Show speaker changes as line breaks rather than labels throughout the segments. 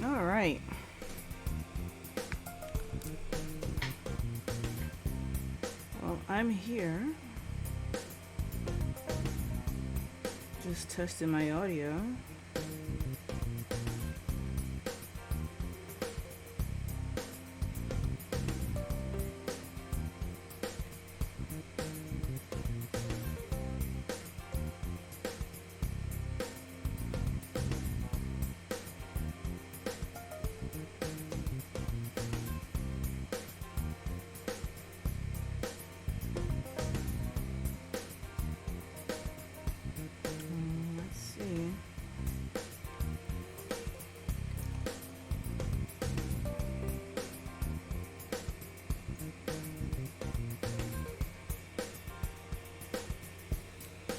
All right. Well, I'm here. Just testing my audio. Let's see.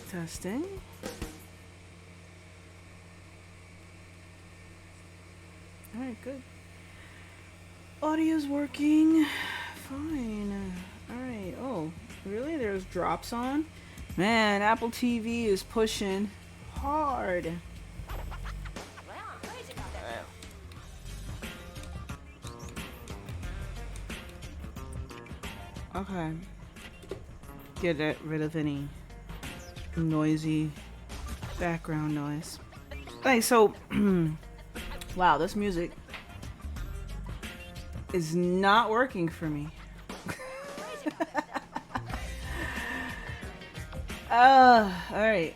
Testing. All right, good. Audio's working. Fine. All right. Oh, really? There's drops on? Man, Apple TV is pushing hard. Okay. Rid of any noisy background noise. Hey, so, wow, this music is not working for me. Alright.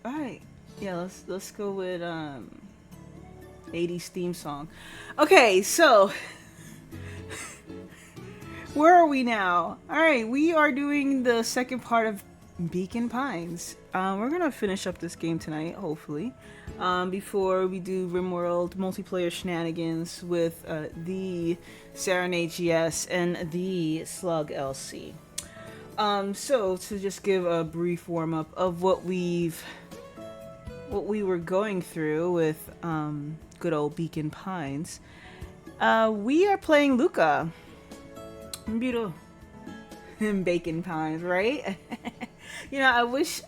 Alright. Yeah, let's go with 80s theme song. Okay, so where are we now? Alright, we are doing the second part of Beacon Pines. We're gonna finish up this game tonight, hopefully. Before we do RimWorld multiplayer shenanigans with the Serenade GS and the Slug LC. So to just give a brief warm up of what we were going through with good old Beacon Pines, we are playing Luca. Beautiful. Bacon Pines, right? I wish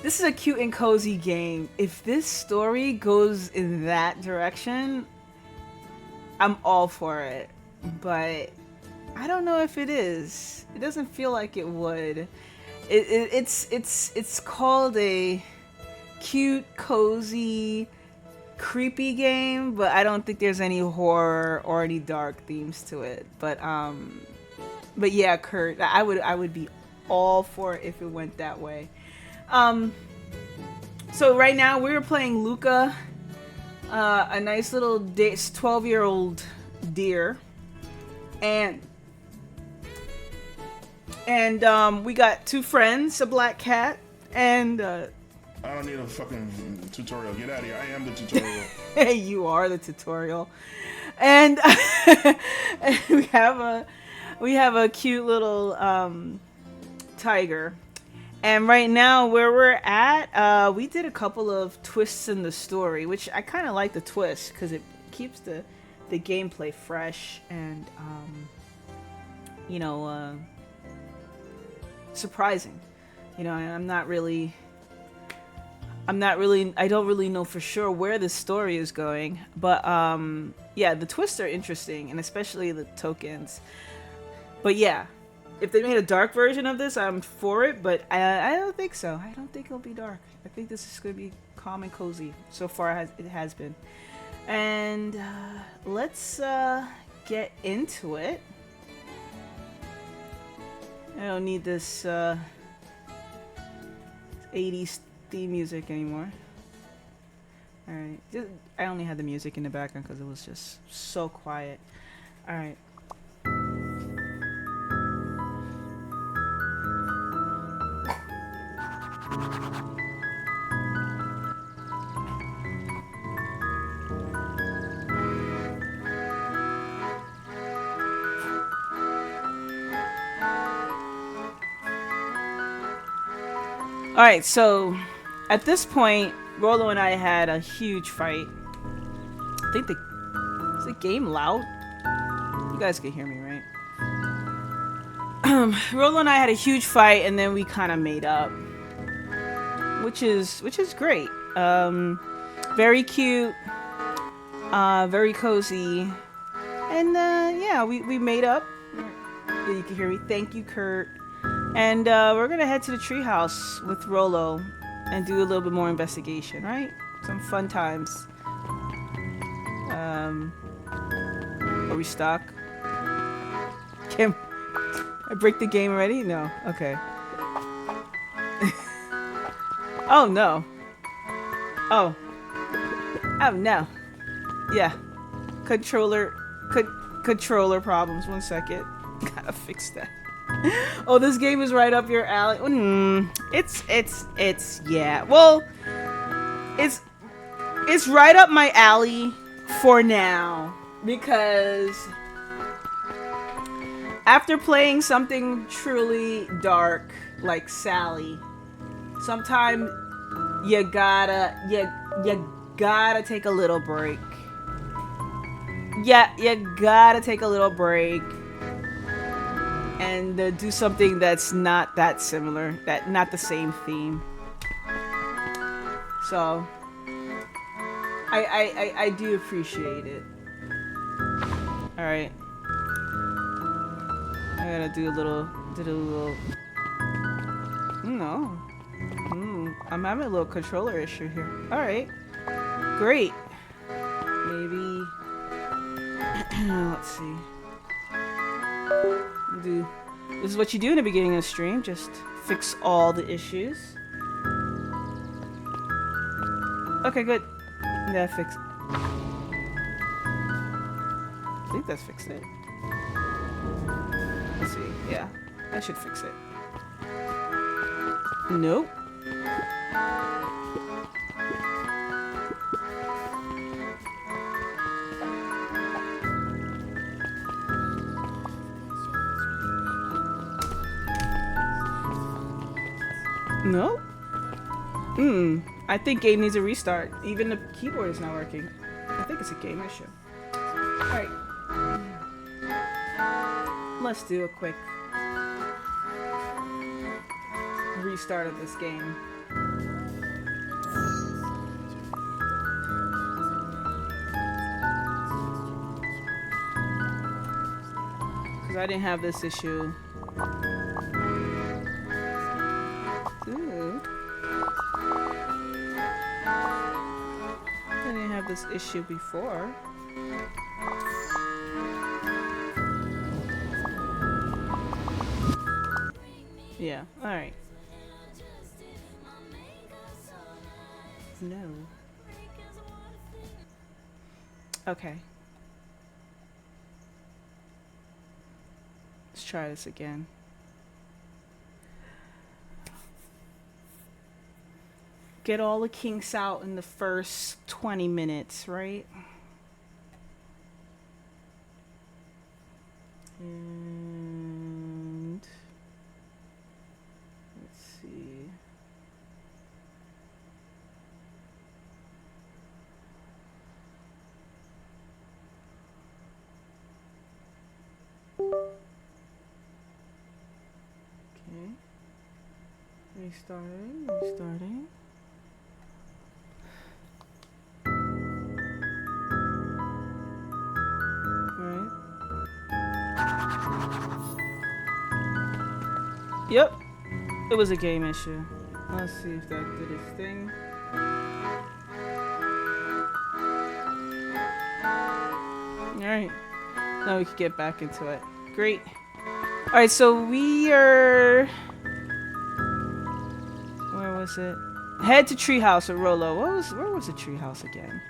this is a cute and cozy game. If this story goes in that direction, I'm all for it. But I don't know if it is. It doesn't feel like it would. It's called a cute, cozy, creepy game, but I don't think there's any horror or any dark themes to it. But yeah, Kurt, I would be all for it if it went that way. So right now we're playing Luca, a nice little 12-year-old deer, and we got two friends, a black cat, and
I don't need a fucking tutorial. Get out of here. I am the tutorial.
You are the tutorial, and we have a cute little tiger. And right now, where we're at, we did a couple of twists in the story, which I kind of like the twist because it keeps the gameplay fresh and surprising. I don't really know for sure where the story is going, but yeah, the twists are interesting, and especially the tokens. But yeah, if they made a dark version of this, I'm for it, but I don't think so. I don't think it'll be dark. I think this is going to be calm and cozy. So far, it has been. And let's get into it. I don't need this 80s theme music anymore. Alright. I only had the music in the background because it was just so quiet. Alright. Alright, so at this point, Rolo and I had a huge fight. I think is the game loud? You guys can hear me, right? Rolo and I had a huge fight, and then we kind of made up. which is great. Very cute, very cozy, and yeah, we made up. You can hear me. Thank you, Kurt. And we're gonna head to the treehouse with Rolo and do a little bit more investigation, right? Some fun times. Are we stuck? Can I break the game already? No. Okay. Oh no. Oh. Oh no. Yeah. Controller problems. 1 second. Gotta fix that. Oh, this game is right up your alley. It's yeah. Well, it's right up my alley for now because after playing something truly dark like Sally, sometimes you gotta take a little break. Yeah, you gotta take a little break and do something that's not that similar, not the same theme. So I do appreciate it. All right, I gotta do a little. No, I'm having a little controller issue here. All right, great. Maybe let's see. This is what you do in the beginning of the stream. Just fix all the issues. Okay, good. That fixed. I think that's fixed it. Let's see. Yeah, that should fix it. Nope. No? I think game needs a restart. Even the keyboard is not working. I think it's a game issue. Alright. Let's do a quick restart of this game. Because I didn't have this issue. Ooh. I didn't have this issue before. Yeah, alright. No. Okay. Let's try this again. Get all the kinks out in the first 20 minutes, right? And let's see. Okay. Restarting. Right. Yep. It was a game issue. Let's see if that did its thing. Alright. Now we can get back into it. Great. Alright, so we are... Where was it? Head to treehouse with Rolo. Where was the treehouse again?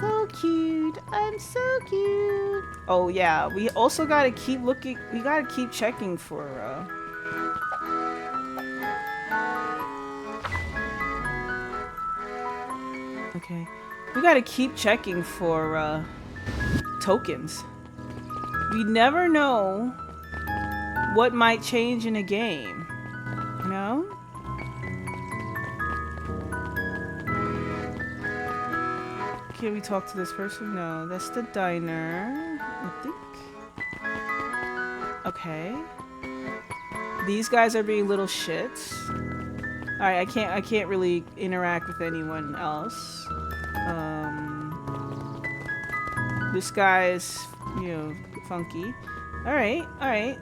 So cute. I'm so cute. Oh yeah, we also gotta keep looking. We gotta keep checking for okay. We gotta keep checking for tokens. We never know what might change in a game. You know? Can we talk to this person? No, that's the diner, I think. Okay. These guys are being little shits. Alright, I can't really interact with anyone else. This guy's, you know, funky. Alright, alright.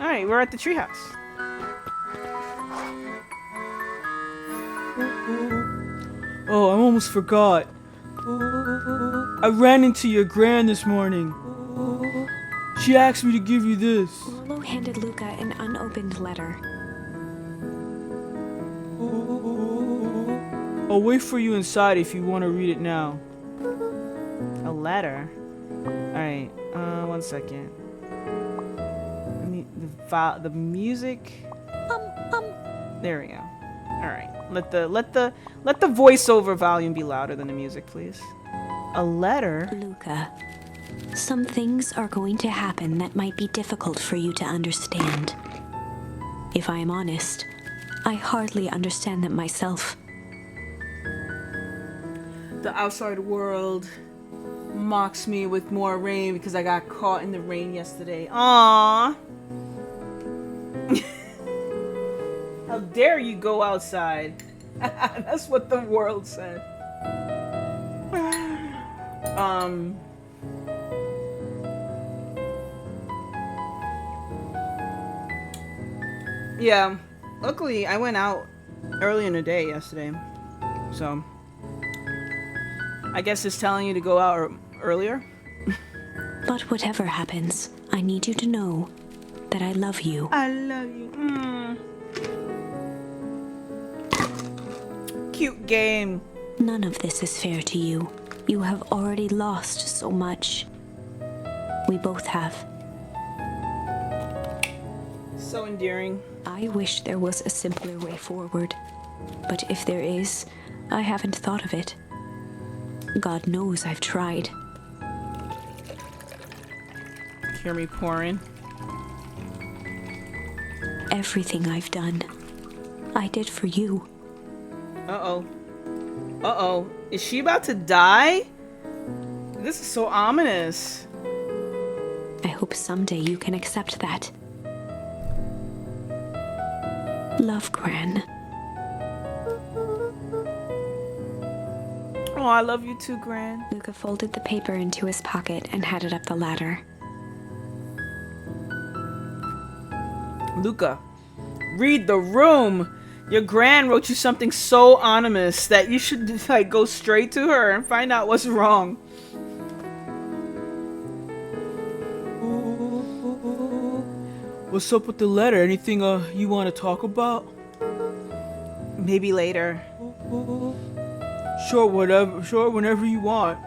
Alright, we're at the treehouse. Oh, I almost forgot. I ran into your gran this morning. She asked me to give you this.
Lolo handed Luca an unopened letter.
I'll wait for you inside if you want to read it now. A letter? Alright, 1 second. The music. There we go. Alright. Let the voiceover volume be louder than the music, please. A letter?
Luca, some things are going to happen that might be difficult for you to understand. If I am honest, I hardly understand them myself.
The outside world mocks me with more rain because I got caught in the rain yesterday. Aww. How dare you go outside? That's what the world said. Yeah, luckily I went out early in the day yesterday, so I guess it's telling you to go out earlier.
But whatever happens, I need you to know that I love you.
I love you. Cute game.
None of this is fair to you. You have already lost so much. We both have.
So endearing.
I wish there was a simpler way forward. But if there is, I haven't thought of it. God knows I've tried.
Hear me pouring.
Everything I've done, I did for you.
Uh-oh. Uh-oh. Is she about to die? This is so ominous.
I hope someday you can accept that. Love, Gran.
Oh, I love you too, Gran.
Luca folded the paper into his pocket and headed up the ladder.
Luca, read the room. Your gran wrote you something so ominous that you should like go straight to her and find out what's wrong. What's up with the letter? Anything you want to talk about? Maybe later. Sure, whatever. Sure, whenever you want.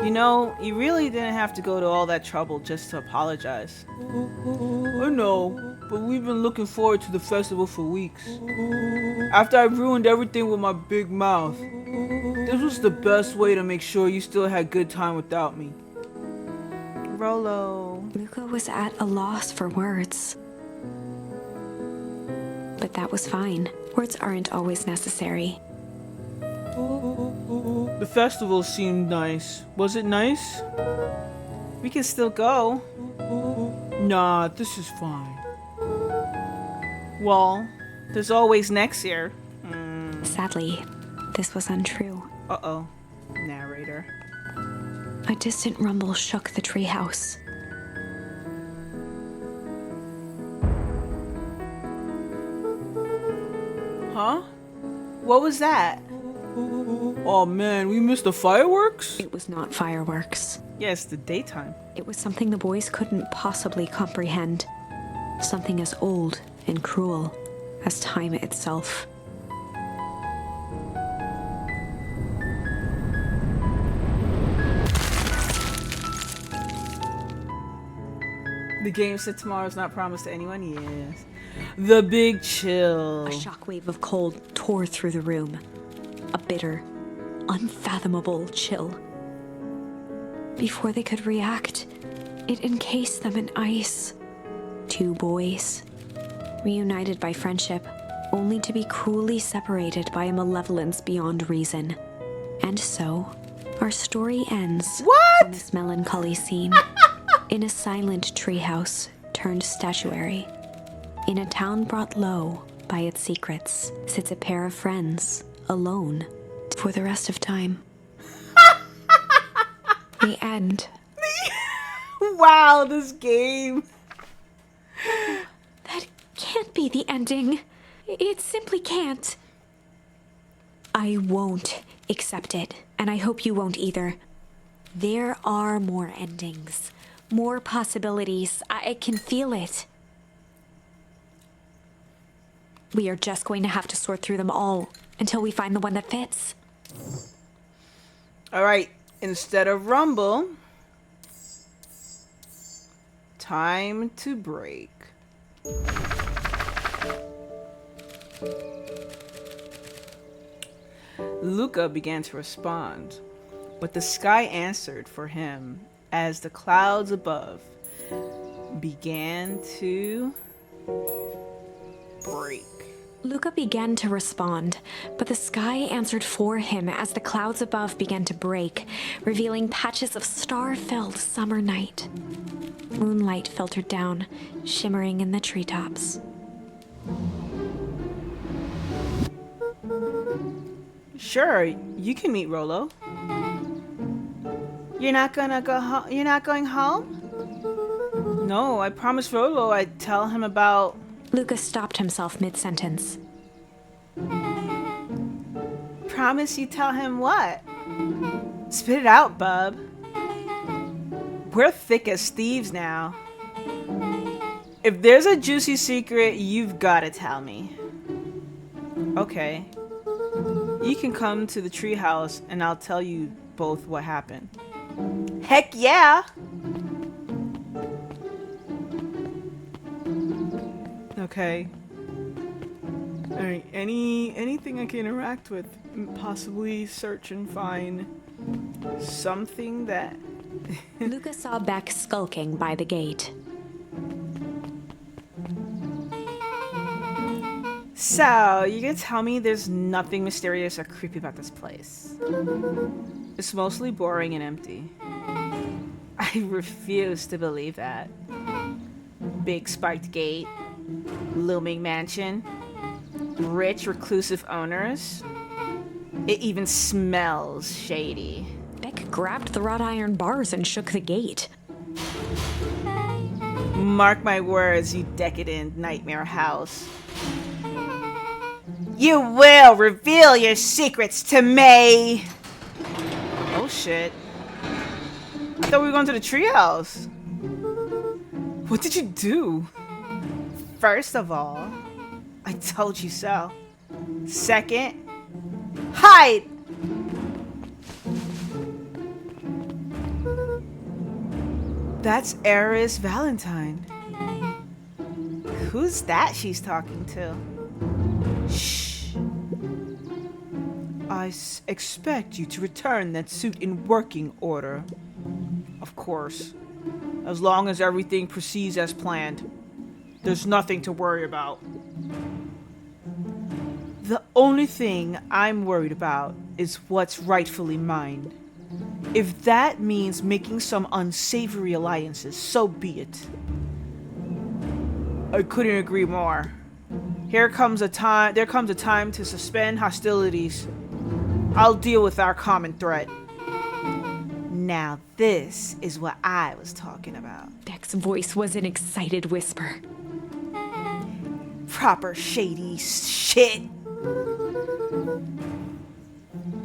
You know, you really didn't have to go to all that trouble just to apologize. I know, but we've been looking forward to the festival for weeks. After I ruined everything with my big mouth, this was the best way to make sure you still had good time without me. Rolo.
Luca was at a loss for words. But that was fine. Words aren't always necessary.
The festival seemed nice. Was it nice? We can still go. Nah, this is fine. Well, there's always next year.
Sadly, this was untrue.
Uh-oh. Narrator.
A distant rumble shook the treehouse.
Huh? What was that? Oh man, we missed the fireworks?
It was not fireworks.
Yes, the daytime.
It was something the boys couldn't possibly comprehend. Something as old and cruel as time itself.
The game said tomorrow's not promised to anyone. Yes. The big chill.
A shockwave of cold tore through the room. A bitter, unfathomable chill. Before they could react, it encased them in ice. Two boys, reunited by friendship, only to be cruelly separated by a malevolence beyond reason. And so, Our story ends
What?
on this melancholy scene. In a silent treehouse turned statuary, in a town brought low by its secrets, sits a pair of friends, alone, for the rest of time. The end.
Wow, this game.
That can't be the ending. It simply can't. I won't accept it, and I hope you won't either. There are more endings, more possibilities. I can feel it. We are just going to have to sort through them all until we find the one that fits.
All right, instead of rumble, time to break. Luca began to respond, but the sky answered for him as the clouds above began to break.
Luca began to respond, but the sky answered for him as the clouds above began to break, revealing patches of star-filled summer night. Moonlight filtered down, shimmering in the treetops.
Sure, you can meet Rolo. You're not gonna go home? You're not going home? No, I promised Rolo I'd tell him about...
Luca stopped himself mid-sentence.
Promise you tell him what? Spit it out, bub. We're thick as thieves now. If there's a juicy secret, you've gotta tell me. Okay. You can come to the treehouse and I'll tell you both what happened. Heck yeah! Okay. Alright, anything I can interact with, possibly search and find something that...
Luca saw Beck skulking by the gate.
So, you're gonna tell me there's nothing mysterious or creepy about this place? It's mostly boring and empty. I refuse to believe that. Big spiked gate, looming mansion, rich reclusive owners. It even smells shady.
Beck grabbed the wrought iron bars and shook the gate.
Mark my words, you decadent nightmare house. You will reveal your secrets to me! Oh shit. I thought we were going to the treehouse. What did you do? First of all, I told you so. Second, hide! That's Eris Valentine. Who's that she's talking to? Shh. I expect you to return that suit in working order. Of course. As long as everything proceeds as planned. There's nothing to worry about. The only thing I'm worried about is what's rightfully mine. If that means making some unsavory alliances, so be it. I couldn't agree more. There comes a time to suspend hostilities. I'll deal with our common threat. Now this is what I was talking about.
Beck's voice was an excited whisper.
Proper shady shit.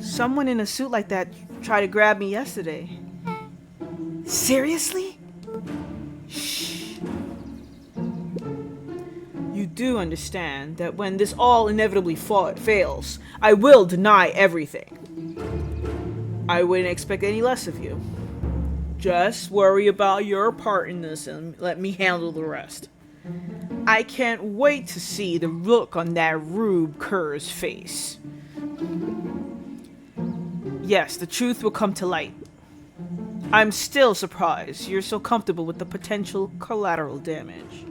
Someone in a suit like that tried to grab me yesterday. Seriously? Shh. You do understand that when this all inevitably fails, I will deny everything. I wouldn't expect any less of you. Just worry about your part in this and let me handle the rest. I can't wait to see the look on that Rube Kerr's face. Yes, the truth will come to light. I'm still surprised you're so comfortable with the potential collateral damage.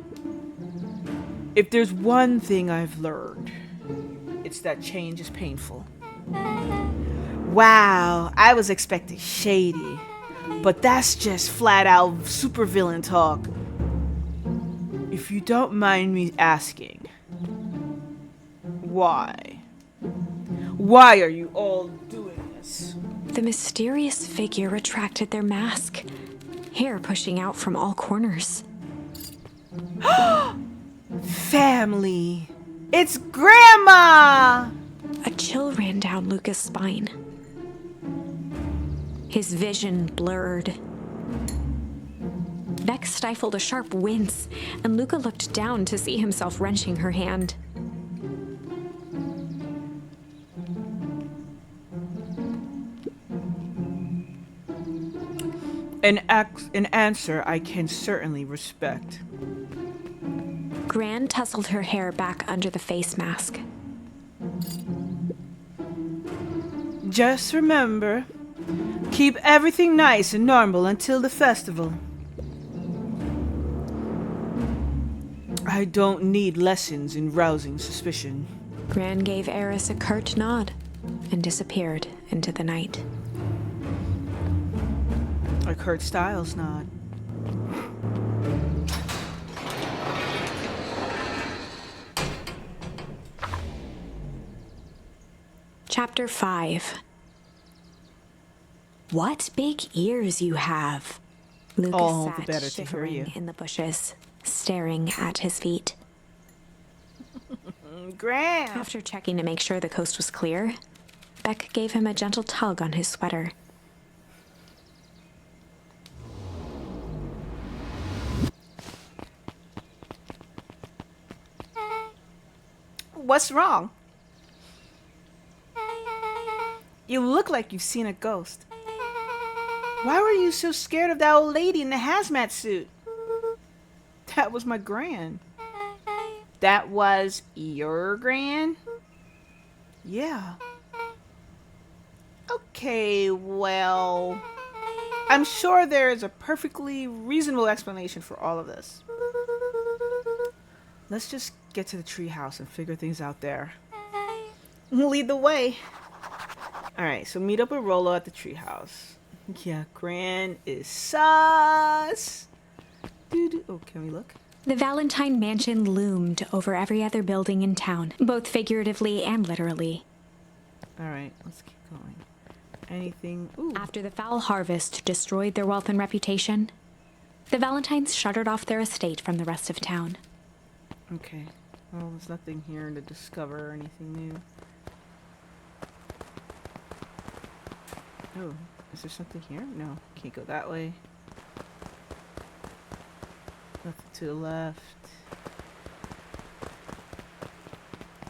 If there's one thing I've learned, it's that change is painful. Wow, I was expecting shady. But that's just flat out supervillain talk. If you don't mind me asking, why? Why are you all doing this?
The mysterious figure retracted their mask, hair pushing out from all corners.
Family! It's Grandma!
A chill ran down Luca's spine. His vision blurred. Vex stifled a sharp wince, and Luca looked down to see himself wrenching her hand.
An answer I can certainly respect.
Gran tousled her hair back under the face mask.
Just remember, keep everything nice and normal until the festival. I don't need lessons in rousing suspicion.
Gran gave Eris a curt nod and disappeared into the night.
A Kurt Styles nod.
Chapter 5. What big ears you have! Lucas
All the
sat
better to hear
shivering
you.
in the bushes, staring at his feet.
Graham!
After checking to make sure the coast was clear, Beck gave him a gentle tug on his sweater.
What's wrong? You look like you've seen a ghost. Why were you so scared of that old lady in the hazmat suit? That was my gran. That was your gran? Yeah. Okay, well, I'm sure there is a perfectly reasonable explanation for all of this. Let's just get to the treehouse and figure things out there. Lead the way. Alright, so meet up with Rolo at the treehouse. Yeah, Gran is sus. Oh, can we look?
The Valentine Mansion loomed over every other building in town, both figuratively and literally.
Alright, let's keep going. Anything? Ooh.
After the foul harvest destroyed their wealth and reputation, the Valentines shuttered off their estate from the rest of town.
Okay. Well, there's nothing here to discover or anything new. Oh, is there something here? No, can't go that way. Nothing to the left.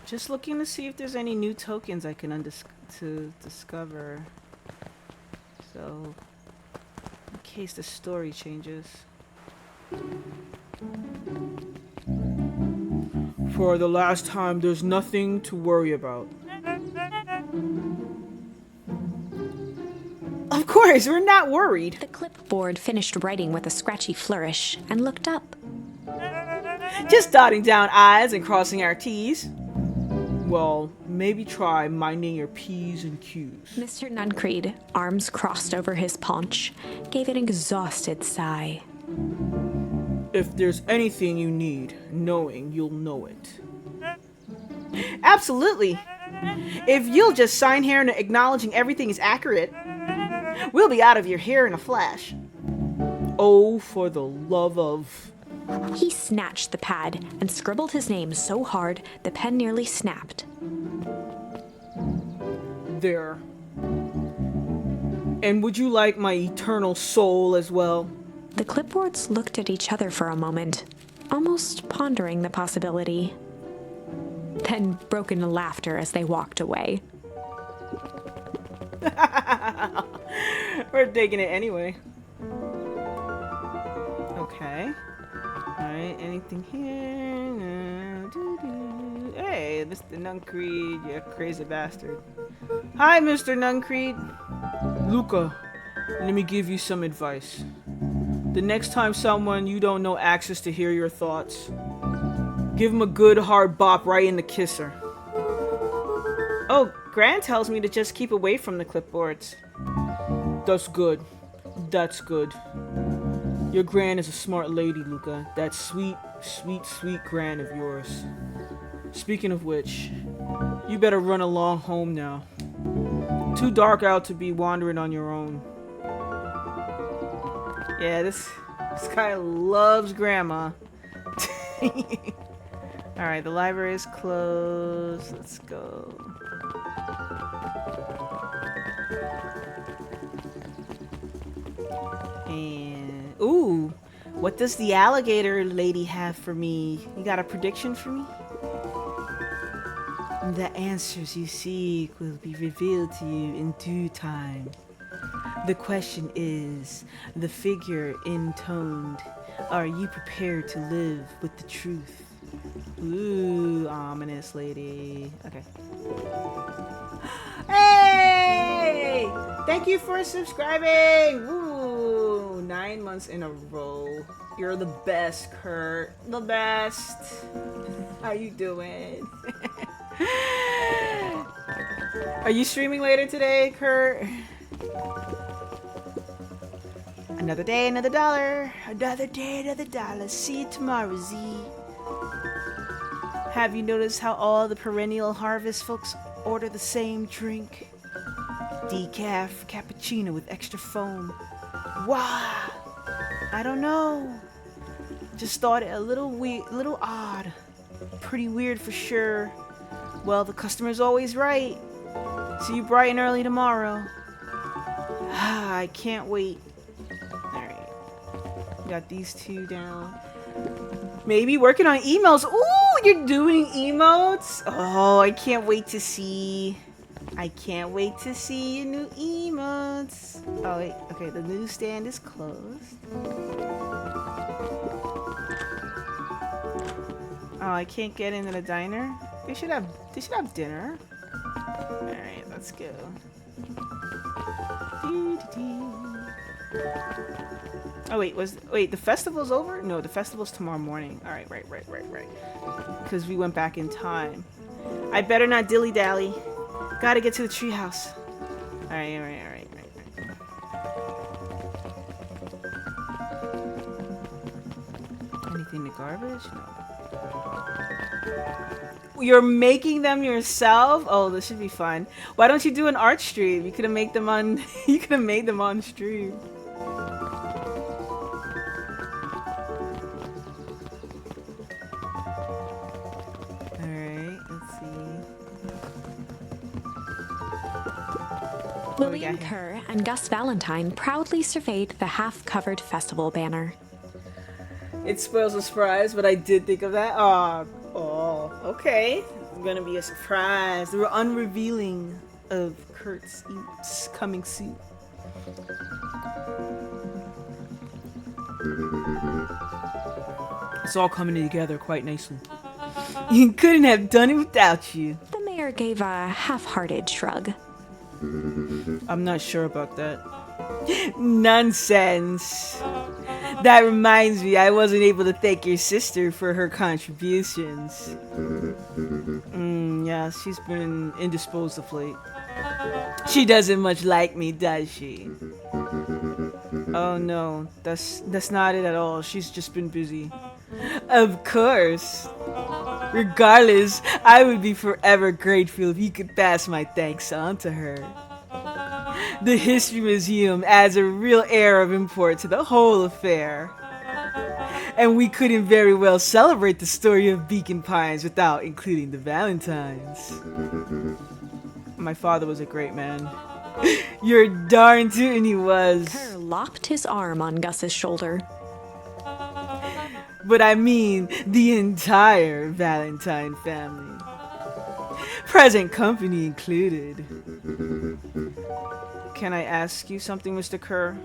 Just looking to see if there's any new tokens I can discover. So, in case the story changes. For the last time, there's nothing to worry about. Of course, we're not worried.
The clipboard finished writing with a scratchy flourish and looked up.
Just dotting down I's and crossing our T's. Well, maybe try minding your P's and Q's.
Mr. Nuncreed, arms crossed over his paunch, gave an exhausted sigh.
If there's anything you need, knowing you'll know it. Absolutely. If you'll just sign here and acknowledging everything is accurate, we'll be out of your hair in a flash. Oh, for the love of...
He snatched the pad and scribbled his name so hard the pen nearly snapped.
There. And would you like my eternal soul as well?
The clipboards looked at each other for a moment, almost pondering the possibility. Then broke into laughter as they walked away.
We're digging it anyway. Okay. Alright, anything here? No. Doo-doo. Hey, Mr. Nuncreed, you crazy bastard. Hi, Mr. Nuncreed. Luca, let me give you some advice. The next time someone you don't know access to hear your thoughts, give him a good hard bop right in the kisser. Oh, Gran tells me to just keep away from the clipboards. That's good. That's good. Your Gran is a smart lady, Luca. That sweet, sweet, sweet Gran of yours. Speaking of which, you better run along home now. Too dark out to be wandering on your own. Yeah, this guy loves Grandma. Alright, the library is closed. Let's go. And ooh, what does the alligator lady have for me? You got a prediction for me? The answers you seek will be revealed to you in due time. The question is, the figure intoned, are you prepared to live with the truth? Ooh, ominous lady. Okay. Hey! Thank you for subscribing! Ooh, 9 months in a row. You're the best, Kurt. The best. How you doing? Are you streaming later today, Kurt? Another day, another dollar. Another day, another dollar. See you tomorrow, Z. Have you noticed how all the perennial harvest folks order the same drink? Decaf cappuccino with extra foam. Wow. I don't know. Just thought it a little weird, little odd. Pretty weird for sure. Well, the customer's always right. See you bright and early tomorrow. I can't wait. Alright. Got these two down. Maybe working on emails. Ooh, you're doing emotes? Oh, I can't wait to see. I can't wait to see your new emotes. Oh, wait. Okay, the newsstand is closed. Oh, I can't get into the diner? They should have dinner. Alright, let's go. Oh wait, the festival's over? No, the festival's tomorrow morning. Alright, right. Because we went back in time. I better not dilly-dally. Gotta get to the treehouse. Alright. Anything in the garbage? No. You're making them yourself? Oh, this should be fun. Why don't you do an art stream? You could have made them on stream. Alright, let's see.
William Kerr and Gus Valentine proudly surveyed the half-covered festival banner.
It spoils the surprise, but I did think of that. Oh, okay. It's gonna be a surprise. The unrevealing of Kurt's coming soon. It's all coming together quite nicely. You couldn't have done it without you.
The mayor gave a half-hearted shrug.
I'm not sure about that. Nonsense. That reminds me, I wasn't able to thank your sister for her contributions. Yeah, she's been indisposed of late. She doesn't much like me, does she? Oh no, that's not it at all. She's just been busy. Of course. Regardless, I would be forever grateful if you could pass my thanks on to her. The History Museum adds a real air of import to the whole affair. And we couldn't very well celebrate the story of Beacon Pines without including the Valentines. My father was a great man. You're darn tootin' he was.
Kerr locked his arm on Gus's shoulder.
But I mean the entire Valentine family. Present company included. Can I ask you something, Mr. Kerr?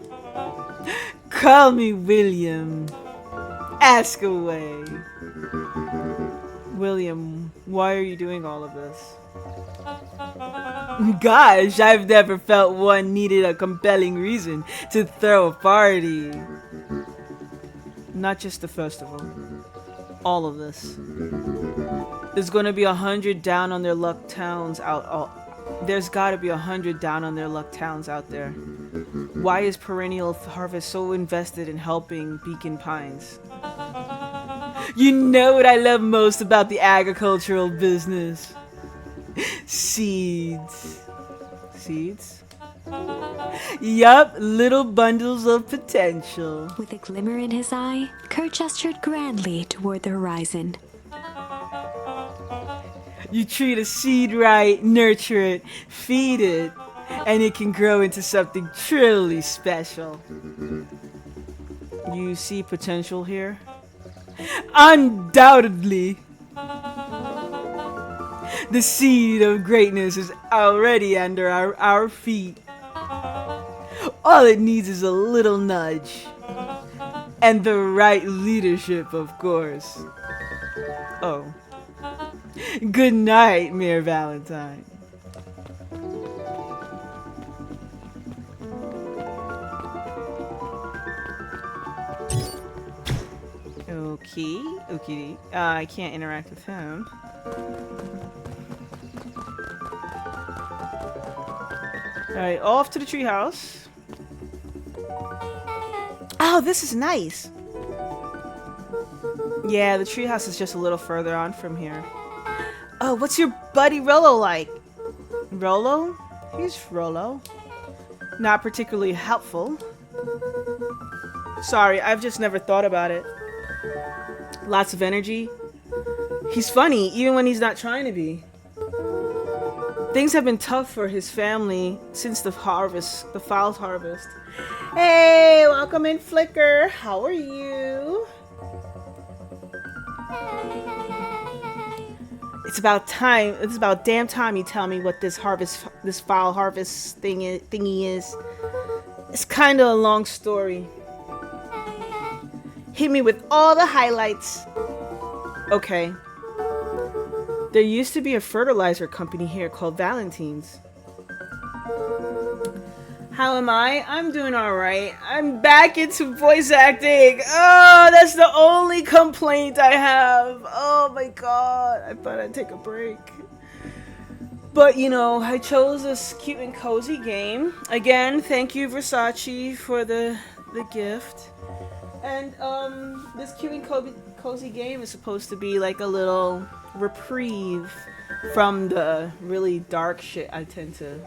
Call me William. Ask away. William, why are you doing all of this? Gosh, I've never felt one needed a compelling reason to throw a party. Not just the festival. All of this. There's gonna be 100 down on their luck towns out There's gotta be 100 down on their luck towns out there. Why is Perennial Harvest so invested in helping Beacon Pines? You know what I love most about the agricultural business? Seeds. Seeds? Yup, little bundles of potential.
With a glimmer in his eye, Kurt gestured grandly toward the horizon.
You treat a seed right, nurture it, feed it, and it can grow into something truly special. You see potential here? Undoubtedly. The seed of greatness is already under our feet. All it needs is a little nudge. And the right leadership, of course. Oh. Good night, Mayor Valentine. Okay. I can't interact with him. Alright, off to the treehouse. Oh, this is nice. Yeah, the treehouse is just a little further on from here. Oh, what's your buddy Rollo like? Rollo? He's Rollo. Not particularly helpful. Sorry, I've just never thought about it. Lots of energy. He's funny, even when he's not trying to be. Things have been tough for his family since the fall harvest. Hey, welcome in, Flicker. How are you? It's about time. It's about damn time you tell me what this fall harvest thingy is. It's kind of a long story. Hit me with all the highlights. Okay. There used to be a fertilizer company here called Valentine's. How am I? I'm doing alright. I'm back into voice acting. Oh, that's the only complaint I have. Oh my god. I thought I'd take a break. But, you know, I chose this cute and cozy game. Again, thank you, Versace, for the gift. And, this cute and cozy game is supposed to be like a little reprieve from the really dark shit I tend to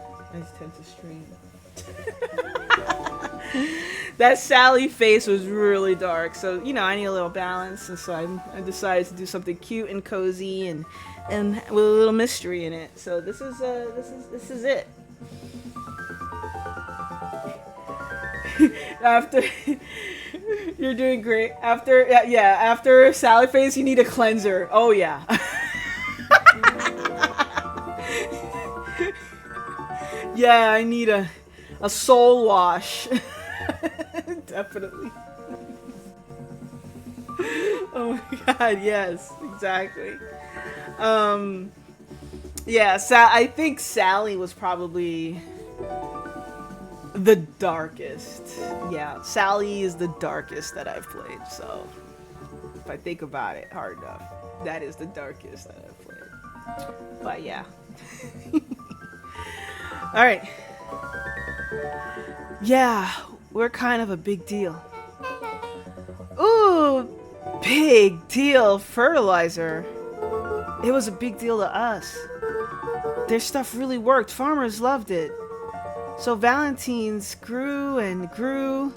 stream. That Sally face was really dark, so you know I need a little balance, and so I decided to do something cute and cozy and with a little mystery in it. So this is it. After you're doing great. After Sally face, you need a cleanser. Oh yeah. Yeah, I need a soul wash. Definitely. Oh my god, yes, exactly. Yeah, I think Sally was probably the darkest. Yeah, Sally is the darkest that I've played, so if I think about it hard enough, that is the darkest that I've played. But yeah. Alright. Yeah, we're kind of a big deal. Ooh, big deal fertilizer. It was a big deal to us. Their stuff really worked. Farmers loved it. So Valentine's grew and grew.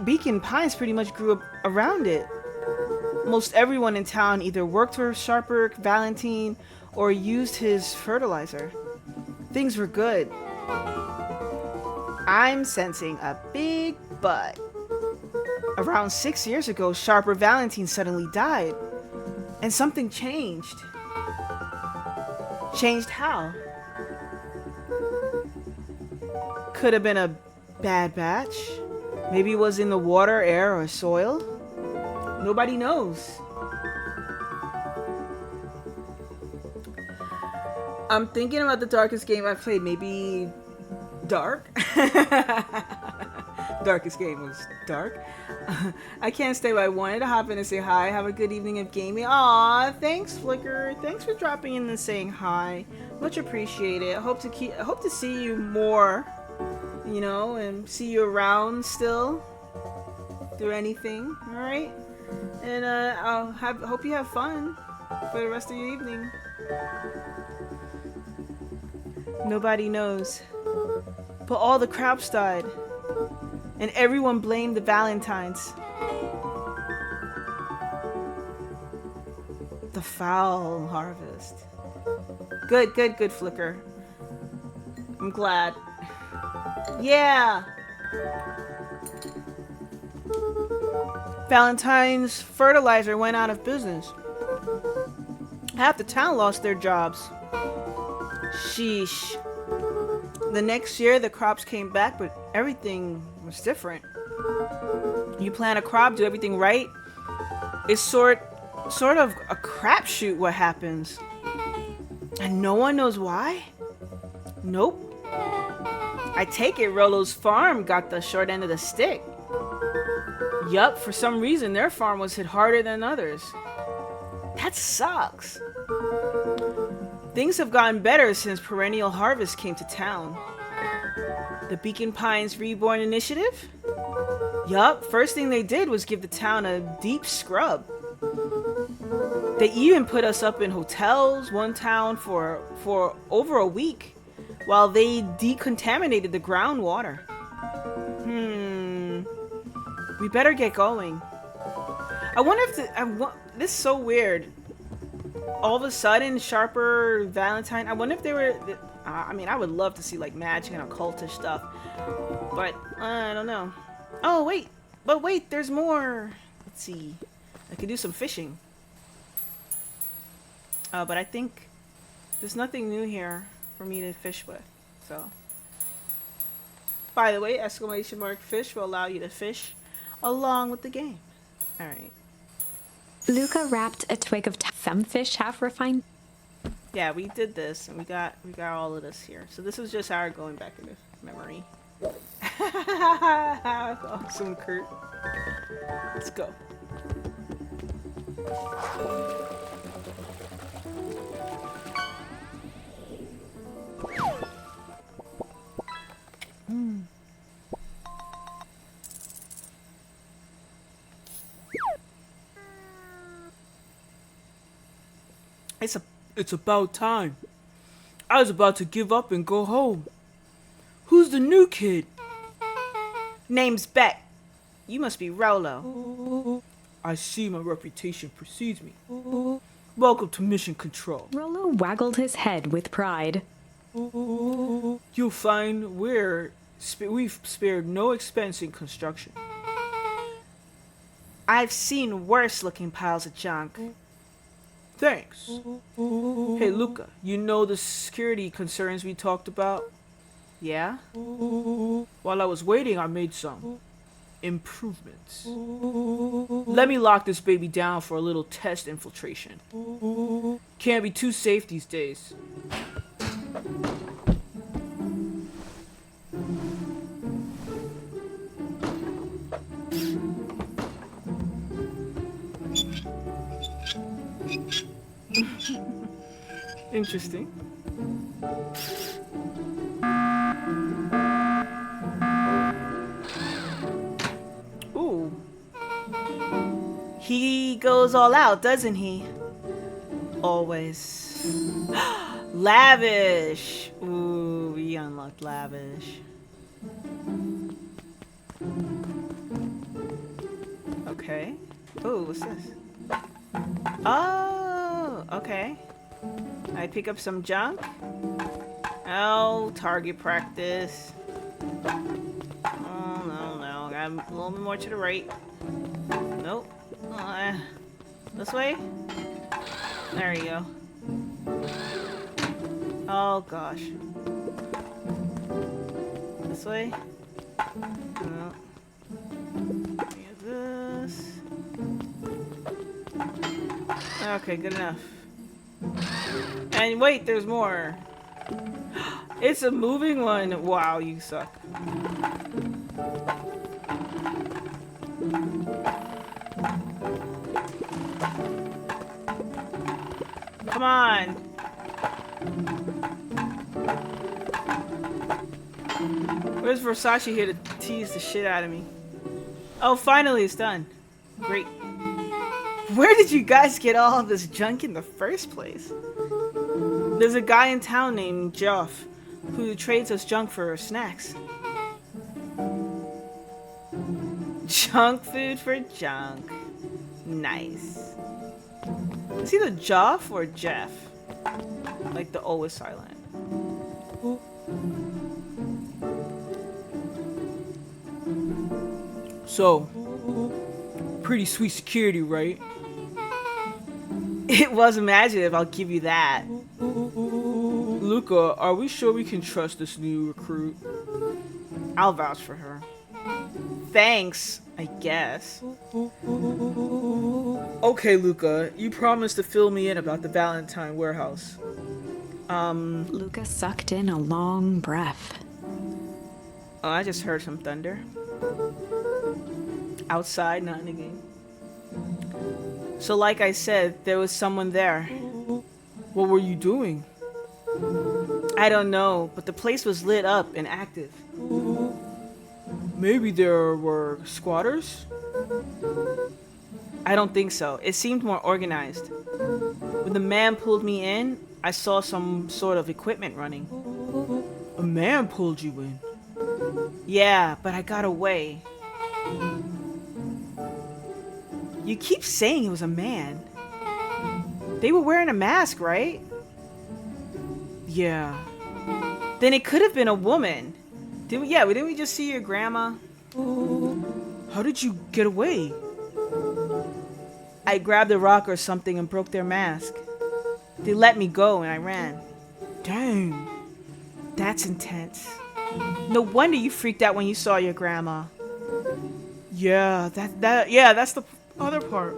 Beacon Pines pretty much grew up around it. Most everyone in town either worked for Sharper Valentine or used his fertilizer. Things were good. I'm sensing a big but. Around 6 years ago, Sharper Valentine suddenly died. And something changed. Changed how? Could have been a bad batch. Maybe it was in the water, air, or soil. Nobody knows. I'm thinking about the darkest game I've played. Maybe Dark? darkest game was dark. I can't stay, but I wanted to hop in and say hi. Have a good evening of gaming. Aw, thanks, Flicker. Thanks for dropping in and saying hi. Much appreciated. I hope to see you more, you know, and see you around still through anything. All right, and hope you have fun for the rest of your evening. Nobody knows, but all the crops died, and everyone blamed the Valentines. The foul harvest. Good, Flicker. I'm glad. Yeah! Valentine's fertilizer went out of business. Half the town lost their jobs. Sheesh. The next year, the crops came back, but everything was different. You plant a crop, do everything right. It's sort of a crapshoot what happens. And no one knows why? Nope. I take it Rolo's farm got the short end of the stick. Yup, for some reason their farm was hit harder than others. That sucks. Things have gotten better since Perennial Harvest came to town. The Beacon Pines Reborn Initiative? Yup, first thing they did was give the town a deep scrub. They even put us up in hotels, one town for over a week, while they decontaminated the groundwater. We better get going. I wonder if this is so weird. All of a sudden, Sharper, Valentine. I wonder if they were. I mean, I would love to see like magic and occultish stuff, but I don't know. Oh wait, there's more. Let's see. I could do some fishing. But I think there's nothing new here for me to fish with. So, by the way, exclamation mark fish will allow you to fish along with the game. All right.
Luca wrapped a twig of femfish half refined.
Yeah, we did this, and we got all of this here. So this is just our going back into memory. Awesome, Kurt. Let's go.
It's about time. I was about to give up and go home. Who's the new kid?
Name's Beck. You must be Rolo.
I see my reputation precedes me. Welcome to Mission Control.
Rolo waggled his head with pride.
You'll find we've spared no expense in construction.
I've seen worse looking piles of junk.
Thanks. Hey, Luca, you know the security concerns we talked about?
Yeah?
While I was waiting, I made some improvements. Let me lock this baby down for a little test infiltration. Can't be too safe these days.
Interesting. Ooh. He goes all out, doesn't he? Always. Lavish. Ooh, we unlocked Lavish. Okay. Ooh, what's this? Oh, okay. I pick up some junk. Oh, target practice. Oh, no. Got a little bit more to the right. Nope. This way? There you go. Oh, gosh. This way? No. Here's this. Okay, good enough. And wait, there's more. It's a moving one. Wow, you suck. Come on. Where's Versace here to tease the shit out of me? Oh, finally it's done. Great. Where did you guys get all of this junk in the first place? There's a guy in town named Geoff who trades us junk for snacks. Junk food for junk. Nice. Is he the Geoff or Jeff? Like the O is silent.
So, pretty sweet security, right?
It was imaginative, I'll give you that.
Luca, are we sure we can trust this new recruit?
I'll vouch for her. Thanks, I guess.
Okay, Luca, you promised to fill me in about the Valentine warehouse.
Luca sucked in a long breath.
Oh, I just heard some thunder. Outside, not in the game. So like I said, there was someone there.
What were you doing?
I don't know, but the place was lit up and active.
Maybe there were squatters?
I don't think so. It seemed more organized. When the man pulled me in, I saw some sort of equipment running.
A man pulled you in.
Yeah, but I got away. You keep saying it was a man. They were wearing a mask, right?
Yeah.
Then it could have been a woman. Didn't we just see your grandma?
How did you get away?
I grabbed a rock or something and broke their mask. They let me go and I ran.
Dang.
That's intense. No wonder you freaked out when you saw your grandma.
Yeah, that's the other part.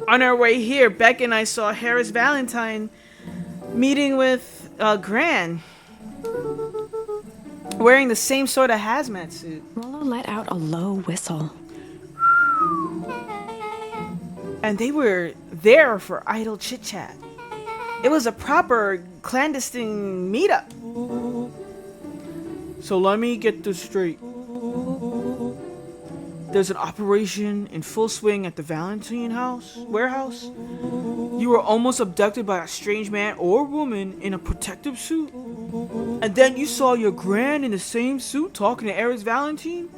On our way here, Beck and I saw Harris Valentine meeting with Gran. Wearing the same sort of hazmat suit.
Rollo let out a low whistle.
And they were there for idle chit-chat. It was a proper clandestine meetup.
So let me get this straight. There's an operation in full swing at the Valentine warehouse. You were almost abducted by a strange man or woman in a protective suit. And then you saw your gran in the same suit talking to Ares Valentine?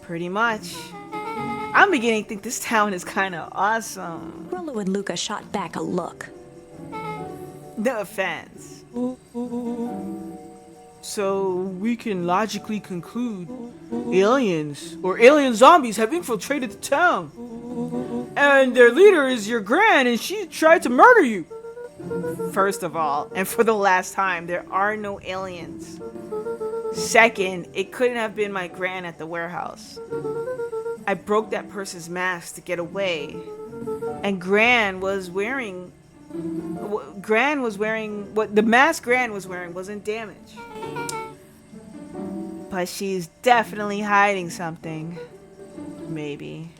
Pretty much. I'm beginning to think this town is kind of awesome.
Rollo and Luca shot back a look.
No offense.
So we can logically conclude aliens or alien zombies have infiltrated the town. And their leader is your gran and she tried to murder you.
First of all, and for the last time, there are no aliens. Second, it couldn't have been my gran at the warehouse. I broke that person's mask to get away. And Gran was wearing what the mask Gran was wearing wasn't damaged. But she's definitely hiding something. Maybe.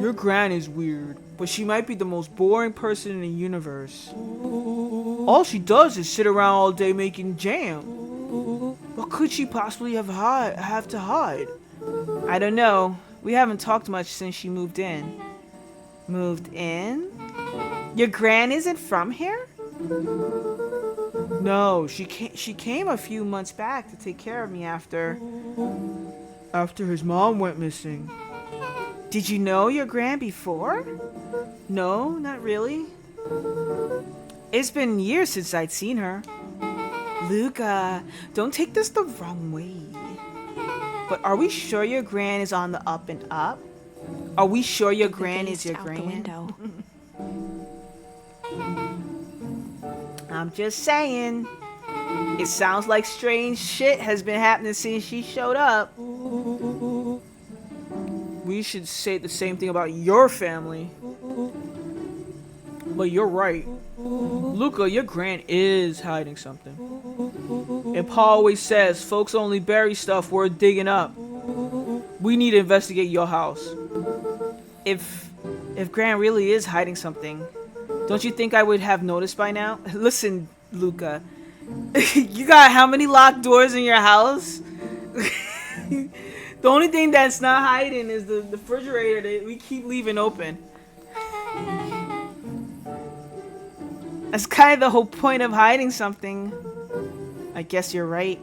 Your gran is weird, but she might be the most boring person in the universe. All she does is sit around all day making jam. What could she possibly have to hide?
I don't know. We haven't talked much since she moved in. Moved in? Your gran isn't from here?
No, she came a few months back to take care of me after his mom went missing.
Did you know your gran before?
No, not really.
It's been years since I'd seen her. Luca, don't take this the wrong way. But are we sure your gran is on the up and up? Are we sure your gran is your
Out the
gran?
window.
I'm just saying. It sounds like strange shit has been happening since she showed up.
We should say the same thing about your family. But you're right. Luca, your gran is hiding something. And Pa always says folks only bury stuff worth digging up. We need to investigate your house.
if Gran really is hiding something, don't you think I would have noticed by now? Listen, Luca, you got how many locked doors in your house? The only thing that's not hiding is the refrigerator that we keep leaving open. That's kind of the whole point of hiding something. I guess you're right.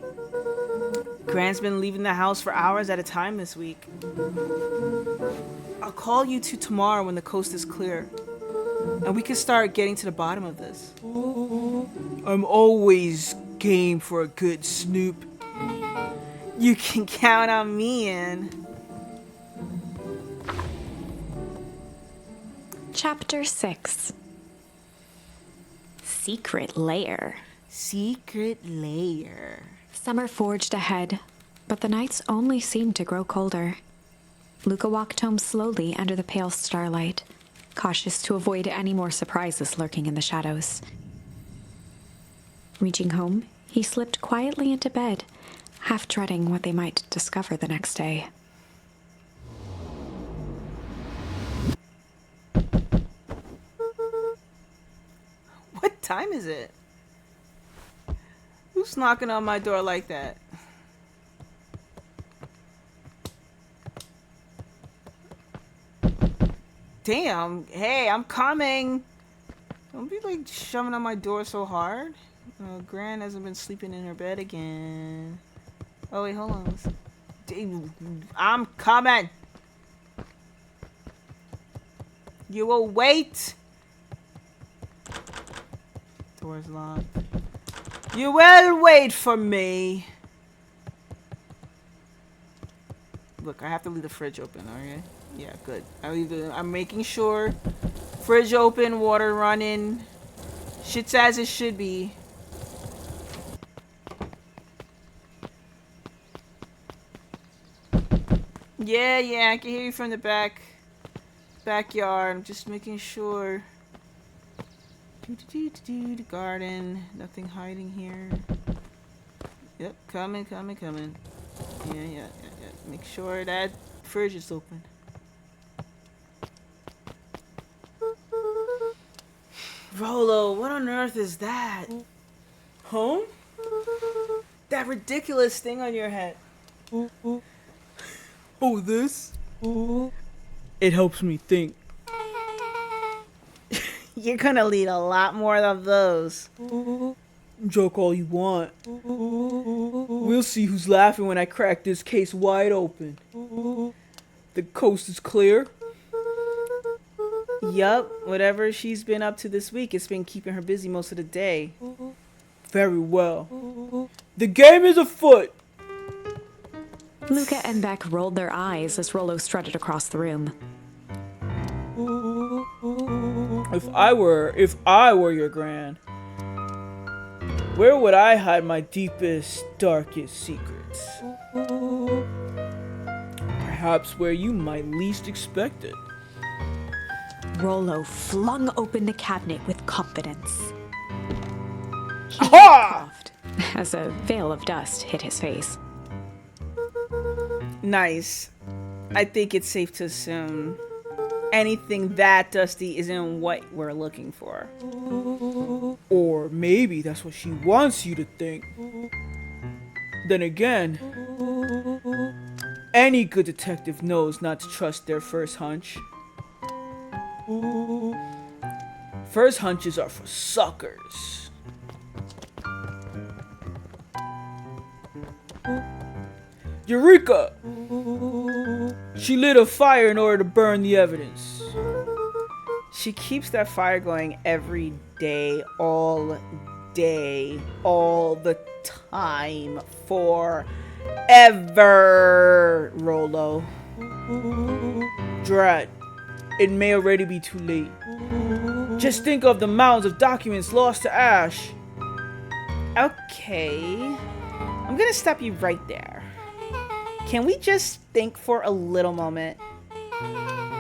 Gran's been leaving the house for hours at a time this week. I'll call you two tomorrow when the coast is clear. And we can start getting to the bottom of this. I'm always game for a good snoop. You can count on me in.
Chapter 6. Secret Lair.
Secret lair.
Summer forged ahead, but the nights only seemed to grow colder. Luca walked home slowly under the pale starlight, cautious to avoid any more surprises lurking in the shadows. Reaching home, he slipped quietly into bed, half dreading what they might discover the next day.
What time is it? Who's knocking on my door like that? Damn. Hey, I'm coming. Don't be like shoving on my door so hard. Gran hasn't been sleeping in her bed again. Oh wait, hold on. I'm coming. You will wait. Door's locked. You will wait for me. Look, I have to leave the fridge open, alright? Yeah, good. I'm making sure. Fridge open, water running. Shit's as it should be. Yeah, I can hear you from the backyard. I'm just making sure. The garden. Nothing hiding here. Yep, coming. Yeah. Make sure that fridge is open. Rolo, what on earth is that? Home? That ridiculous thing on your head. Oh, this? It helps me think. You're gonna lead a lot more of those. Joke all you want. We'll see who's laughing when I crack this case wide open. The coast is clear. Yup, whatever she's been up to this week, it's been keeping her busy most of the day. Very well. The game is afoot.
Luca and Beck rolled their eyes as Rollo strutted across the room.
If I were your Gran, where would I hide my deepest, darkest secrets? Perhaps where you might least expect it.
Rollo flung open the cabinet with confidence. He
Aha!
coughed as a veil of dust hit his face.
Nice. I think it's safe to assume anything that dusty isn't what we're looking for. Or maybe that's what she wants you to think. Then again, any good detective knows not to trust their first hunch. First hunches are for suckers. Eureka! She lit a fire in order to burn the evidence. She keeps that fire going every day, all the time, forever, Rollo. Drat, it may already be too late. Just think of the mounds of documents lost to ash. Okay, I'm gonna stop you right there. Can we just think for a little moment?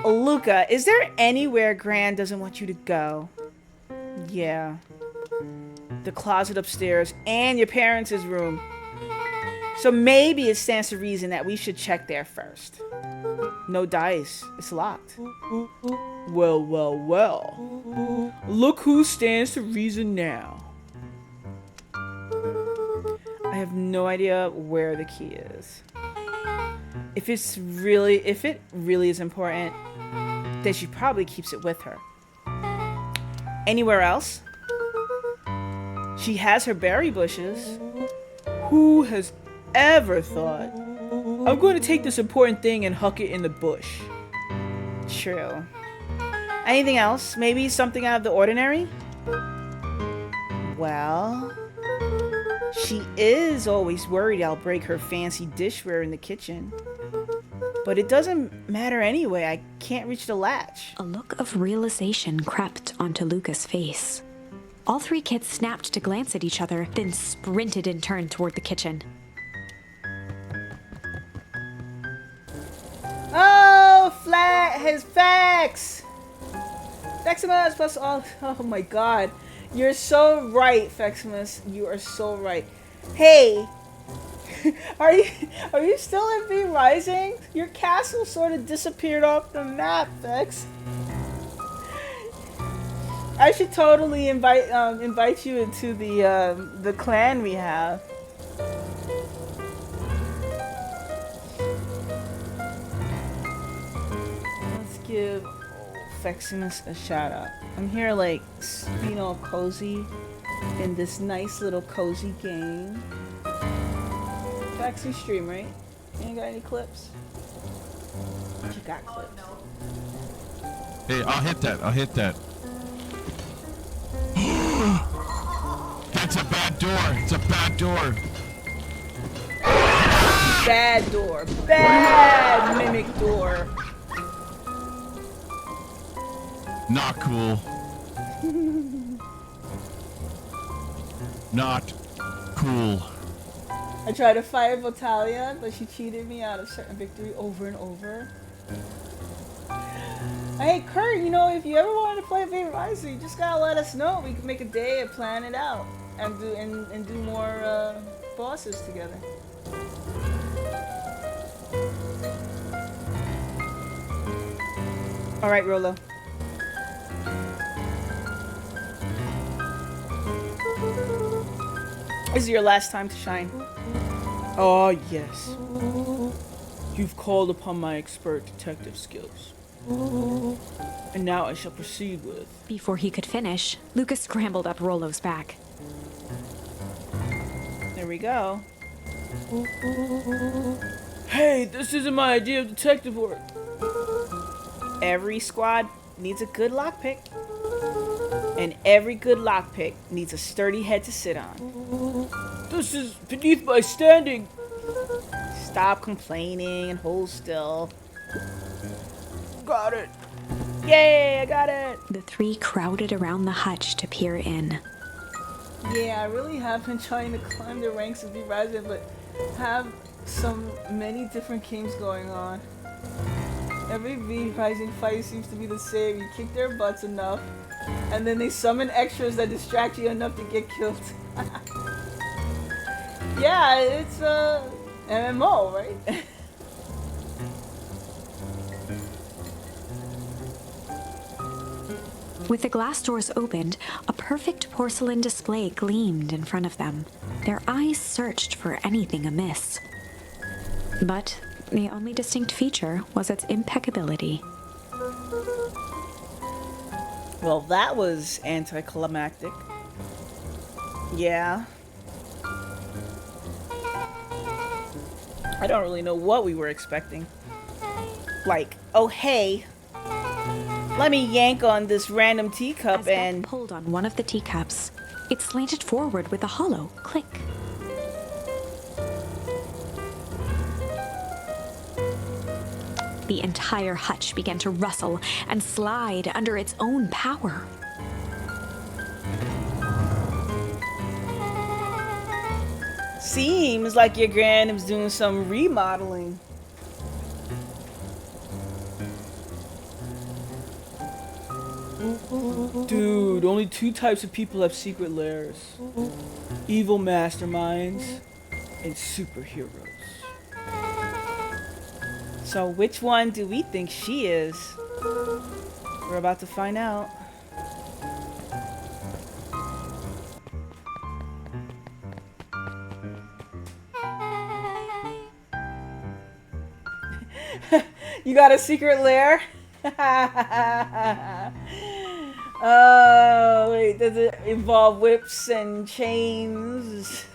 Luca, is there anywhere Gran doesn't want you to go? Yeah. The closet upstairs and your parents' room. So maybe it stands to reason that we should check there first. No dice. It's locked.
Well, well, well. Look who stands to reason now.
I have no idea where the key is. If it really is important, then she probably keeps it with her. Anywhere else? She has her berry bushes.
Who has ever thought, I'm going to take this important thing and huck it in the bush?
True. Anything else? Maybe something out of the ordinary? Well, she is always worried I'll break her fancy dishware in the kitchen. But it doesn't matter anyway. I can't reach the latch.
A look of realization crept onto Luca's face. All three kids snapped to glance at each other, then sprinted in turn toward the kitchen.
Oh, his facts! Feximus plus all. Oh my god. You're so right, Feximus. You are so right. Hey! Are you still in V Rising? Your castle sort of disappeared off the map, Fex. I should totally invite you into the clan we have. Let's give Feximus a shout out. I'm here like being all cozy in this nice little cozy game. Faxy stream, right? You ain't got any clips? You got clips.
Hey, I'll hit that. That's a bad door. It's a bad door.
Bad door. Bad mimic door.
Not cool. Not cool.
I tried to fire Vitalia, but she cheated me out of certain victory over and over. Hey Kurt, you know, if you ever wanted to play V Rising, you just gotta let us know. We can make a day and plan it out, and do more bosses together. All right, Rolo. This is your last time to shine.
Ah, yes. You've called upon my expert detective skills. And now I shall proceed with...
Before he could finish, Luca scrambled up Rolo's back.
There we go.
Hey, this isn't my idea of detective work.
Every squad needs a good lockpick. And every good lockpick needs a sturdy head to sit on.
This is beneath my standing.
Stop complaining and hold still.
Got it.
Yay, I got it!
The three crowded around the hutch to peer in.
Yeah, I really have been trying to climb the ranks of V Rising, but have many different games going on. Every V Rising fight seems to be the same. You kick their butts enough, and then they summon extras that distract you enough to get killed. Yeah, it's MMO, right?
With the glass doors opened, a perfect porcelain display gleamed in front of them. Their eyes searched for anything amiss. But the only distinct feature was its impeccability.
Well, that was anticlimactic. Yeah. I don't really know what we were expecting. Like, oh hey, let me yank on this random teacup
As Beth
and...
pulled on one of the teacups, it slanted forward with a hollow click. The entire hutch began to rustle and slide under its own power.
Seems like your grandm's doing some remodeling.
Dude, only two types of people have secret lairs. Evil masterminds and superheroes.
So which one do we think she is? We're about to find out. You got a secret lair? Oh, wait, does it involve whips and chains?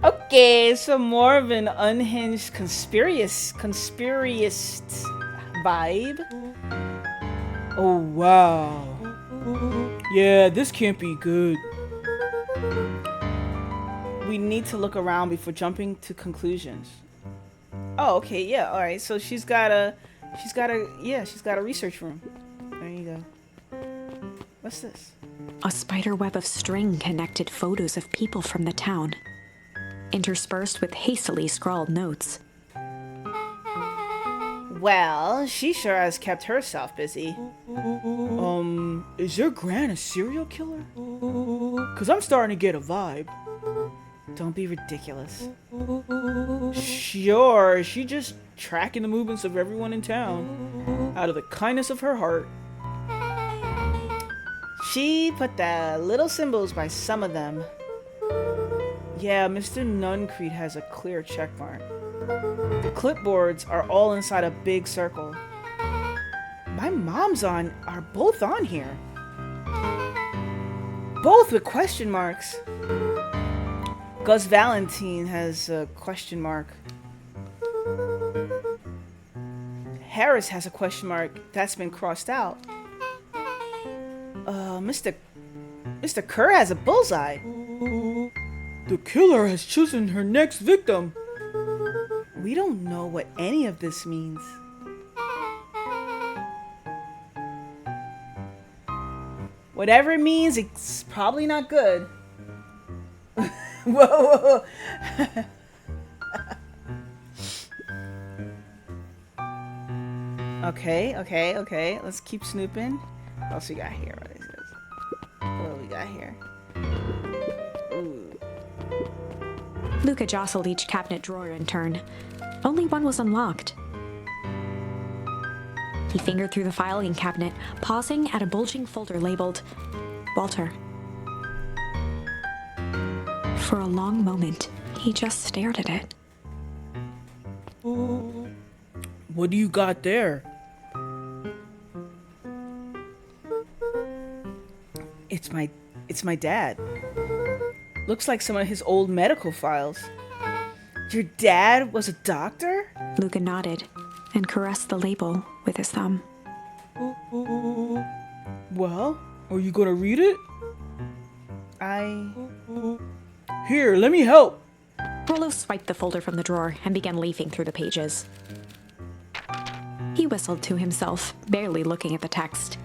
Okay, so more of an unhinged conspiracist vibe.
Oh, wow. Yeah, this can't be good.
We need to look around before jumping to conclusions. Oh, okay, yeah, all right. So she's got a research room. There you go. What's this?
A spider web of string connected photos of people from the town, interspersed with hastily scrawled notes.
Well, she sure has kept herself busy.
Is your gran a serial killer? 'Cause I'm starting to get a vibe.
Don't be ridiculous.
Sure, she just tracking the movements of everyone in town out of the kindness of her heart.
She put the little symbols by some of them. Yeah, Mr. Nuncreed has a clear check mark. The clipboards are all inside a big circle. My mom's are both on here. Both with question marks. Gus Valentine has a question mark. Harris has a question mark that's been crossed out. Mr. Kerr has a bullseye.
The killer has chosen her next victim.
We don't know what any of this means. Whatever it means, it's probably not good. Whoa. Okay. Let's keep snooping. What else we got here? What do we got here? Ooh.
Luca jostled each cabinet drawer in turn. Only one was unlocked. He fingered through the filing cabinet, pausing at a bulging folder labeled Walter. For a long moment, he just stared at it.
What do you got there?
It's my dad. Looks like some of his old medical files. Your dad was a doctor?
Luca nodded and caressed the label with his thumb.
Well, are you gonna read it? Here, let me help.
Rollo swiped the folder from the drawer and began leafing through the pages. He whistled to himself, barely looking at the text.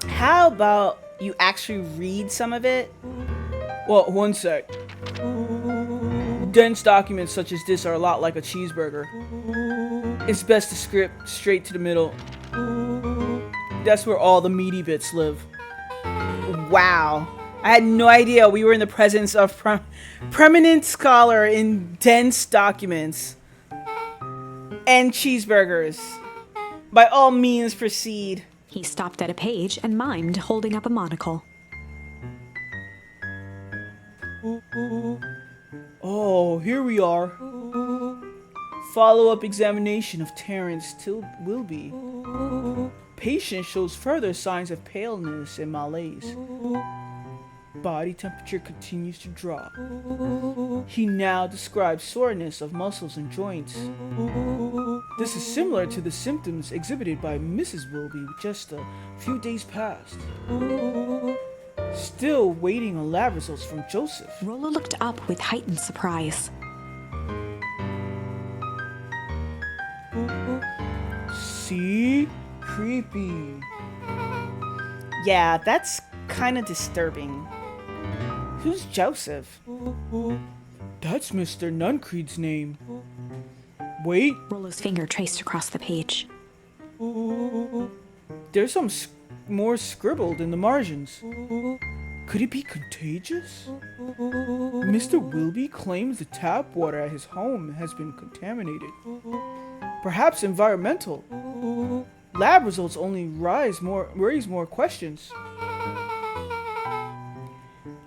How about you actually read some of it?
Well, one sec. Dense documents such as this are a lot like a cheeseburger. It's best to script straight to the middle. That's where all the meaty bits live.
Wow. I had no idea we were in the presence of preeminent scholar in dense documents. And cheeseburgers. By all means, proceed.
He stopped at a page and mimed, holding up a monocle.
Oh, here we are. Follow-up examination of Terrence Wilby. Patient shows further signs of paleness and malaise. Body temperature continues to drop. He now describes soreness of muscles and joints. This is similar to the symptoms exhibited by Mrs. Wilby just a few days past. Still waiting on lab results from Joseph.
Rollo looked up with heightened surprise.
See? Creepy.
Yeah, that's kind of disturbing. Who's Joseph?
That's Mr. Nuncreed's name. Wait,
Rollo's finger traced across the page.
there's some more scribbled in the margins. Could it be contagious? Mr. Wilby claims the tap water at his home has been contaminated. Perhaps environmental. Lab results only raise more questions.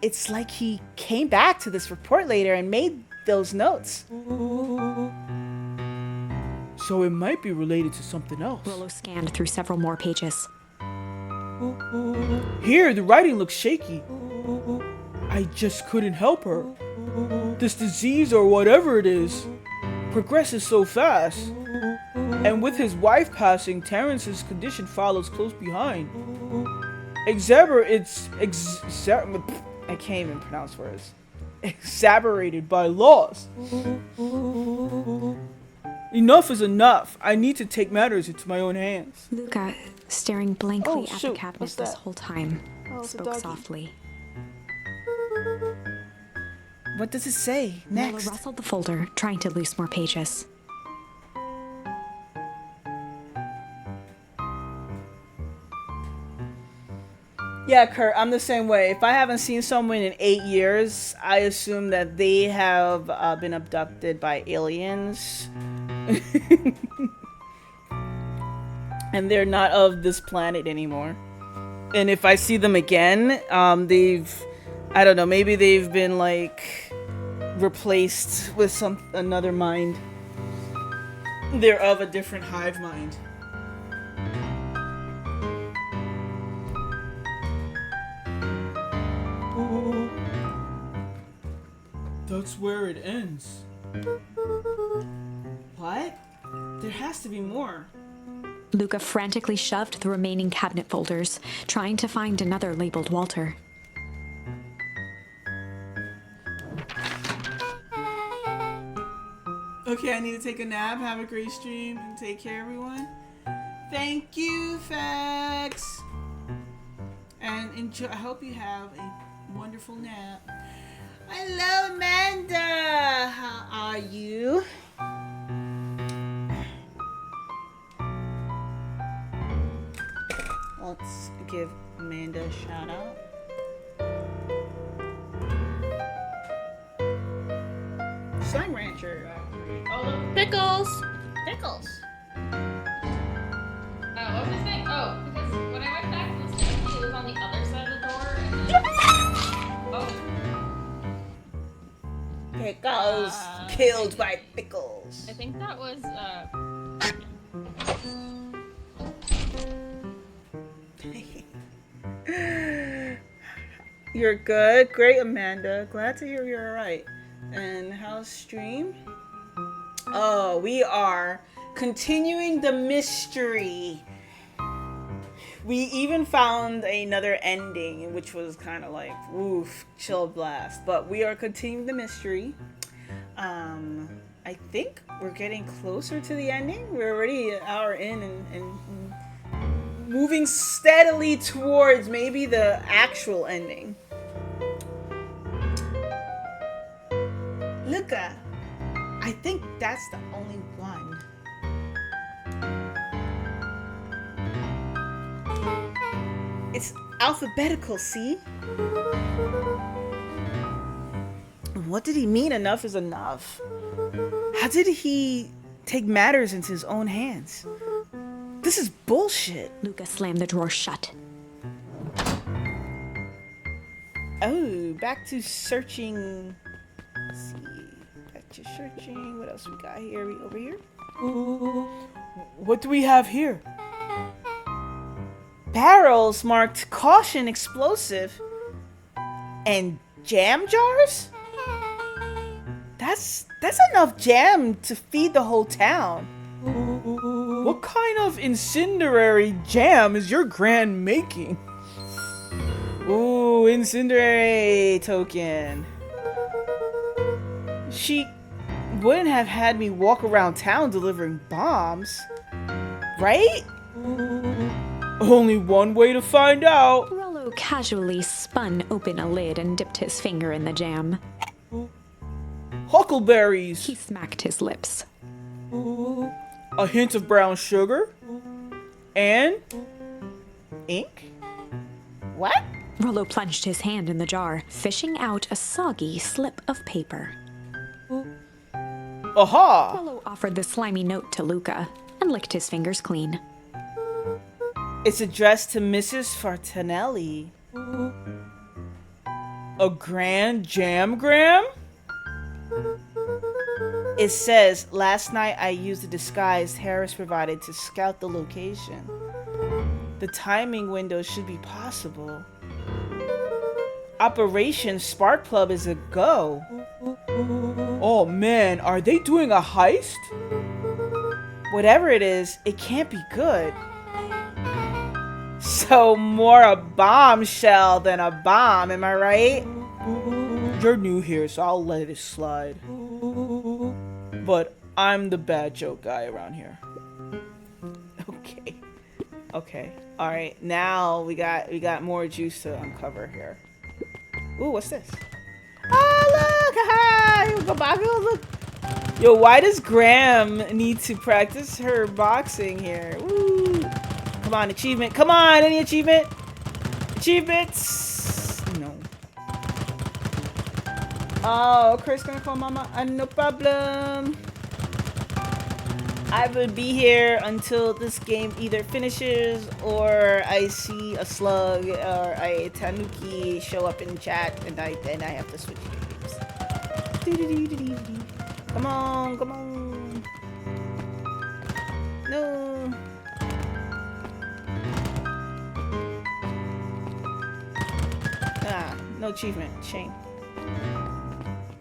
It's like he came back to this report later and made those notes.
So it might be related to something else.
Rollo scanned through several more pages.
Here, the writing looks shaky. I just couldn't help her. This disease or whatever it is progresses so fast. And with his wife passing, Terrence's condition follows close behind. I can't even pronounce words. Exacerbated by loss. Enough is enough. I need to take matters into my own hands.
Luca, staring blankly
Oh,
at the
shoot.
cabinet
What's
this
that?
whole time,
it's a
spoke
doggy.
softly.
What does it say
Rollo
next?
rustled the folder, trying to loose more pages.
Yeah, Kurt, I'm the same way. If I haven't seen someone in 8 years, I assume that they have been abducted by aliens. And they're not of this planet anymore. And if I see them again, I don't know, maybe they've been like replaced with another mind. They're of a different hive mind.
That's where it ends.
What? There has to be more.
Luca frantically shoved the remaining cabinet folders, trying to find another labeled Walter.
Okay, I need to take a nap. Have a great stream and take care, everyone. Thank you, Fax. And enjoy. I hope you have a wonderful nap. Hello, Amanda. How are you? Let's give Amanda a shout out. Slime Rancher.
Pickles.
Pickles. What was I saying? Oh, because when I went back to the station, it was on the other side of the door. And
Pickles. Killed by Pickles.
I think that was,
You're good. Great, Amanda. Glad to hear you're alright. And how's stream? Oh, we are continuing the mystery. We even found another ending, which was kind of like, woof, chill blast. But we are continuing the mystery. I think we're getting closer to the ending. We're already an hour in and moving steadily towards maybe the actual ending. Luca, I think that's the only one. It's alphabetical, see? What did he mean enough is enough? How did he take matters into his own hands? This is bullshit.
Luca slammed the drawer shut.
Oh, back to searching. Let's see. Back to searching. What else we got here? Over here?
What do we have here?
Barrels marked caution explosive. And jam jars? That's enough jam to feed the whole town.
What kind of incendiary jam is your grand making?
Ooh, incendiary token. She wouldn't have had me walk around town delivering bombs, right?
Only one way to find out.
Rollo casually spun open a lid and dipped his finger in the jam.
Huckleberries.
He smacked his lips.
A hint of brown sugar. And
Ink? What?
Rollo plunged his hand in the jar, fishing out a soggy slip of paper.
Aha!
Rollo offered the slimy note to Luca and licked his fingers clean.
It's addressed to Mrs. Fartanelli.
A grand jamgram?
It says, last night I used the disguise Harris provided to scout the location. The timing window should be possible. Operation Sparkplug is a go.
Oh man, are they doing a heist?
Whatever it is, it can't be good. So more a bombshell than a bomb, am I right?
You're new here, so I'll let it slide. But I'm the bad joke guy around here.
Okay. Okay. All right. Now we got more juice to uncover here. Ooh, what's this? Oh, look! Haha! Look. Yo, why does Graham need to practice her boxing here? Woo! Come on, achievement. Come on, any achievement? Achievements. No. Oh, Chris gonna call Mama. No problem. I will be here until this game either finishes or I see a slug or a tanuki show up in chat and then I have to switch games. Come on, come on. No. Ah, no achievement. Shame.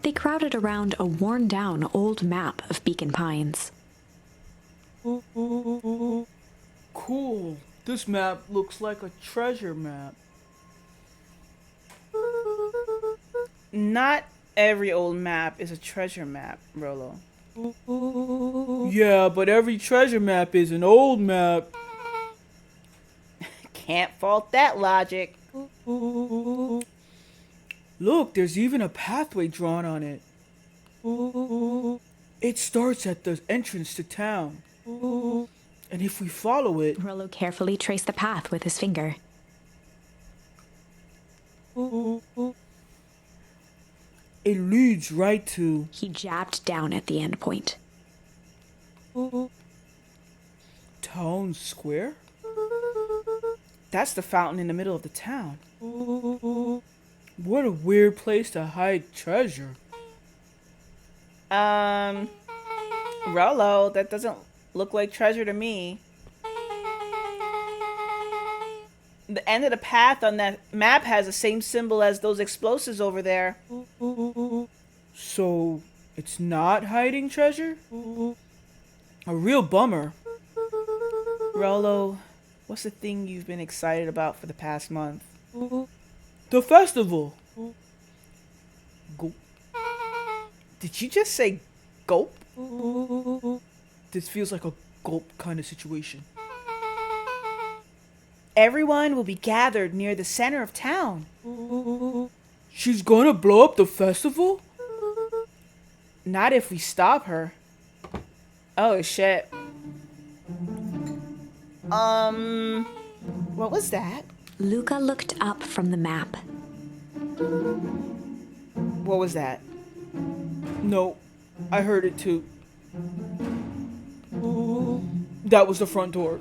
They crowded around a worn-down old map of Beacon Pines.
Cool. This map looks like a treasure map.
Not every old map is a treasure map, Rollo.
Yeah, but every treasure map is an old map.
Can't fault that logic.
Look, there's even a pathway drawn on it. It starts at the entrance to town. And if we follow it...
Rollo carefully traced the path with his finger.
It leads right to...
He jabbed down at the end point.
Town Square?
That's the fountain in the middle of the town.
What a weird place to hide treasure.
Rollo, that doesn't look like treasure to me. The end of the path on that map has the same symbol as those explosives over there.
So, it's not hiding treasure? A real bummer.
Rollo, what's the thing you've been excited about for the past month?
The festival.
Gulp. Did you just say gulp?
This feels like a gulp kind of situation.
Everyone will be gathered near the center of town.
She's gonna blow up the festival?
Not if we stop her. Oh shit. What was that?
Luca looked up from the map.
What was that?
No, I heard it too. That was the front door.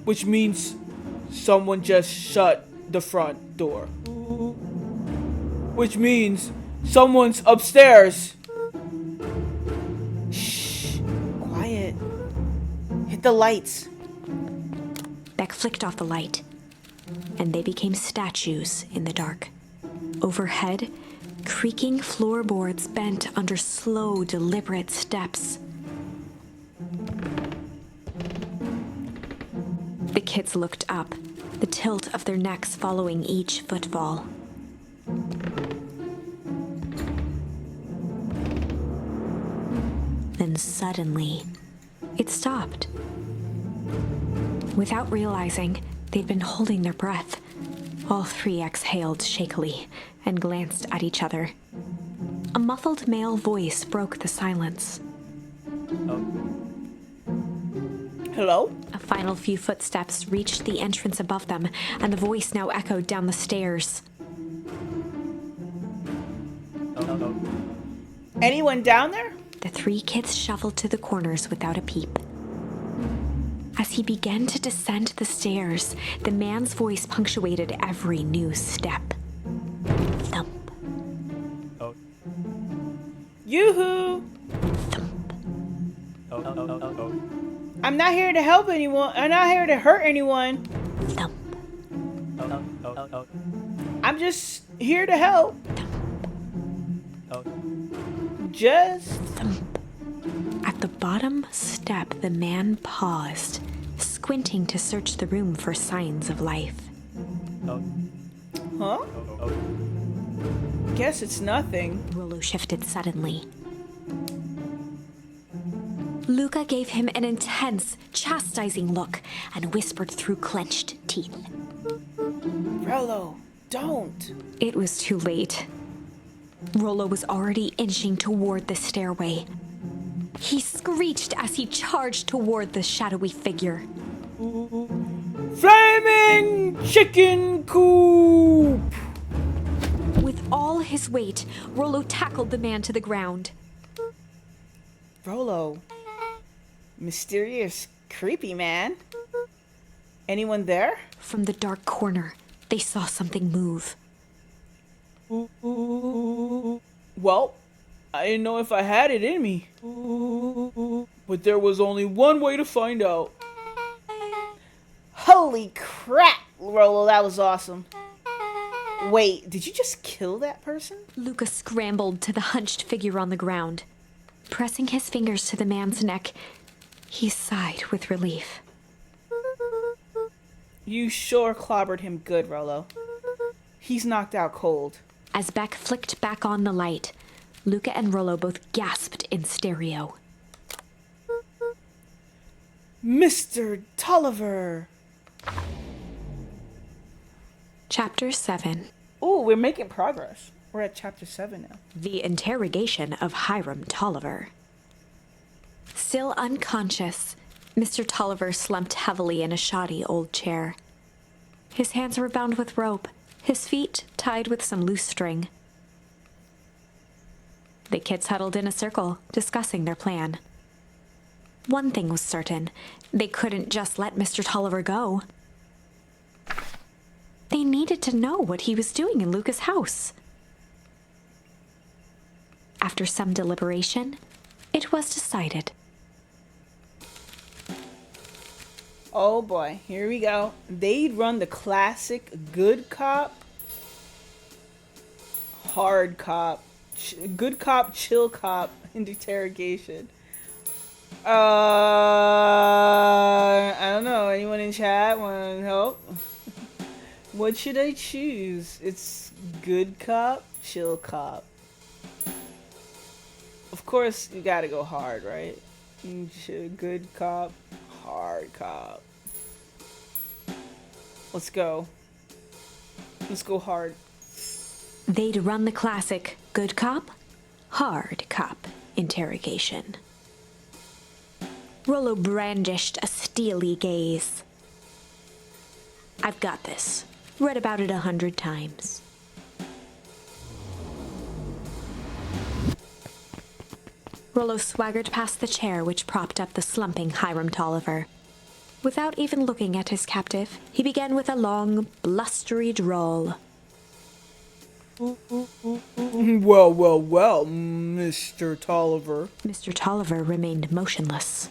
Which means someone just shut the front door. Which means someone's upstairs.
Shh. Quiet. Hit the lights.
Beck flicked off the light, and they became statues in the dark. Overhead, creaking floorboards bent under slow, deliberate steps. The kids looked up, the tilt of their necks following each footfall. Then suddenly, it stopped. Without realizing, they'd been holding their breath. All three exhaled shakily and glanced at each other. A muffled male voice broke the silence.
Hello?
A final few footsteps reached the entrance above them, and the voice now echoed down the stairs.
Anyone down there?
The three kids shuffled to the corners without a peep. As he began to descend the stairs, the man's voice punctuated every new step. Thump,
Yoo-hoo!
thump.
I'm not here to help anyone. I'm not here to hurt anyone.
Thump.
I'm just here to help. Just
At the bottom step, the man paused, squinting to search the room for signs of life.
huh? Guess it's nothing.
Rollo shifted suddenly. Luca gave him an intense, chastising look and whispered through clenched teeth.
Rollo, don't.
It was too late. Rollo was already inching toward the stairway. He screeched as he charged toward the shadowy figure.
Flaming chicken coop!
With all his weight, Rollo tackled the man to the ground.
Rollo. Mysterious, creepy man. Anyone there?
From the dark corner, they saw something move.
Well, I didn't know if I had it in me. But there was only one way to find out.
Holy crap, Rollo, that was awesome. Wait, did you just kill that person?
Luca scrambled to the hunched figure on the ground. Pressing his fingers to the man's neck, he sighed with relief.
You sure clobbered him good, Rollo. He's knocked out cold.
As Beck flicked back on the light, Luca and Rollo both gasped in stereo.
Mr. Tolliver!
Chapter 7.
Ooh, we're making progress. We're at chapter 7 now.
The interrogation of Hiram Tolliver. Still unconscious, Mr. Tolliver slumped heavily in a shoddy old chair. His hands were bound with rope, his feet tied with some loose string. The kids huddled in a circle, discussing their plan. One thing was certain, they couldn't just let Mr. Tolliver go. They needed to know what he was doing in Luca's house. After some deliberation, it was decided.
Oh boy, here we go. They'd run the classic good cop, hard cop, good cop, chill cop interrogation. I don't know. Anyone in chat want help? What should I choose? It's good cop, chill cop. Of course, you gotta go hard, right? Good cop, hard cop. Let's go. Let's go hard.
They'd run the classic good cop, hard cop interrogation. Rollo brandished a steely gaze. I've got this. Read about it 100 times. Rollo swaggered past the chair which propped up the slumping Hiram Tolliver. Without even looking at his captive, he began with a long, blustery drawl.
Well, well, well, Mr. Tolliver.
Mr. Tolliver remained motionless.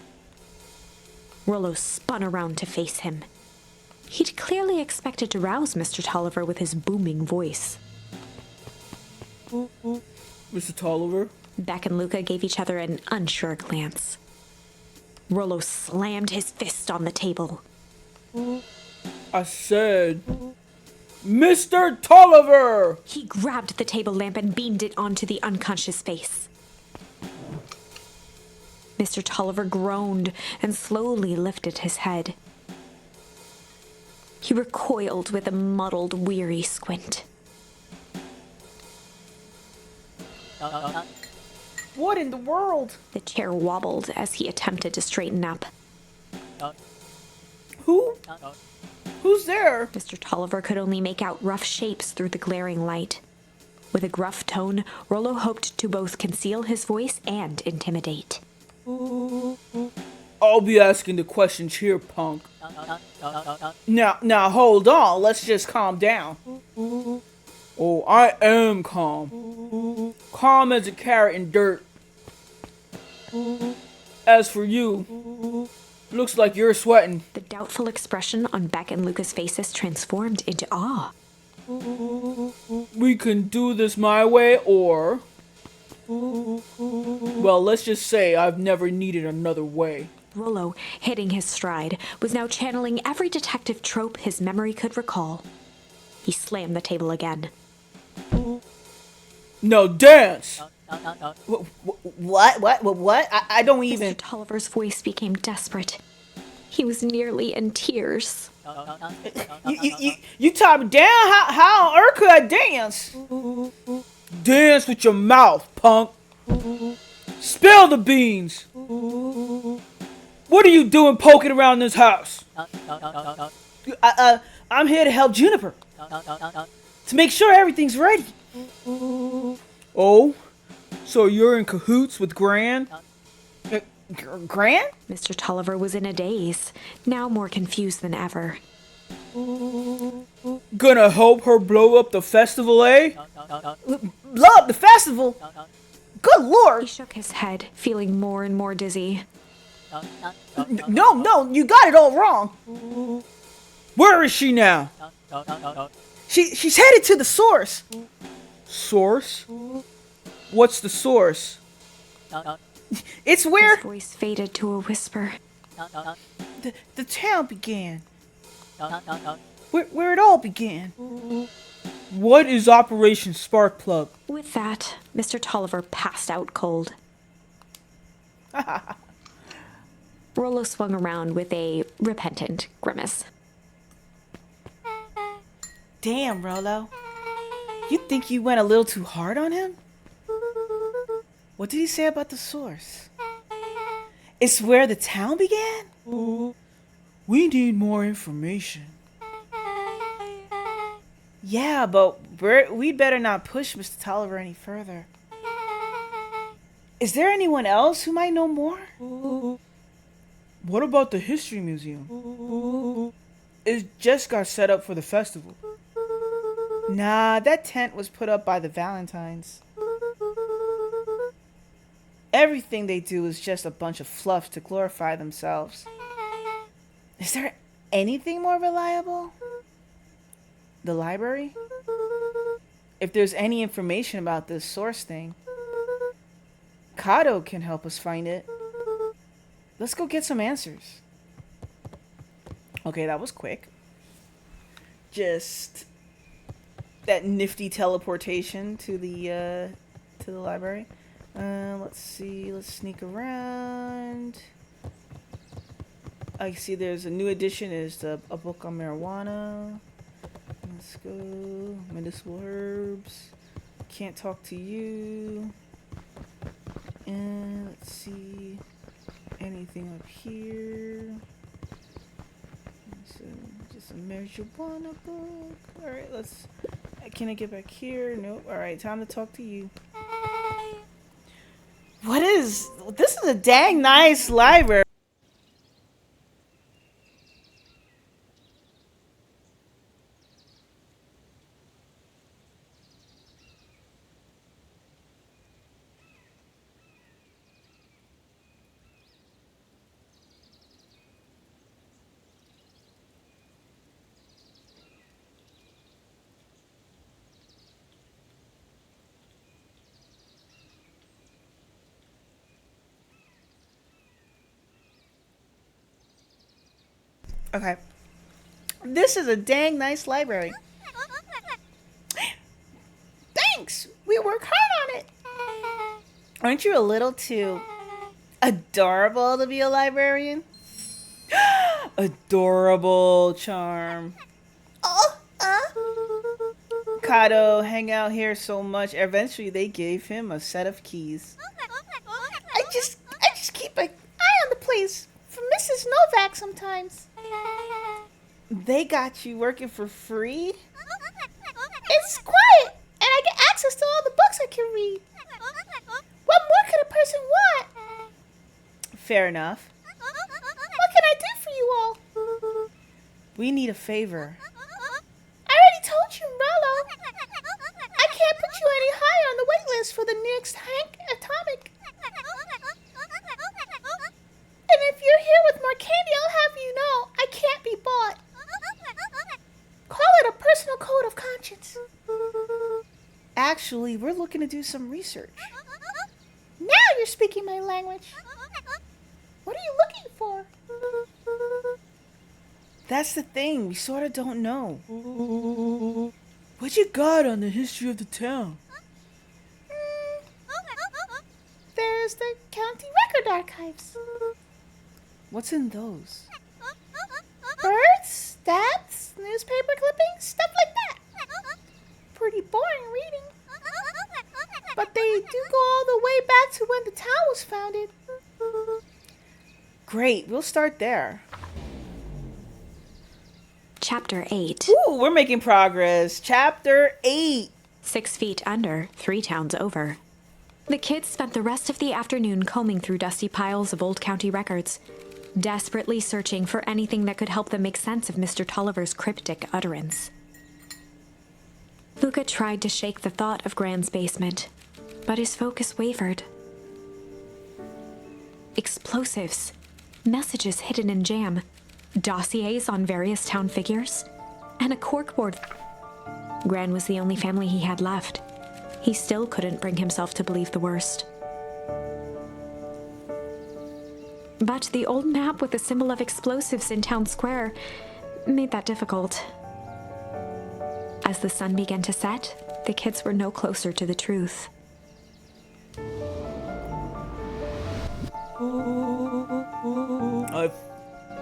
Rollo spun around to face him. He'd clearly expected to rouse Mr. Tolliver with his booming voice.
Mr. Tolliver?
Beck and Luca gave each other an unsure glance. Rollo slammed his fist on the table.
I said, Mr. Tolliver!
He grabbed the table lamp and beamed it onto the unconscious face. Mr. Tolliver groaned and slowly lifted his head. He recoiled with a muddled, weary squint.
What in the world?
The chair wobbled as he attempted to straighten up.
Who? Who's there?
Mr. Tolliver could only make out rough shapes through the glaring light. With a gruff tone, Rollo hoped to both conceal his voice and intimidate.
I'll be asking the questions here, punk. Now, hold on. Let's just calm down. Oh, I am calm. Calm as a carrot in dirt. As for you, looks like you're sweating.
The doubtful expression on Beck and Lucas' faces transformed into awe.
We can do this my way, or... Well, let's just say I've never needed another way.
Rollo, hitting his stride, was now channeling every detective trope his memory could recall. He slammed the table again.
Now dance!
What? I don't even.
Mr. Tolliver's voice became desperate. He was nearly in tears.
You top it down? How on earth could I dance? Dance with your mouth, punk. Spill the beans. What are you doing poking around this house? I'm here to help Juniper. To make sure everything's ready. Oh? So you're in cahoots with Gran?
Gran?
Mr. Tolliver was in a daze, now more confused than ever.
Gonna help her blow up the festival, eh?
Blow up the festival? Good lord!
He shook his head, feeling more and more dizzy.
No, you got it all wrong.
Where is she now?
She's headed to the source.
Source? What's the source?
It's where
His voice faded to a whisper.
the town began. Where it all began.
What is Operation Sparkplug?
With that, Mr. Tolliver passed out cold. Rollo swung around with a repentant grimace.
Damn, Rollo. You think you went a little too hard on him? What did he say about the source? It's where the town began?
We need more information.
Yeah, but we'd better not push Mr. Tolliver any further. Is there anyone else who might know more?
What about the History Museum? It just got set up for the festival.
Nah, that tent was put up by the Valentines. Everything they do is just a bunch of fluff to glorify themselves. Is there anything more reliable? The library? If there's any information about this source thing, Kato can help us find it. Let's go get some answers. Okay, that was quick. Just that nifty teleportation to the library. Let's see. Let's sneak around. I see there's a new edition. Is a book on marijuana. Let's go. Medicinal herbs. Can't talk to you. And let's see. Anything up here? So, just a marijuana book. Alright, let's. Can I get back here? Nope. Alright, time to talk to you. What is. This is a dang nice library. Okay. This is a dang nice library. Thanks! We work hard on it! Aren't you a little too adorable to be a librarian? Adorable charm. Kato hang out here so much, eventually they gave him a set of keys. I just keep an eye on the place for Mrs. Novak sometimes. They got you working for free? It's quiet, and I get access to all the books I can read. What more could a person want? Fair enough. What can I do for you all? We need a favor. I already told you, Rallo. I can't put you any higher on the wait list for the next Hank Atomic. And if you're here with more candy, I'll have you know I can't be bought. Call it a personal code of conscience. Actually, we're looking to do some research. Now you're speaking my language. What are you looking for? That's the thing, we sort of don't know.
What you got on the history of the town?
There's the county record archives. What's in those? Births, stats, newspaper clippings, stuff like that. Pretty boring reading. But they do go all the way back to when the town was founded. Great, we'll start there.
Chapter 8.
Ooh, we're making progress. Chapter 8.
6 feet under, 3 towns over. The kids spent the rest of the afternoon combing through dusty piles of old county records, desperately searching for anything that could help them make sense of Mr. Tolliver's cryptic utterance. Luca tried to shake the thought of Gran's basement, but his focus wavered. Explosives, messages hidden in jam, dossiers on various town figures, and a corkboard. Gran was the only family he had left. He still couldn't bring himself to believe the worst. But the old map with the symbol of explosives in town square made that difficult. As the sun began to set, the kids were no closer to the truth.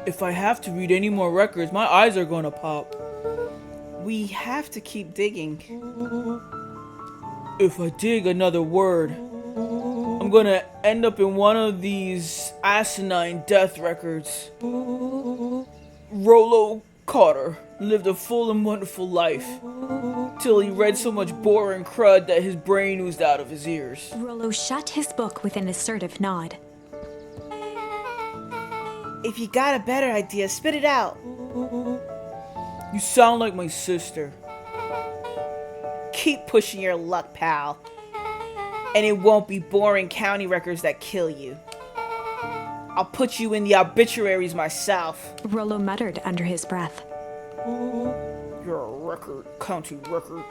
If I have to read any more records, my eyes are gonna pop.
We have to keep digging.
If I dig another word, I'm gonna end up in one of these asinine death records. Rollo Carter lived a full and wonderful life, till he read so much boring crud that his brain oozed out of his ears.
Rollo shut his book with an assertive nod.
If you got a better idea, spit it out.
You sound like my sister.
Keep pushing your luck, pal. And it won't be boring county records that kill you. I'll put you in the obituaries myself.
Rollo muttered under his breath.
You're a record, county record.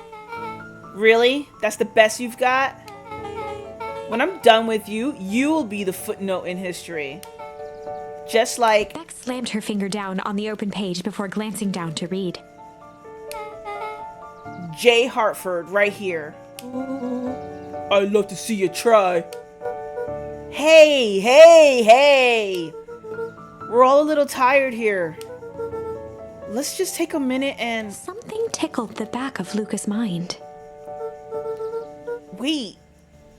Really? That's the best you've got? When I'm done with you, you'll be the footnote in history. Just like...
Beck slammed her finger down on the open page before glancing down to read.
J. Hartford, right here.
I'd love to see you try.
Hey, hey, hey! We're all a little tired here. Let's just take a minute and...
Something tickled the back of Luca's mind.
Wait,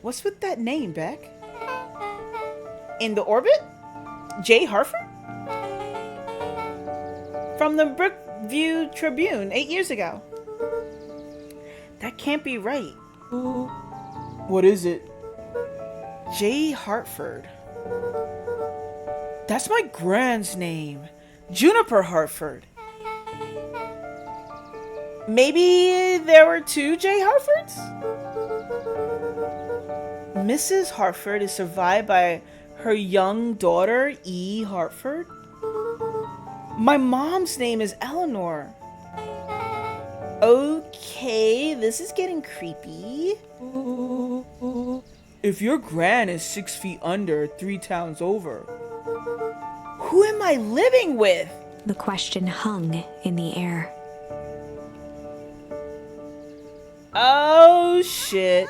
what's with that name, Beck? In the orbit? J. Hartford? From the Brookview Tribune 8 years ago. That can't be right.
What is it?
J. Hartford. That's my grand's name. Juniper Hartford. Maybe there were 2 J. Hartfords? Mrs. Hartford is survived by her young daughter, E. Hartford. My mom's name is Eleanor. Okay, this is getting creepy.
If your gran is 6 feet under, 3 towns over,
who am I living with?
The question hung in the air.
Oh, shit.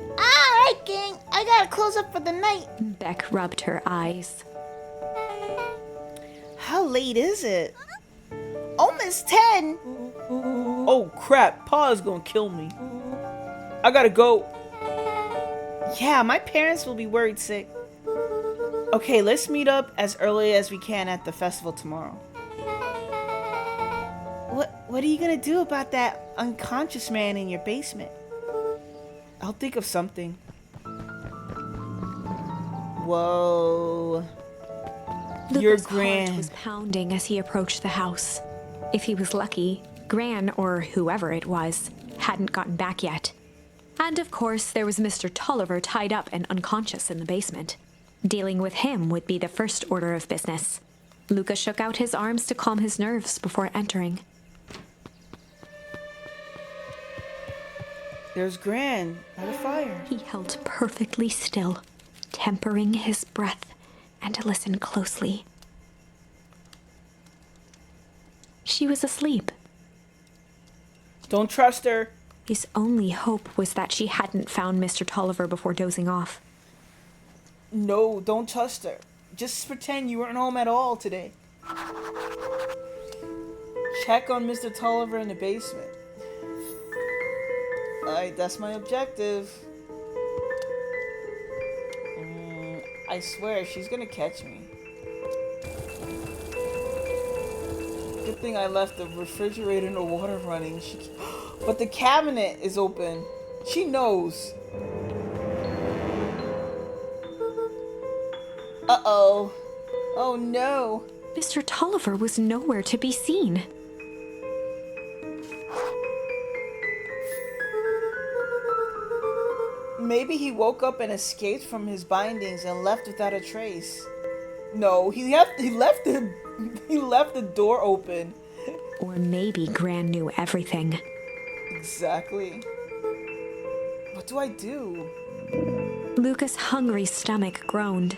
Alright, gang. I gotta close up for the night.
Beck rubbed her eyes.
How late is it? Almost 10.
oh crap, Pa's gonna kill me. I gotta go.
Yeah, my parents will be worried sick. Okay, let's meet up as early as we can at the festival tomorrow. What are you gonna do about that unconscious man in your basement? I'll think of something. Whoa. You're
Luca's heart
Gran.
was pounding as he approached the house. If he was lucky, Gran, or whoever it was, hadn't gotten back yet. And of course, there was Mr. Tolliver tied up and unconscious in the basement. Dealing with him would be the first order of business. Luca shook out his arms to calm his nerves before entering.
There's Gran by the fire.
He held perfectly still, tempering his breath, and listened closely. She was asleep.
Don't trust her.
His only hope was that she hadn't found Mr. Tolliver before dozing off.
No, don't trust her. Just pretend you weren't home at all today. Check on Mr. Tolliver in the basement. Alright, that's my objective. I swear, she's gonna catch me. Good thing I left the refrigerator and the water running. But the cabinet is open. She knows. Uh-oh. Oh no.
Mr. Tolliver was nowhere to be seen.
Maybe he woke up and escaped from his bindings and left without a trace. No, he left the door open.
Or maybe Gran knew everything.
Exactly. What do I do?
Luca's hungry stomach groaned.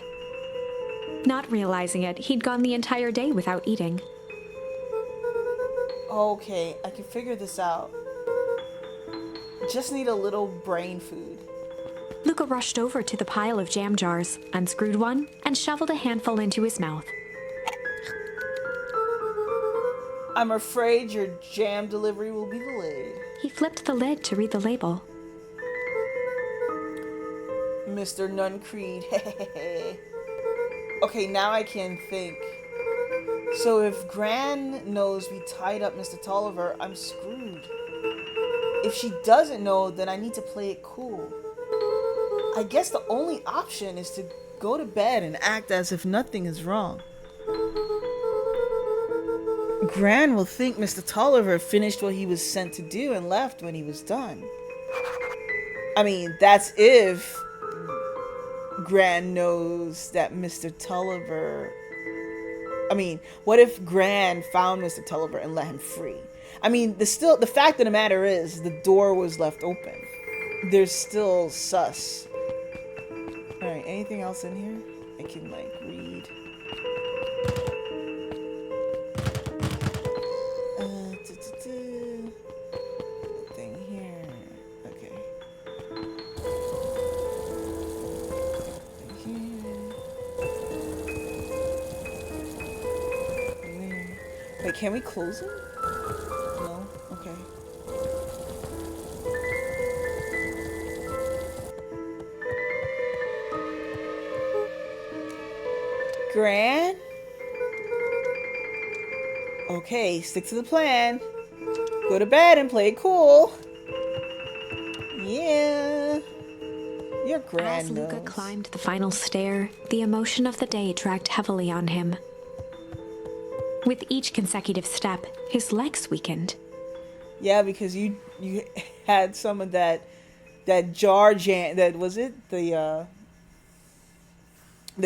Not realizing it, he'd gone the entire day without eating.
Okay, I can figure this out. Just need a little brain food.
Luca rushed over to the pile of jam jars, unscrewed one, and shoveled a handful into his mouth.
I'm afraid your jam delivery will be delayed.
He flipped the lid to read the label.
Mr. Nuncreed. Okay, now I can think. So if Gran knows we tied up Mr. Tolliver, I'm screwed. If she doesn't know, then I need to play it cool. I guess the only option is to go to bed and act as if nothing is wrong. Gran will think Mr. Tolliver finished what he was sent to do and left when he was done. I mean, that's if Gran knows that Mr. Tolliver... I mean, what if Gran found Mr. Tolliver and let him free? I mean, the fact of the matter is, the door was left open. There's still sus. Alright, anything else in here? I can, like, read. Thing here. Okay. Wait, can we close it? No? Okay. Gran? Okay, stick to the plan. Go to bed and play it cool. Yeah. Your Gran
As Luca
knows.
climbed the final stair, the emotion of the day dragged heavily on him. With each consecutive step, his legs weakened.
Yeah, because you had some of that jar jam. That was it. The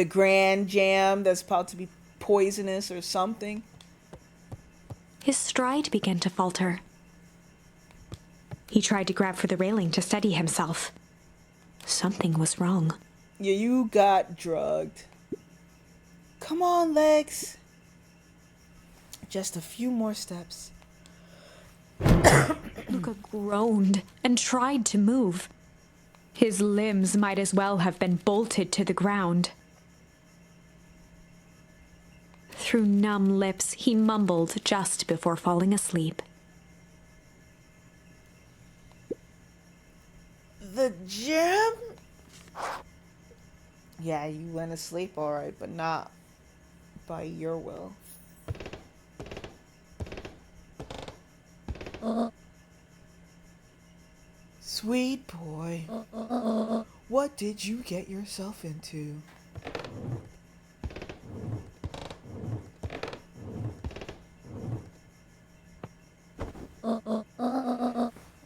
Gran jam that's about to be poisonous or something.
His stride began to falter. He tried to grab for the railing to steady himself. Something was wrong.
Yeah, you got drugged. Come on, legs. Just a few more steps.
Luca groaned and tried to move. His limbs might as well have been bolted to the ground. Through numb lips, he mumbled just before falling asleep.
The jam? Yeah, you went to sleep alright, but not by your will. Sweet boy, what did you get yourself into?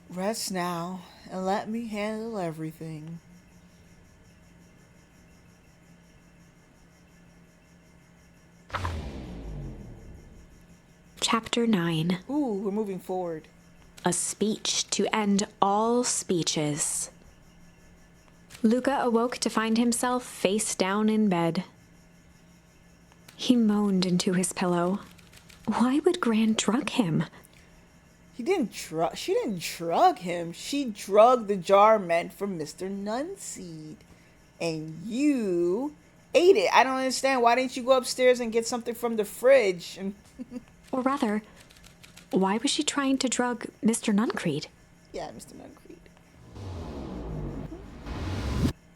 Rest now and let me handle everything.
Chapter 9.
Ooh, we're moving forward.
A speech to end all speeches. Luca awoke to find himself face down in bed. He moaned into his pillow. Why would Gran drug him?
She didn't drug him. She drugged the jar meant for Mr. Nunseed. And you ate it. I don't understand. Why didn't you go upstairs and get something from the fridge?
Or rather, why was she trying to drug Mr. Nuncreed?
Yeah, Mr. Nuncreed.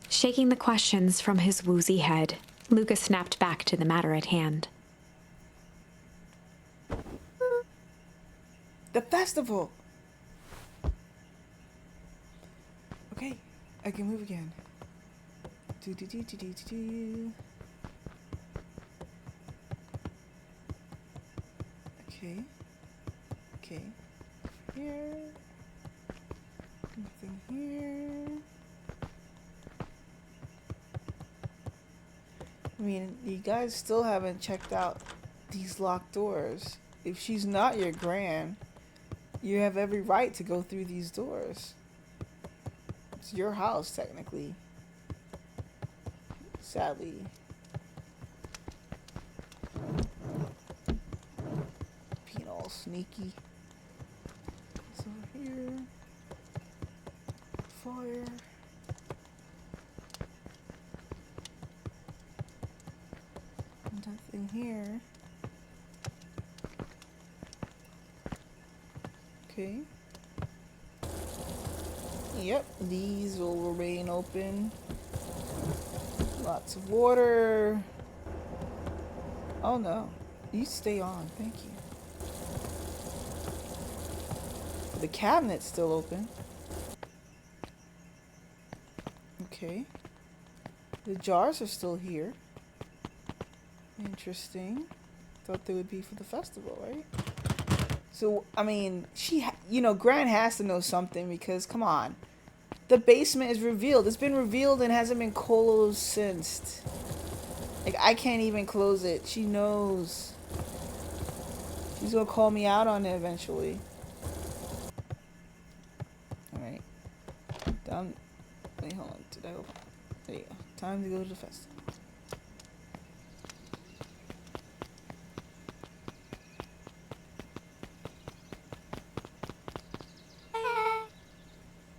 Shaking the questions from his woozy head, Luca snapped back to the matter at hand.
The festival! Okay, I can move again. Do. Okay. Here. Nothing here. I mean, you guys still haven't checked out these locked doors. If she's not your gran, you have every right to go through these doors. It's your house, technically. Sadly. Being all sneaky. It's over here. Fire. Nothing here. Okay. Yep, these will remain open. Lots of water. Oh no, you stay on, thank you. The cabinet's still open. Okay. The jars are still here. Interesting. Thought they would be for the festival, right? So, I mean, Gran has to know something because, come on. The basement is revealed. It's been revealed and hasn't been closed since. Like, I can't even close it. She knows. She's gonna call me out on it eventually. Alright. Done. Wait, hold on. Did I open? There you go. Time to go to the festival.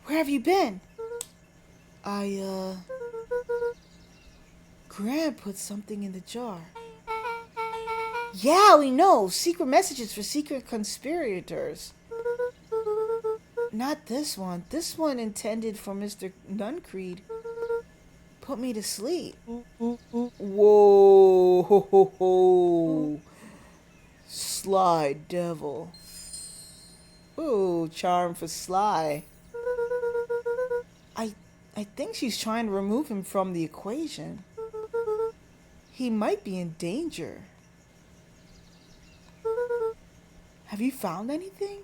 Where have you been? Gran put something in the jar. Yeah, we know. Secret messages for secret conspirators. Not this one. This one intended for Mr. Nuncreed. Put me to sleep. Whoa. Ho, ho, ho. Sly devil. Ooh, charm for Sly. I think she's trying to remove him from the equation. He might be in danger. Have you found anything?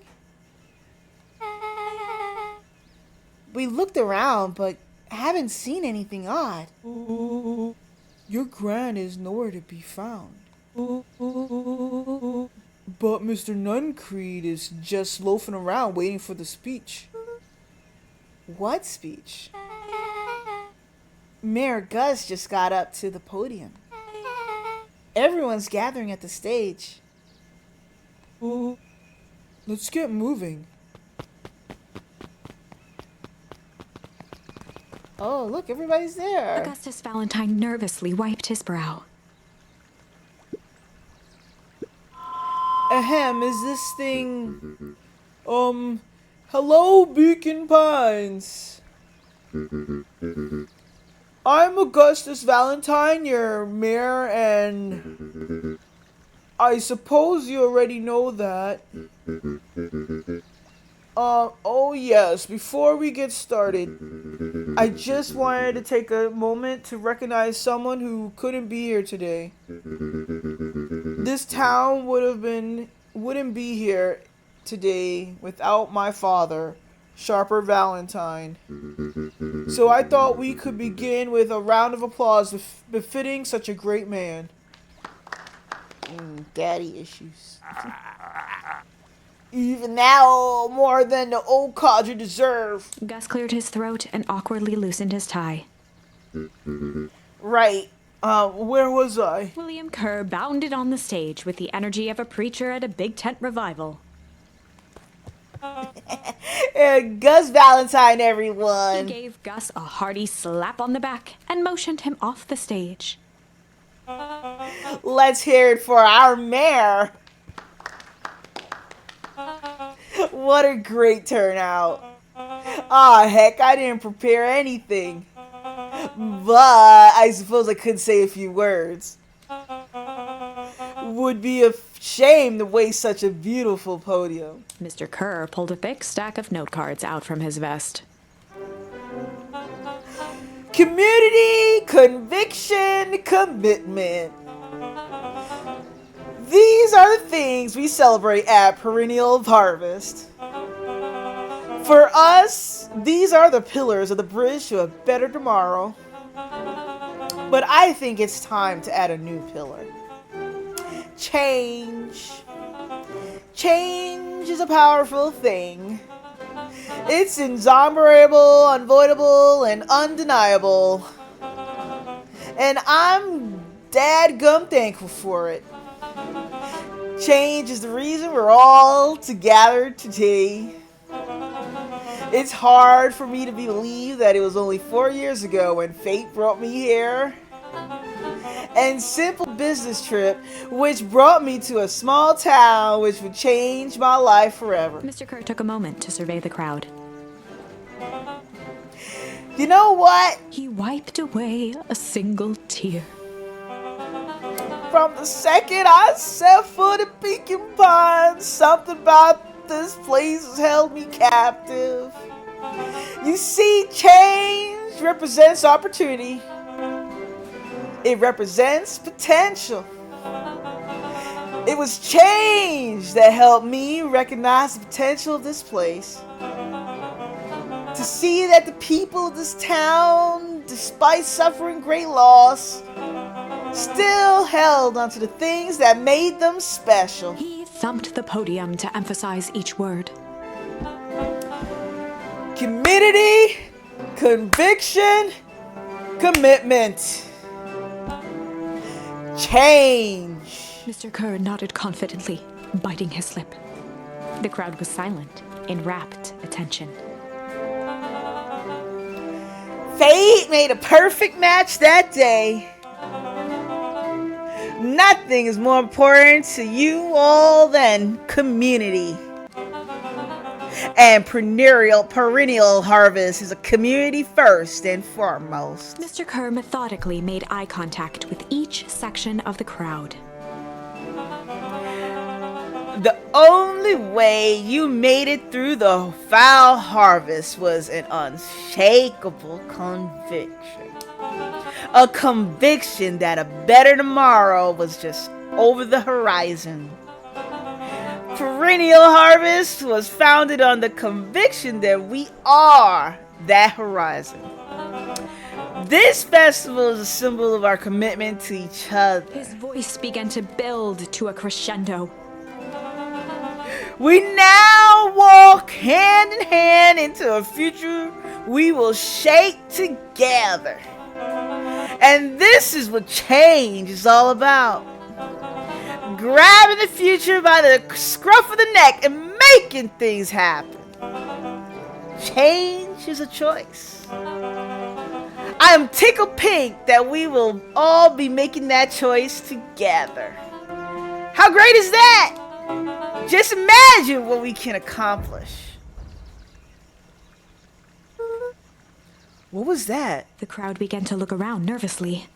We looked around, but haven't seen anything odd. Your gran is nowhere to be found. But Mr. Nuncreed is just loafing around waiting for the speech. What speech? Mayor Gus just got up to the podium. Everyone's gathering at the stage. Let's get moving. Oh, look, everybody's there.
Augustus Valentine nervously wiped his brow.
Ahem, is this thing... Hello, Beacon Pines.
I'm Augustus Valentine, your mayor, and I suppose you already know that. Oh yes, before we get started, I just wanted to take a moment to recognize someone who couldn't be here today. This town wouldn't be here today without my father, Sharper Valentine. So I thought we could begin with a round of applause befitting such a great man. Daddy issues. Even now, more than the old codger deserve.
Gus cleared his throat and awkwardly loosened his tie.
Right. Where was I?
William Kerr bounded on the stage with the energy of a preacher at a big tent revival.
Gus Valentine,
He
everyone.
gave Gus a hearty slap on the back and motioned him off the stage.
Let's hear it for our mayor. What a great turnout. Ah, heck, I didn't prepare anything. But I suppose I could say a few words. Would be a shame to waste such a beautiful podium.
Mr. Kerr pulled a thick stack of note cards out from his vest.
Community, conviction, commitment. These are the things we celebrate at Perennial Harvest. For us, these are the pillars of the bridge to a better tomorrow. But I think it's time to add a new pillar. Change. Change is a powerful thing. It's inexorable, unavoidable, and undeniable. And I'm dadgum thankful for it. Change is the reason we're all together today. It's hard for me to believe that it was only 4 years ago when fate brought me here. And simple business trip, which brought me to a small town which would change my life forever.
Mr. Kerr took a moment to survey the crowd.
You know what?
He wiped away a single tear.
From the second I set foot in Beacon Pines, something about this place has held me captive. You see, change represents opportunity. It represents potential. It was change that helped me recognize the potential of this place. To see that the people of this town, despite suffering great loss, still held onto the things that made them special.
He thumped the podium to emphasize each word.
Community, conviction, commitment. Change.
Mr. Kerr nodded confidently, biting his lip. The crowd was silent, in rapt attention.
Fate made a perfect match that day. Nothing is more important to you all than community. And perennial harvest is a community first and foremost.
Mr. Kerr methodically made eye contact with each section of the crowd.
The only way you made it through the foul harvest was an unshakable conviction. A conviction that a better tomorrow was just over the horizon. Perennial Harvest was founded on the conviction that we are that horizon. This festival is a symbol of our commitment to each other.
His voice began to build to a crescendo.
We now walk hand in hand into a future we will shape together. And this is what change is all about. Grabbing the future by the scruff of the neck and making things happen. Change is a choice. I am tickled pink that we will all be making that choice together. How great is that? Just imagine what we can accomplish.
What was that?
The crowd began to look around nervously.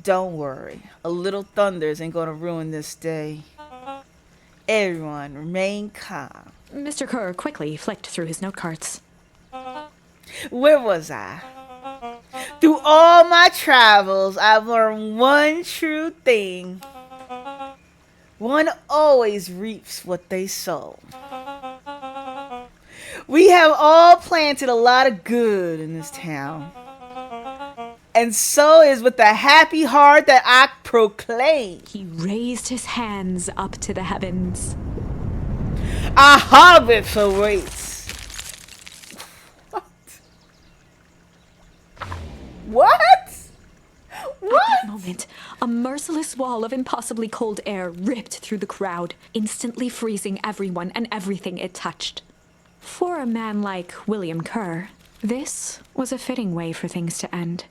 Don't worry. A little thunders ain't gonna ruin this day. Everyone remain calm.
Mr. Kerr quickly flicked through his note cards.
Where was I? Through all my travels, I've learned one true thing. One always reaps what they sow. We have all planted a lot of good in this town. And so is with a happy heart that I proclaim.
He raised his hands up to the heavens.
A harvest awaits. What?
At
What?
that moment, a merciless wall of impossibly cold air ripped through the crowd, instantly freezing everyone and everything it touched. For a man like William Kerr, this was a fitting way for things to end.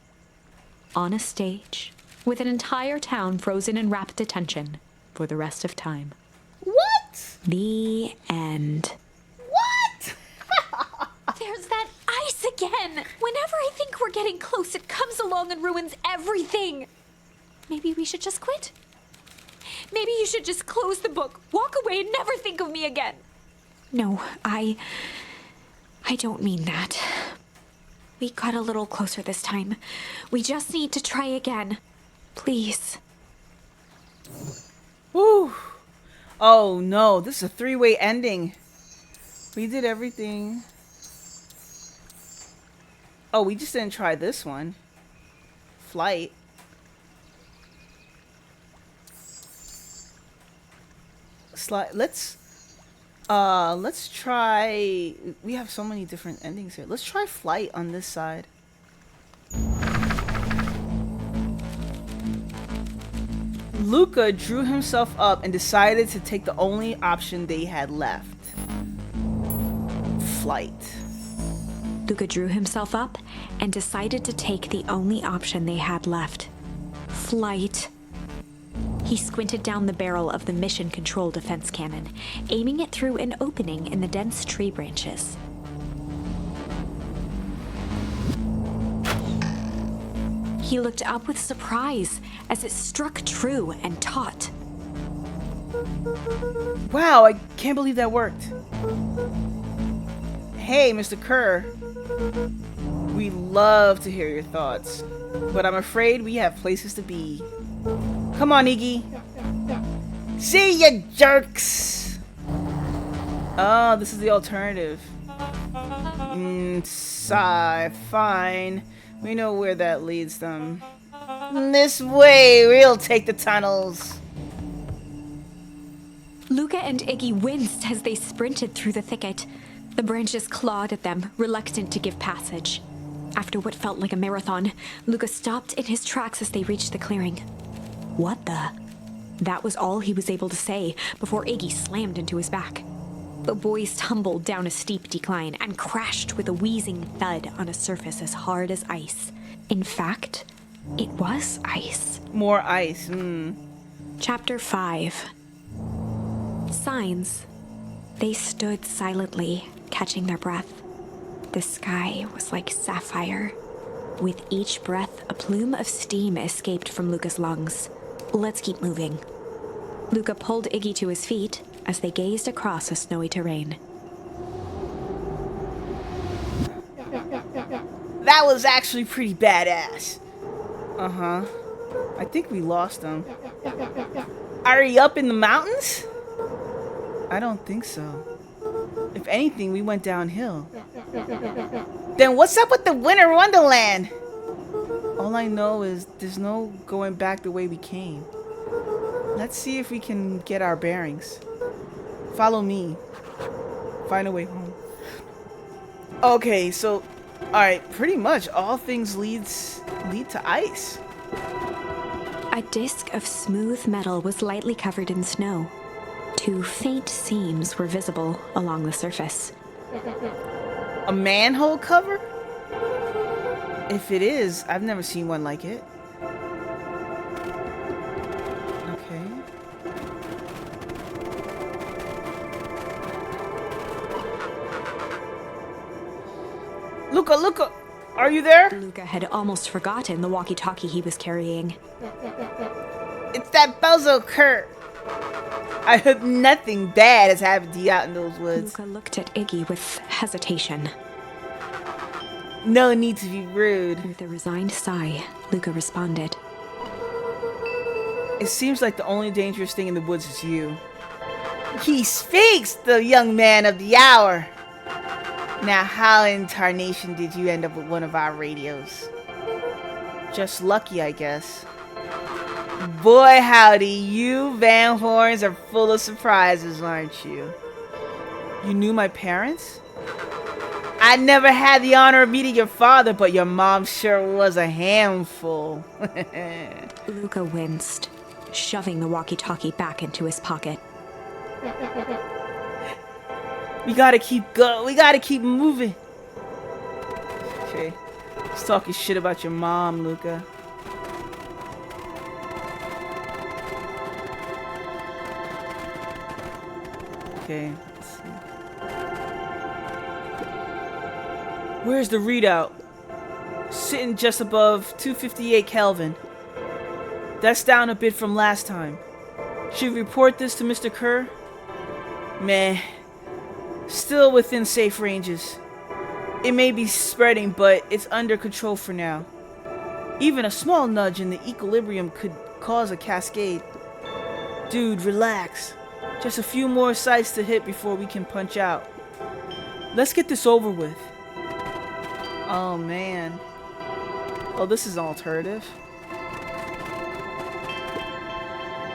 On a stage, with an entire town frozen in rapt attention for the rest of time.
What?
The end.
What?
There's that ice again! Whenever I think we're getting close, it comes along and ruins everything! Maybe we should just quit? Maybe you should just close the book, walk away, and never think of me again! No, I don't mean that. We got a little closer this time. We just need to try again. Please.
Whew. Oh no, this is a three-way ending. We did everything. Oh, we just didn't try this one. Flight. Let's try. We have so many different endings here. Let's try flight on this side. Luca drew himself up and decided to take the only option they had left. Flight.
Luca drew himself up and decided to take the only option they had left. Flight. He squinted down the barrel of the mission control defense cannon, aiming it through an opening in the dense tree branches. He looked up with surprise as it struck true and taut.
Wow, I can't believe that worked. Hey, Mr. Kerr. We love to hear your thoughts, but I'm afraid we have places to be. Come on, Iggy. See ya, jerks! Oh, this is the alternative. Sigh, fine. We know where that leads them. This way, we'll take the tunnels.
Luca and Iggy winced as they sprinted through the thicket. The branches clawed at them, reluctant to give passage. After what felt like a marathon, Luca stopped in his tracks as they reached the clearing. What the? That was all he was able to say before Iggy slammed into his back. The boys tumbled down a steep decline and crashed with a wheezing thud on a surface as hard as ice. In fact, it was ice.
More ice.
Chapter 5. Signs. They stood silently, catching their breath. The sky was like sapphire. With each breath, a plume of steam escaped from Luca's lungs. Let's keep moving. Luca pulled Iggy to his feet as they gazed across a snowy terrain.
That was actually pretty badass. Uh-huh. I think we lost them. Are we up in the mountains? I don't think so. If anything, we went downhill. Then what's up with the Winter Wonderland? All I know is there's no going back the way we came. Let's see if we can get our bearings. Follow me. Find a way home. Okay, so, alright, pretty much all things lead to ice.
A disc of smooth metal was lightly covered in snow. 2 faint seams were visible along the surface.
A manhole cover? If it is, I've never seen one like it. Okay. Luca, are you there?
Luca had almost forgotten the walkie-talkie he was carrying.
It's that bozo Kurt. I hope nothing bad has happened to you out in those woods.
Luca looked at Iggy with hesitation.
No need to be rude.
With a resigned sigh, Luca responded.
It seems like the only dangerous thing in the woods is you. He speaks, the young man of the hour. Now, how in tarnation did you end up with one of our radios? Just lucky, I guess. Boy, howdy, you Van Horns are full of surprises, aren't you? You knew my parents? I never had the honor of meeting your father, but your mom sure was a handful.
Luca winced, shoving the walkie-talkie back into his pocket.
We gotta keep going. We gotta keep moving. Okay. He's talking shit about your mom, Luca. Okay, let's see. Where's the readout? Sitting just above 258 Kelvin. That's down a bit from last time. Should we report this to Mr. Kerr? Meh. Still within safe ranges. It may be spreading, but it's under control for now. Even a small nudge in the equilibrium could cause a cascade. Dude, relax. Just a few more sites to hit before we can punch out. Let's get this over with. Oh, man. Oh, this is an alternative.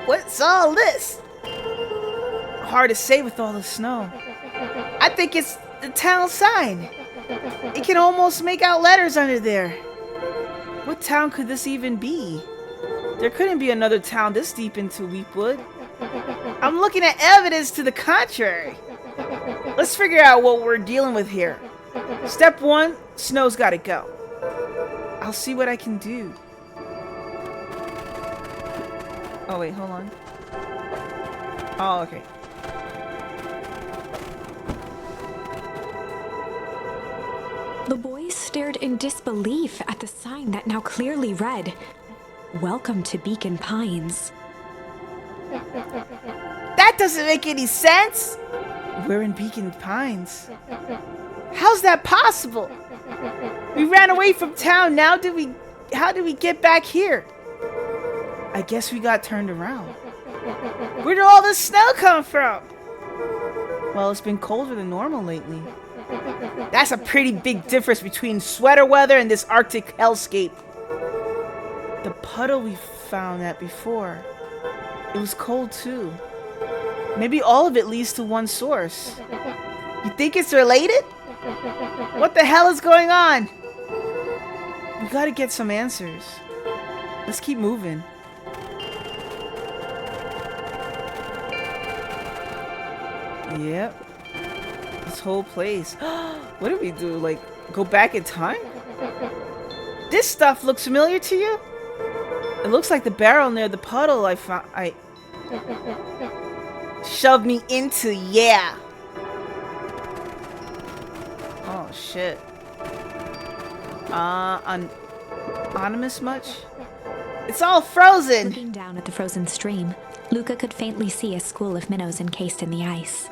What's all this? Hard to say with all the snow. I think it's the town sign. It can almost make out letters under there. What town could this even be? There couldn't be another town this deep into Weepwood. I'm looking at evidence to the contrary. Let's figure out what we're dealing with here. Step 1, snow's gotta go. I'll see what I can do. Oh wait, hold on. Oh, okay.
The boys stared in disbelief at the sign that now clearly read, "Welcome to Beacon Pines."
That doesn't make any sense! We're in Beacon Pines. How's that possible? We ran away from town, how did we get back here? I guess we got turned around. Where did all this snow come from? Well, it's been colder than normal lately. That's a pretty big difference between sweater weather and this Arctic hellscape. The puddle we found that before, it was cold too. Maybe all of it leads to one source. You think it's related? What the hell is going on? We gotta get some answers. Let's keep moving. Yep. This whole place. What do we do? Like, go back in time? This stuff looks familiar to you? It looks like the barrel near the puddle I found. Shoved me into, yeah. Oh, shit. Anonymous much? It's all frozen!
Looking down at the frozen stream, Luca could faintly see a school of minnows encased in the ice.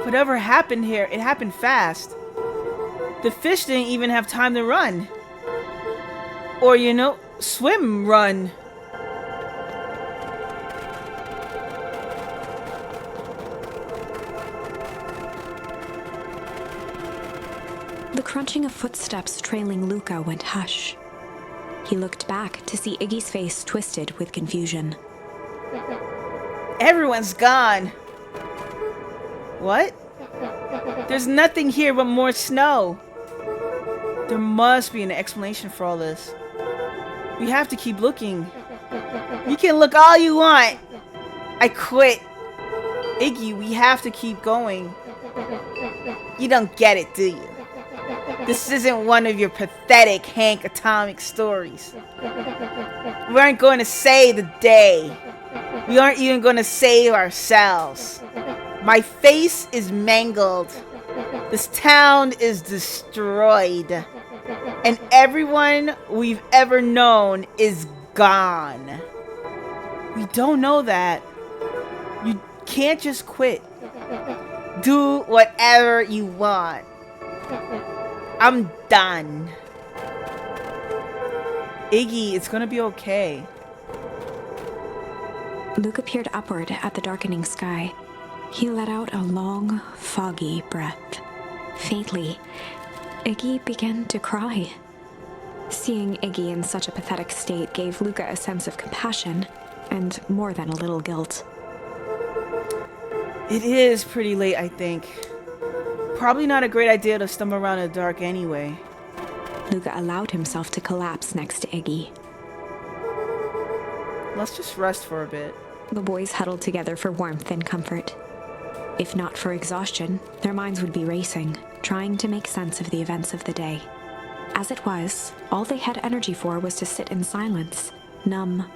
Whatever happened here, it happened fast. The fish didn't even have time to run. Or, you know, run.
The crunching of footsteps trailing Luca went hush. He looked back to see Iggy's face twisted with confusion.
Everyone's gone. What? There's nothing here but more snow. There must be an explanation for all this. We have to keep looking. You can look all you want. I quit. Iggy, we have to keep going. You don't get it, do you? This isn't one of your pathetic Hank Atomic stories. We aren't going to save the day. We aren't even going to save ourselves. My face is mangled. This town is destroyed. And everyone we've ever known is gone. We don't know that. You can't just quit. Do whatever you want. I'm done. Iggy, it's gonna be okay.
Luca peered upward at the darkening sky. He let out a long, foggy breath. Faintly, Iggy began to cry. Seeing Iggy in such a pathetic state gave Luca a sense of compassion and more than a little guilt.
It is pretty late, I think. Probably not a great idea to stumble around in the dark anyway.
Luca allowed himself to collapse next to Iggy.
Let's just rest for a bit.
The boys huddled together for warmth and comfort. If not for exhaustion, their minds would be racing, trying to make sense of the events of the day. As it was, all they had energy for was to sit in silence, numb.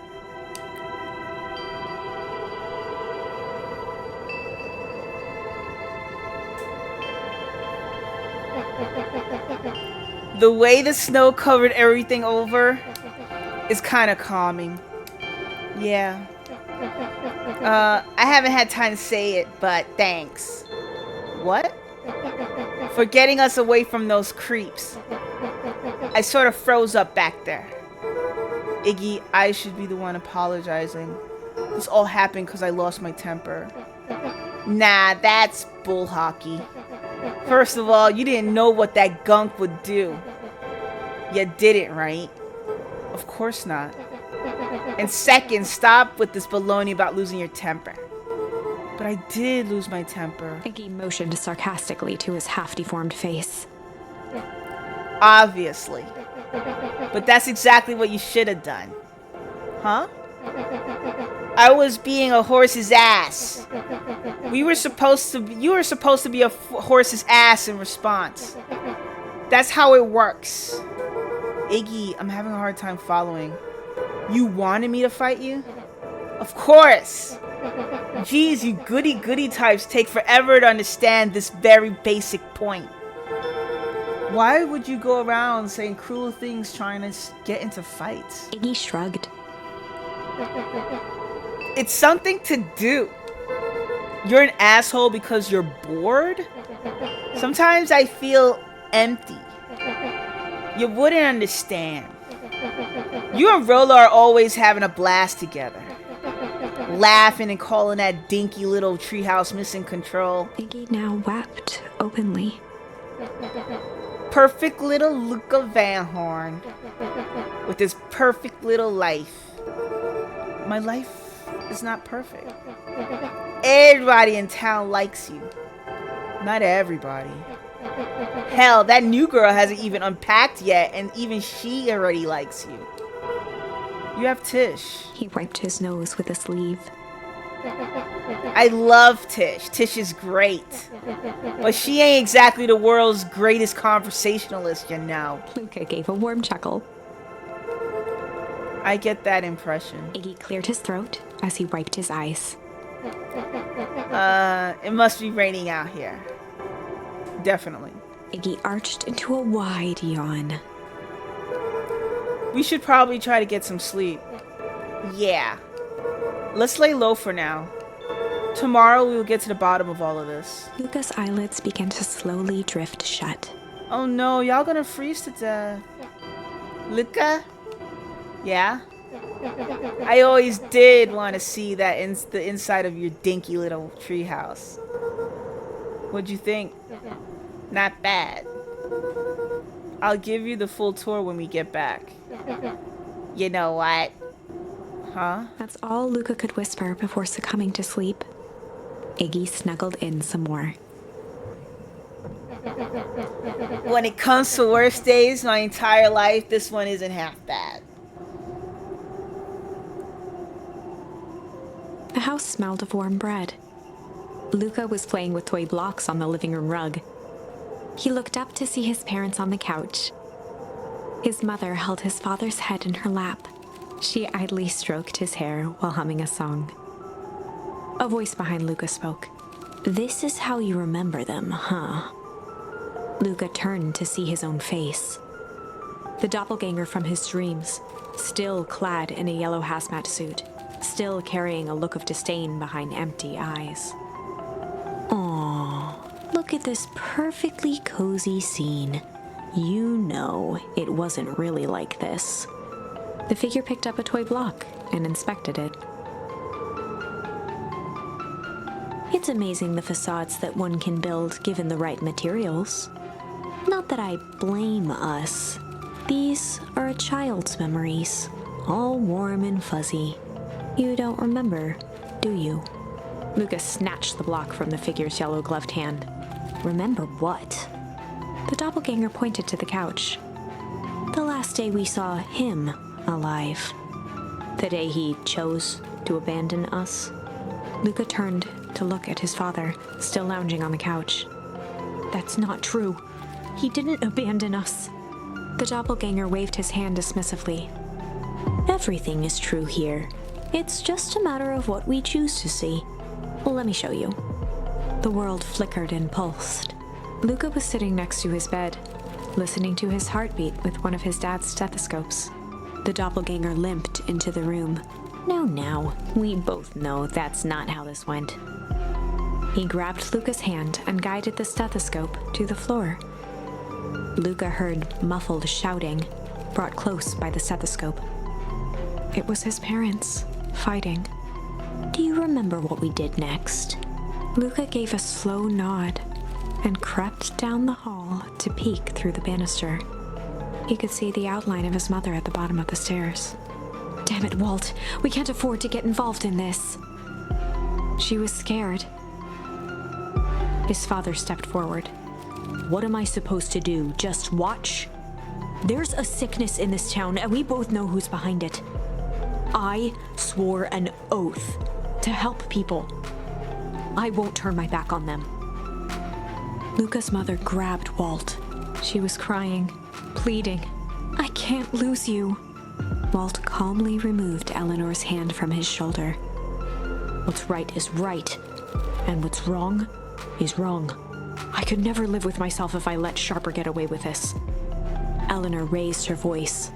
The way the snow covered everything over is kind of calming. Yeah. I haven't had time to say it, but thanks. What? For getting us away from those creeps. I sort of froze up back there. Iggy, I should be the one apologizing. This all happened because I lost my temper. Nah, that's bull hockey. First of all, you didn't know what that gunk would do. You didn't, right? Of course not. And second, stop with this baloney about losing your temper. But I did lose my temper.
Iggy motioned sarcastically to his half-deformed face.
Obviously. But that's exactly what you should have done. Huh? I was being a horse's ass. You were supposed to be a horse's ass in response. That's how it works. Iggy, I'm having a hard time following. You wanted me to fight you? Of course. Geez, you goody-goody types take forever to understand this very basic point. Why would you go around saying cruel things trying to get into fights?
Iggy shrugged.
It's something to do. You're an asshole because you're bored? Sometimes I feel empty. You wouldn't understand. You and Rolla are always having a blast together. Laughing and calling that dinky little treehouse missing control.
Iggy now wept openly.
Perfect little Luca Van Horn. With his perfect little life. My life is not perfect. Everybody in town likes you. Not everybody. Hell, that new girl hasn't even unpacked yet, and even she already likes you. You have Tish.
He wiped his nose with a sleeve.
I love Tish. Tish is great. But she ain't exactly the world's greatest conversationalist, you know.
Luca gave a warm chuckle.
I get that impression.
Iggy cleared his throat as he wiped his eyes.
It must be raining out here. Definitely.
Iggy arched into a wide yawn.
We should probably try to get some sleep. Yeah. Let's lay low for now. Tomorrow we will get to the bottom of all of this.
Luca's eyelids began to slowly drift shut.
Oh no, y'all gonna freeze to death. Luca? Yeah? I always did want to see that the inside of your dinky little treehouse. What'd you think? Not bad. I'll give you the full tour when we get back. You know what? Huh?
That's all Luca could whisper before succumbing to sleep. Iggy snuggled in some more.
When it comes to worst days my entire life, this one isn't half bad.
The house smelled of warm bread. Luca was playing with toy blocks on the living room rug. He looked up to see his parents on the couch. His mother held his father's head in her lap. She idly stroked his hair while humming a song. A voice behind Luca spoke. "This is how you remember them, huh?" Luca turned to see his own face. The doppelganger from his dreams, still clad in a yellow hazmat suit, still carrying a look of disdain behind empty eyes. Aww, look at this perfectly cozy scene. You know it wasn't really like this. The figure picked up a toy block and inspected it. It's amazing the facades that one can build given the right materials. Not that I blame us. These are a child's memories, all warm and fuzzy. You don't remember, do you? Lucas snatched the block from the figure's yellow-gloved hand. Remember what? The doppelganger pointed to the couch. The last day we saw him alive. The day he chose to abandon us. Luca turned to look at his father, still lounging on the couch. That's not true. He didn't abandon us. The doppelganger waved his hand dismissively. Everything is true here. It's just a matter of what we choose to see. Well, let me show you. The world flickered and pulsed. Luca was sitting next to his bed, listening to his heartbeat with one of his dad's stethoscopes. The doppelganger limped into the room. Now, we both know that's not how this went. He grabbed Luca's hand and guided the stethoscope to the floor. Luca heard muffled shouting, brought close by the stethoscope. It was his parents, fighting. Do you remember what we did next? Luca gave a slow nod and crept down the hall to peek through the banister. He could see the outline of his mother at the bottom of the stairs. Damn it, Walt. We can't afford to get involved in this. She was scared. His father stepped forward. What am I supposed to do? Just watch? There's a sickness in this town, and we both know who's behind it. I swore an oath to help people. I won't turn my back on them. Luca's mother grabbed Walt. She was crying, pleading. I can't lose you. Walt calmly removed Eleanor's hand from his shoulder. What's right is right, and what's wrong is wrong. I could never live with myself if I let Sharper get away with this. Eleanor raised her voice.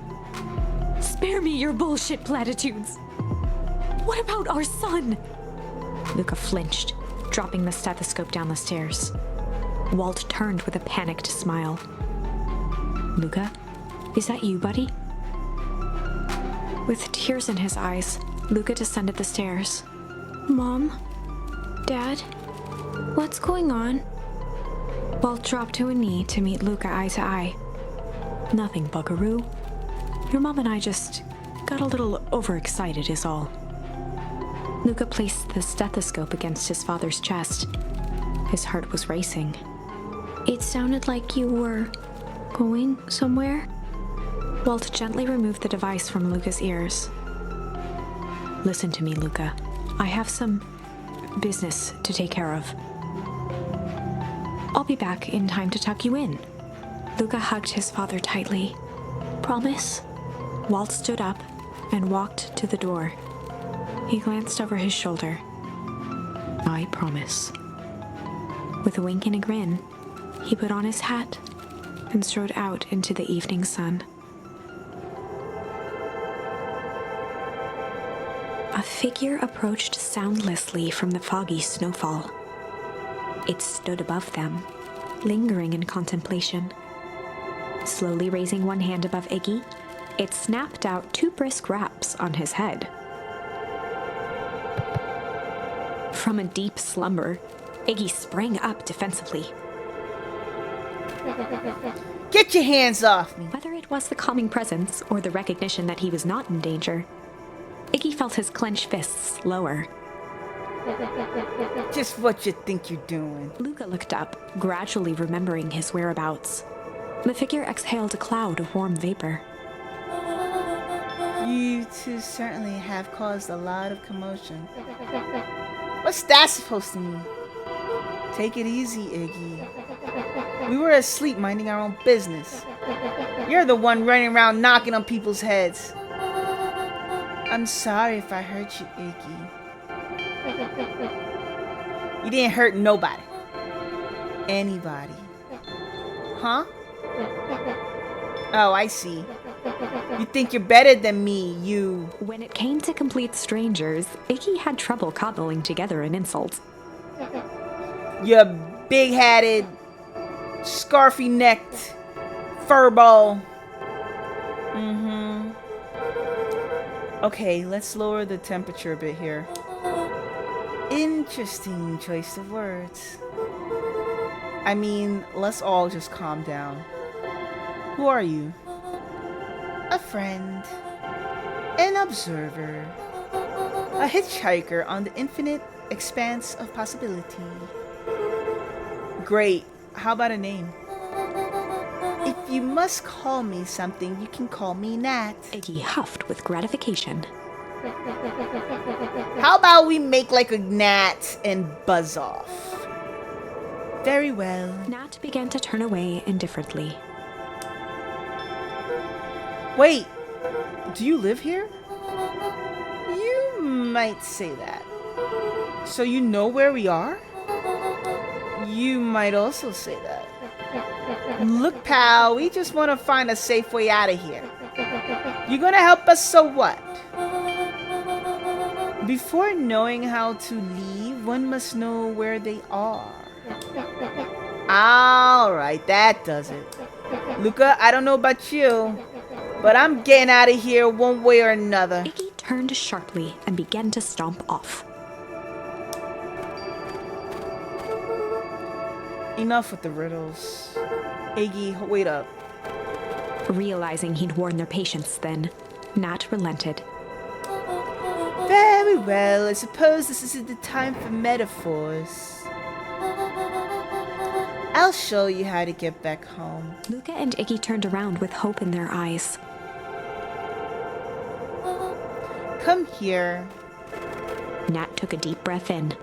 Spare me your bullshit platitudes. What about our son? Luca flinched, dropping the stethoscope down the stairs. Walt turned with a panicked smile. Luca, is that you, buddy? With tears in his eyes, Luca descended the stairs. Mom? Dad? What's going on? Walt dropped to a knee to meet Luca eye to eye. Nothing, buckaroo. Your mom and I just got a little overexcited is all. Luca placed the stethoscope against his father's chest. His heart was racing. It sounded like you were going somewhere? Walt gently removed the device from Luca's ears. Listen to me, Luca. I have some business to take care of. I'll be back in time to tuck you in. Luca hugged his father tightly. Promise? Walt stood up and walked to the door. He glanced over his shoulder. I promise. With a wink and a grin, he put on his hat and strode out into the evening sun. A figure approached soundlessly from the foggy snowfall. It stood above them, lingering in contemplation. Slowly raising one hand above Iggy, it snapped out 2 brisk raps on his head. From a deep slumber, Iggy sprang up defensively.
Get your hands off me!
Whether it was the calming presence or the recognition that he was not in danger, Iggy felt his clenched fists lower.
Just what you think you're doing.
Luca looked up, gradually remembering his whereabouts. The figure exhaled a cloud of warm vapor.
You two certainly have caused a lot of commotion. What's that supposed to mean? Take it easy, Iggy. We were asleep minding our own business. You're the one running around knocking on people's heads. I'm sorry if I hurt you, Iggy. You didn't hurt nobody. Anybody. Huh? Oh, I see. You think you're better than me, you.
When it came to complete strangers, Iggy had trouble cobbling together an insult.
You big-hatted, scarfy-necked furball. Mm-hmm. Okay, let's lower the temperature a bit here. Interesting choice of words. I mean, let's all just calm down. Who are you? A friend. An observer. A hitchhiker on the infinite expanse of possibility. Great. How about a name? If you must call me something, you can call me Nat.
Iggy huffed with gratification.
How about we make like a gnat and buzz off? Very well.
Nat began to turn away indifferently.
Wait, do you live here? You might say that. So you know where we are? You might also say that. Look, pal, we just want to find a safe way out of here. You gonna help us, so what? Before knowing how to leave, one must know where they are. Alright, that does it. Luca, I don't know about you, but I'm getting out of here one way or another.
Iggy turned sharply and began to stomp off.
Enough with the riddles. Iggy, wait up.
Realizing he'd worn their patience then, Nat relented.
Very well, I suppose this isn't the time for metaphors. I'll show you how to get back home.
Luca and Iggy turned around with hope in their eyes.
Come here.
Nat took a deep breath in.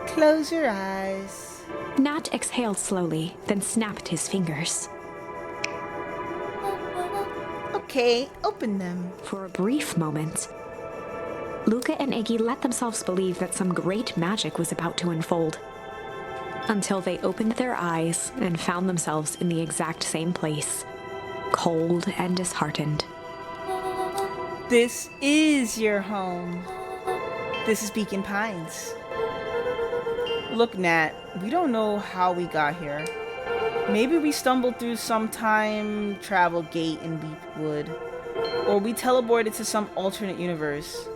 Close your eyes.
Nat exhaled slowly, then snapped his fingers.
Okay, open them.
For a brief moment, Luca and Iggy let themselves believe that some great magic was about to unfold, until they opened their eyes and found themselves in the exact same place, cold and disheartened.
This is your home. This is Beacon Pines. Look, Nat, we don't know how we got here. Maybe we stumbled through some time travel gate in Beechwood, or we teleported to some alternate universe.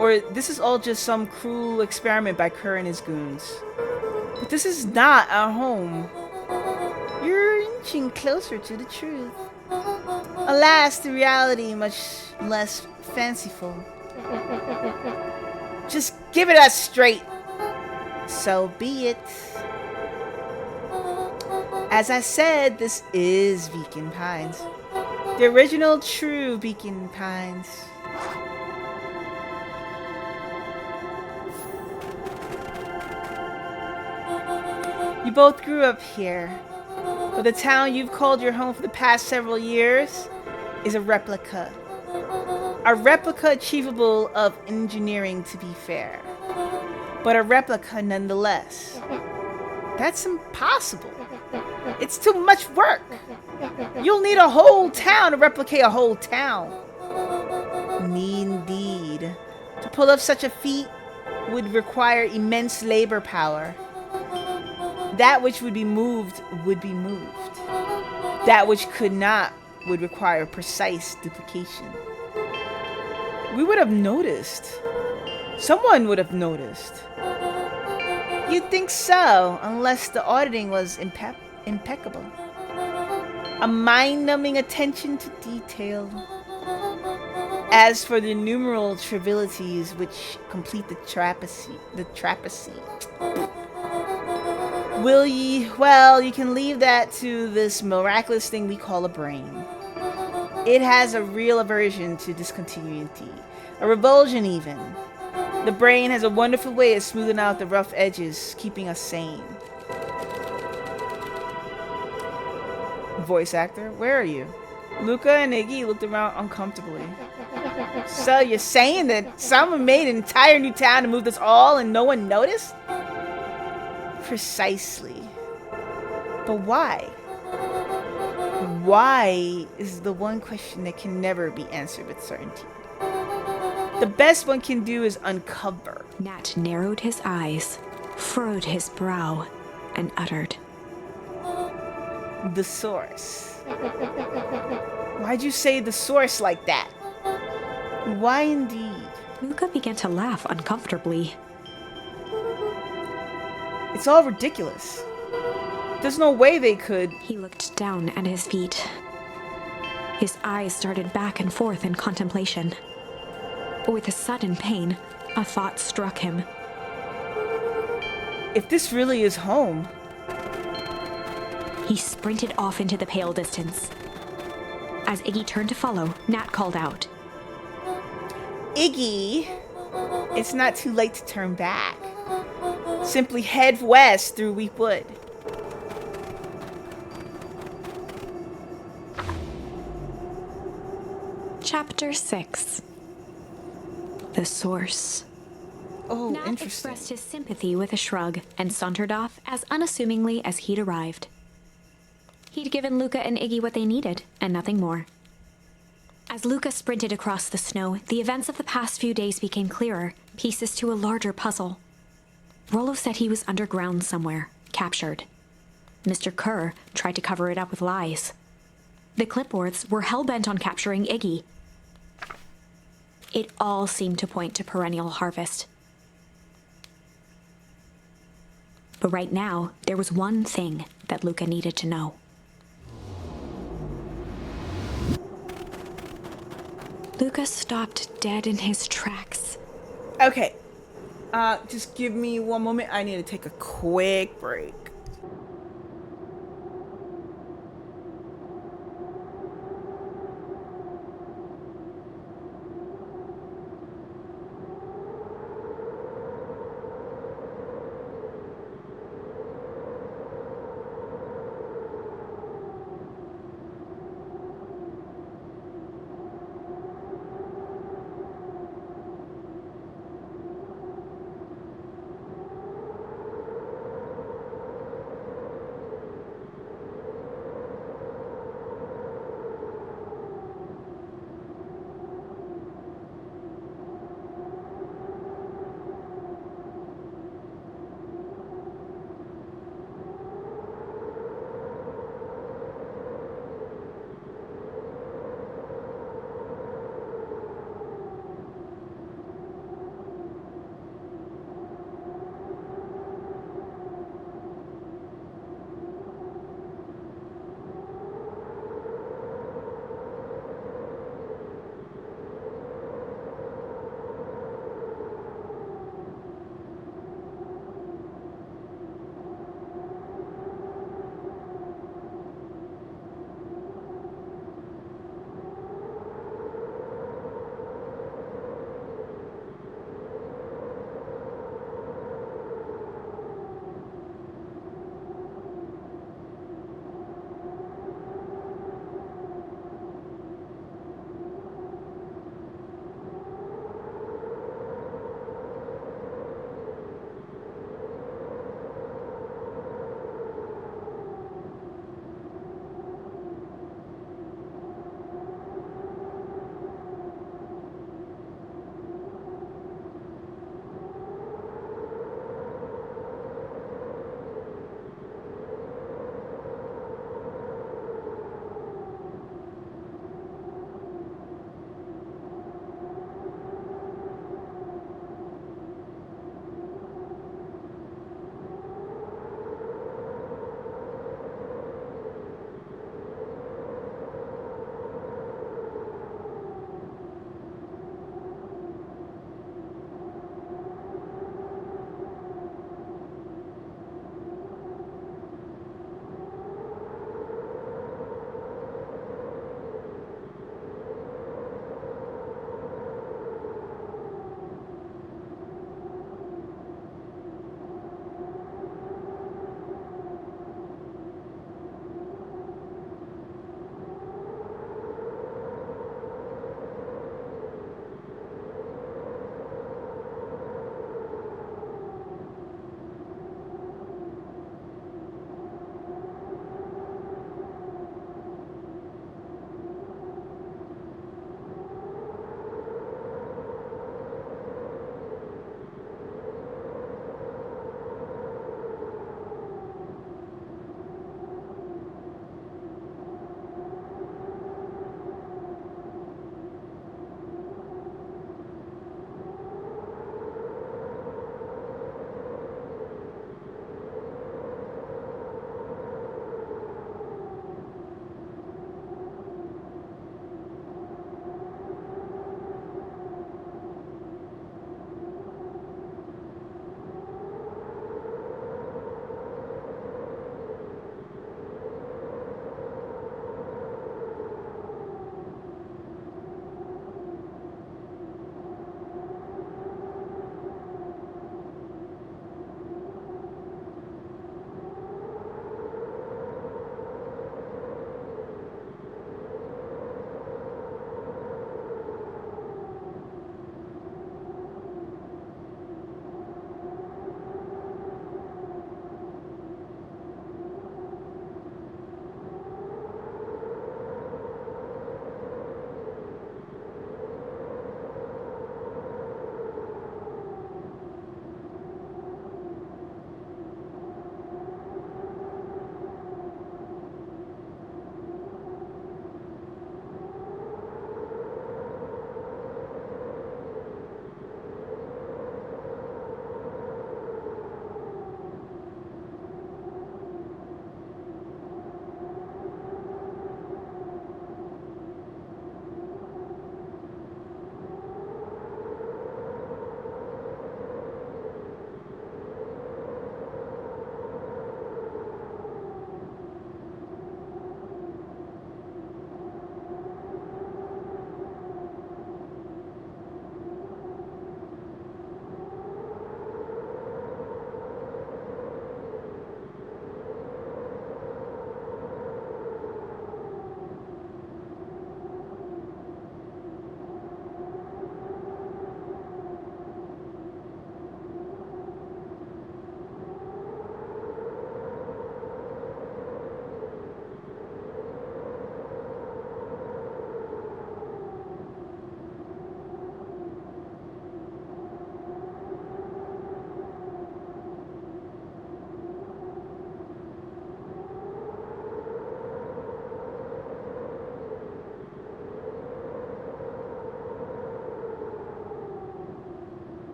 Or this is all just some cruel experiment by Kerr and his goons. But this is not our home. You're inching closer to the truth. Alas, the reality much less fanciful. Just give it us straight. So be it. As I said, this is Beacon Pines. The original true Beacon Pines. You both grew up here, but the town you've called your home for the past several years is a replica. A replica achievable of engineering, to be fair, but a replica nonetheless. That's impossible. It's too much work. You'll need a whole town to replicate a whole town. Indeed. To pull off such a feat would require immense labor power. That which would be moved would be moved. That which could not would require precise duplication. We would have noticed. Someone would have noticed. You'd think so, unless the auditing was impeccable. A mind-numbing attention to detail. As for the innumerable trivialities which complete the trapezy. Well, you can leave that to this miraculous thing we call a brain. It has a real aversion to discontinuity, a revulsion even. The brain has a wonderful way of smoothing out the rough edges, keeping us sane. Voice actor, where are you? Luca and Iggy looked around uncomfortably. So you're saying that someone made an entire new town to move us all and no one noticed? Precisely. But why? Why is the one question that can never be answered with certainty. The best one can do is uncover.
Nat narrowed his eyes, furrowed his brow, and uttered,
The source. Why'd you say the source like that? Why indeed?
Luca began to laugh uncomfortably.
It's all ridiculous. There's no way they could.
He looked down at his feet. His eyes darted back and forth in contemplation. With a sudden pain, a thought struck him.
If this really is home,
He sprinted off into the pale distance. As Iggy turned to follow, Nat called out,
Iggy, it's not too late to turn back. Simply head west through Weepwood.
Chapter 6. The Source.
Oh,
Nat
interesting.
expressed his sympathy with a shrug and sauntered off as unassumingly as he'd arrived. He'd given Luca and Iggy what they needed, and nothing more. As Luca sprinted across the snow, the events of the past few days became clearer, pieces to a larger puzzle. Rollo said he was underground somewhere, captured. Mr. Kerr tried to cover it up with lies. The clipboards were hell-bent on capturing Iggy. It all seemed to point to Perennial Harvest. But right now, there was one thing that Luca needed to know. Luca stopped dead in his tracks.
Okay. Just give me one moment. I need to take a quick break.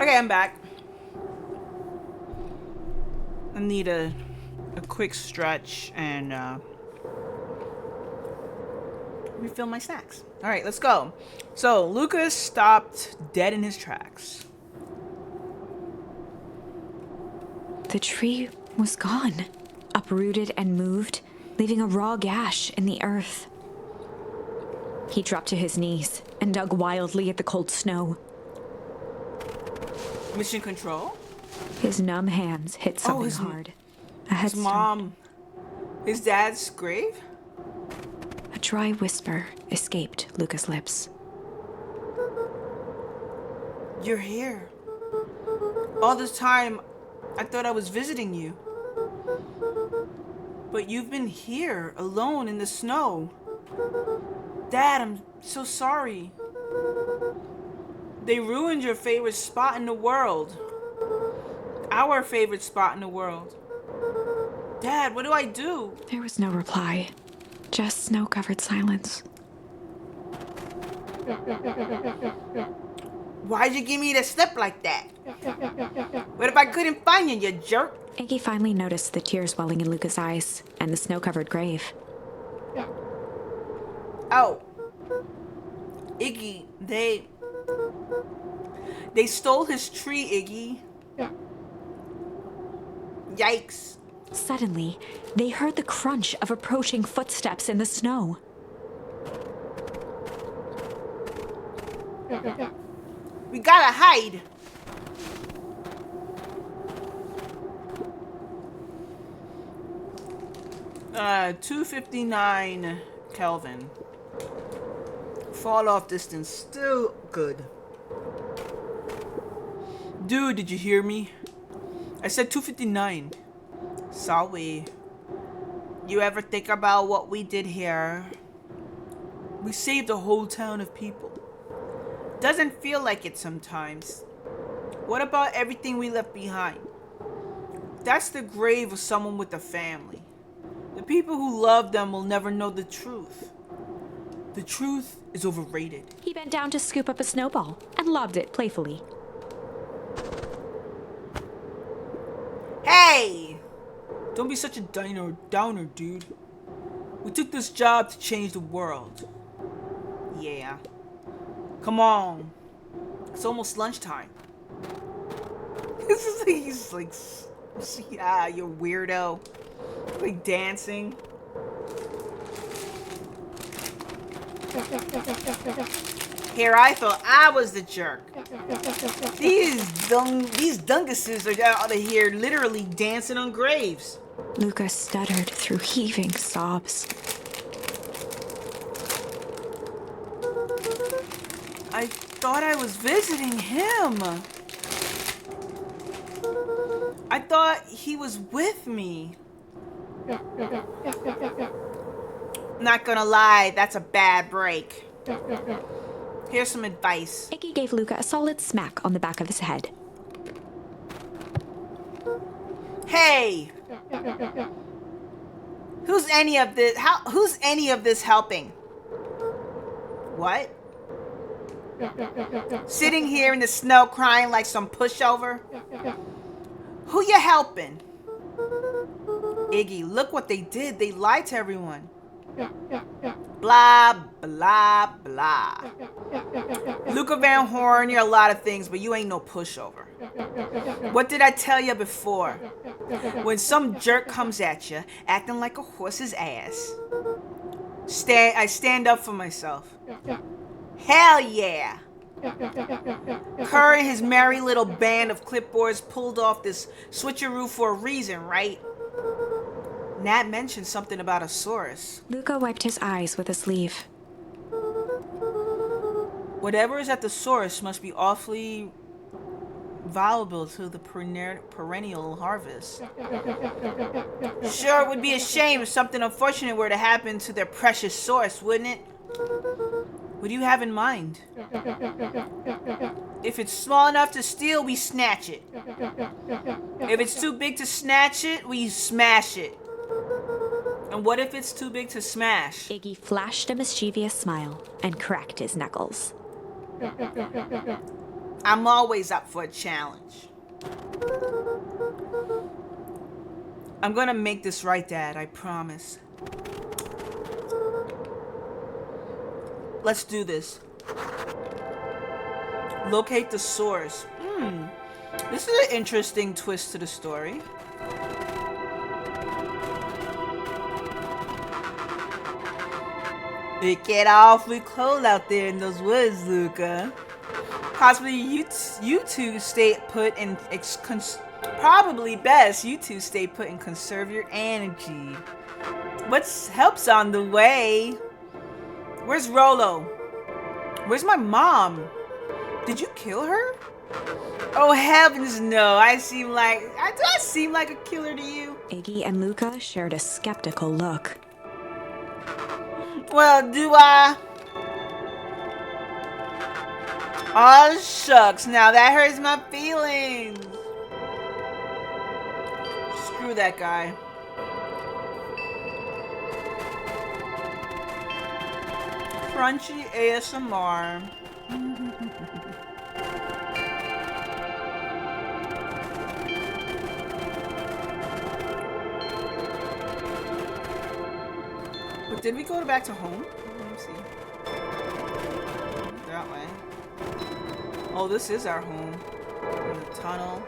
Okay, I'm back. I need a quick stretch and refill my snacks. All right, let's go. So Lucas stopped dead in his tracks.
The tree was gone, uprooted and moved, leaving a raw gash in the earth. He dropped to his knees and dug wildly at the cold snow.
Mission control.
His numb hands hit something
his
hard. A
His
headstone.
mom. His dad's grave.
A dry whisper escaped Lucas' lips.
You're here. All this time, I thought I was visiting you. But you've been here, alone in the snow. Dad, I'm so sorry. They ruined your favorite spot in the world. Our favorite spot in the world. Dad, what do I do?
There was no reply, just snow-covered silence.
Why'd you give me the slip like that? What if I couldn't find you, you jerk?
Iggy finally noticed the tears welling in Lucas' eyes and the snow-covered grave.
Oh. Iggy, they stole his tree, Iggy. Yikes.
Suddenly, they heard the crunch of approaching footsteps in the snow.
We gotta hide. Uh, 259 Kelvin. Fall off distance still good. Dude, did you hear me? I said 259. Sorry. You ever think about what we did here? We saved a whole town of people. Doesn't feel like it sometimes. What about everything we left behind? That's the grave of someone with a family. The people who love them will never know the truth. The truth is overrated.
He bent down to scoop up a snowball and lobbed it playfully.
Hey! Don't be such a downer, dude. We took this job to change the world. Yeah. Come on. It's almost lunchtime. He's like, yeah, you weirdo. Like dancing. Here, I thought I was the jerk. These dunguses are out of here literally dancing on graves.
Lucas stuttered through heaving sobs.
I thought I was visiting him. I thought he was with me. Not gonna lie, that's a bad break. Here's some advice.
Iggy gave Luca a solid smack on the back of his head.
Hey! Who's any of this helping? What? Sitting here in the snow crying like some pushover? Who you helping? Iggy, look what they did. They lied to everyone. Blah, blah, blah. Luca Van Horn, you're a lot of things, but you ain't no pushover. What did I tell you before? When some jerk comes at you, acting like a horse's ass, I stand up for myself. Hell yeah! Kerr and his merry little band of clipboards pulled off this switcheroo for a reason, right? Nat mentioned something about a source.
Luca wiped his eyes with a sleeve.
Whatever is at the source must be awfully valuable to the perennial harvest. Sure, it would be a shame if something unfortunate were to happen to their precious source, wouldn't it? What do you have in mind? If it's small enough to steal, we snatch it. If it's too big to snatch it, we smash it. And what if it's too big to smash?
Iggy flashed a mischievous smile and cracked his knuckles.
I'm always up for a challenge. I'm gonna make this right, Dad. I promise. Let's do this. Locate the source. This is an interesting twist to the story. It get awfully cold out there in those woods, Luca. Possibly you two stay put and probably best you two stay put and conserve your energy. What's help's on the way? Where's Rolo? Where's my mom? Did you kill her? Oh heavens no! Do I seem like a killer to you?
Iggy and Luca shared a skeptical look.
Well, do I? Oh shucks! Now that hurts my feelings. Screw that guy. Crunchy ASMR. But did we go back to home? Let me see. That way. Oh, this is our home. In the tunnel.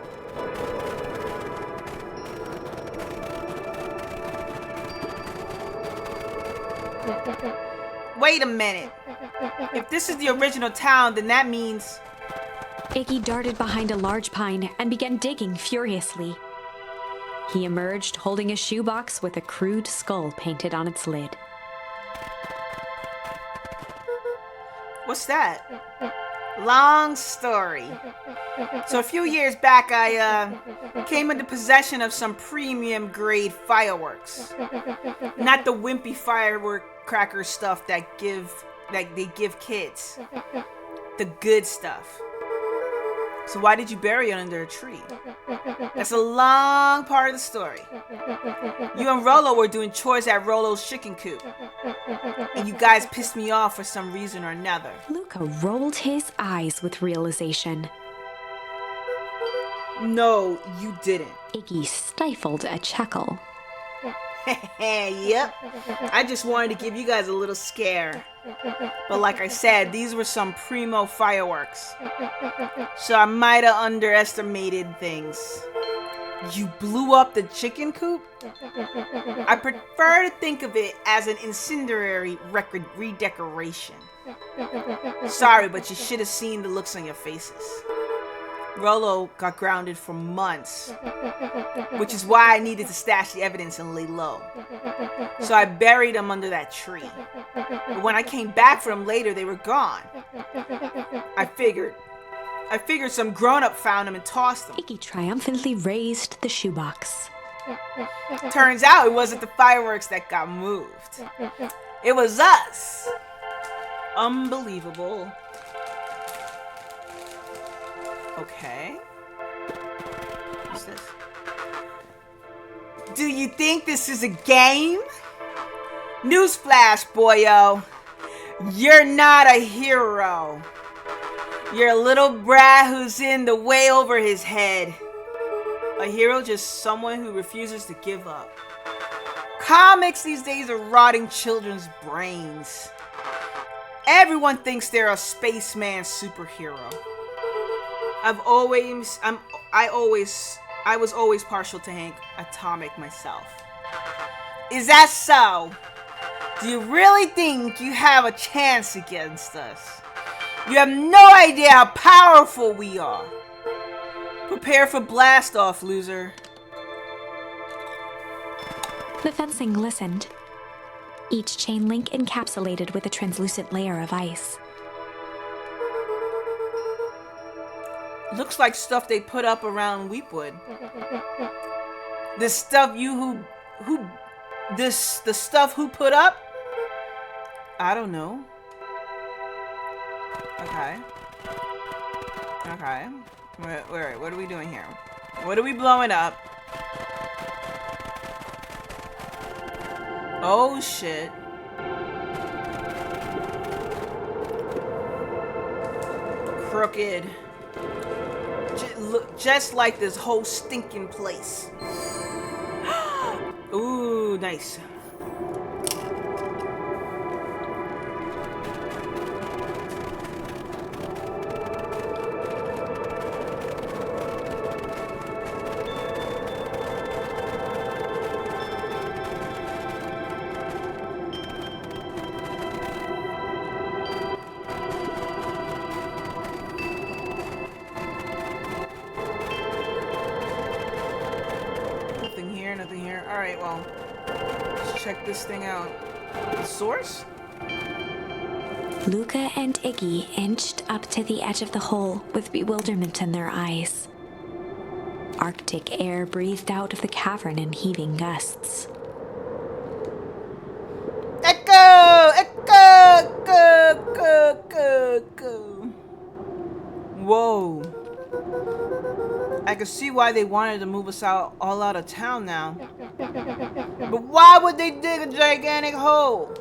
Wait a minute. If this is the original town, then that means...
Iggy darted behind a large pine and began digging furiously. He emerged holding a shoebox with a crude skull painted on its lid.
What's that? Long story. So a few years back, I came into possession of some premium grade fireworks. Not the wimpy firework cracker stuff that they give kids. The good stuff. So why did you bury it under a tree? That's a long part of the story. You and Rolo were doing chores at Rolo's chicken coop. And you guys pissed me off for some reason or another.
Luca rolled his eyes with realization.
No, you didn't.
Iggy stifled a chuckle.
Yep. I just wanted to give you guys a little scare. But like I said, these were some primo fireworks. So I might have underestimated things. You blew up the chicken coop? I prefer to think of it as an incendiary record redecoration. Sorry, but you should have seen the looks on your faces. Rolo got grounded for months, which is why I needed to stash the evidence and lay low. So I buried them under that tree. But when I came back for them later, they were gone. I figured some grown-up found them and tossed them.
Iggy triumphantly raised the shoebox.
Turns out it wasn't the fireworks that got moved. It was us. Unbelievable. Okay. What's this? Do you think this is a game? Newsflash, boyo. You're not a hero. You're a little brat who's in the way over his head. A hero, just someone who refuses to give up. Comics these days are rotting children's brains. Everyone thinks they're a spaceman superhero. I was always partial to Hank Atomic myself. Is that so? Do you really think you have a chance against us? You have no idea how powerful we are. Prepare for blast off, loser.
The fencing glistened, each chain link encapsulated with a translucent layer of ice.
Looks like stuff they put up around Weepwood. The stuff the stuff who put up? I don't know. Okay. Okay. Wait, what are we doing here? What are we blowing up? Oh shit. Crooked. Look just like this whole stinking place. Ooh, nice. Nothing here. Alright, well, let's check this thing out. The source?
Luca and Iggy inched up to the edge of the hole with bewilderment in their eyes. Arctic air breathed out of the cavern in heaving gusts.
Echo! Echo! Go! Go! Go! Go! Whoa. I can see why they wanted to move us all out of town now. But why would they dig a gigantic hole?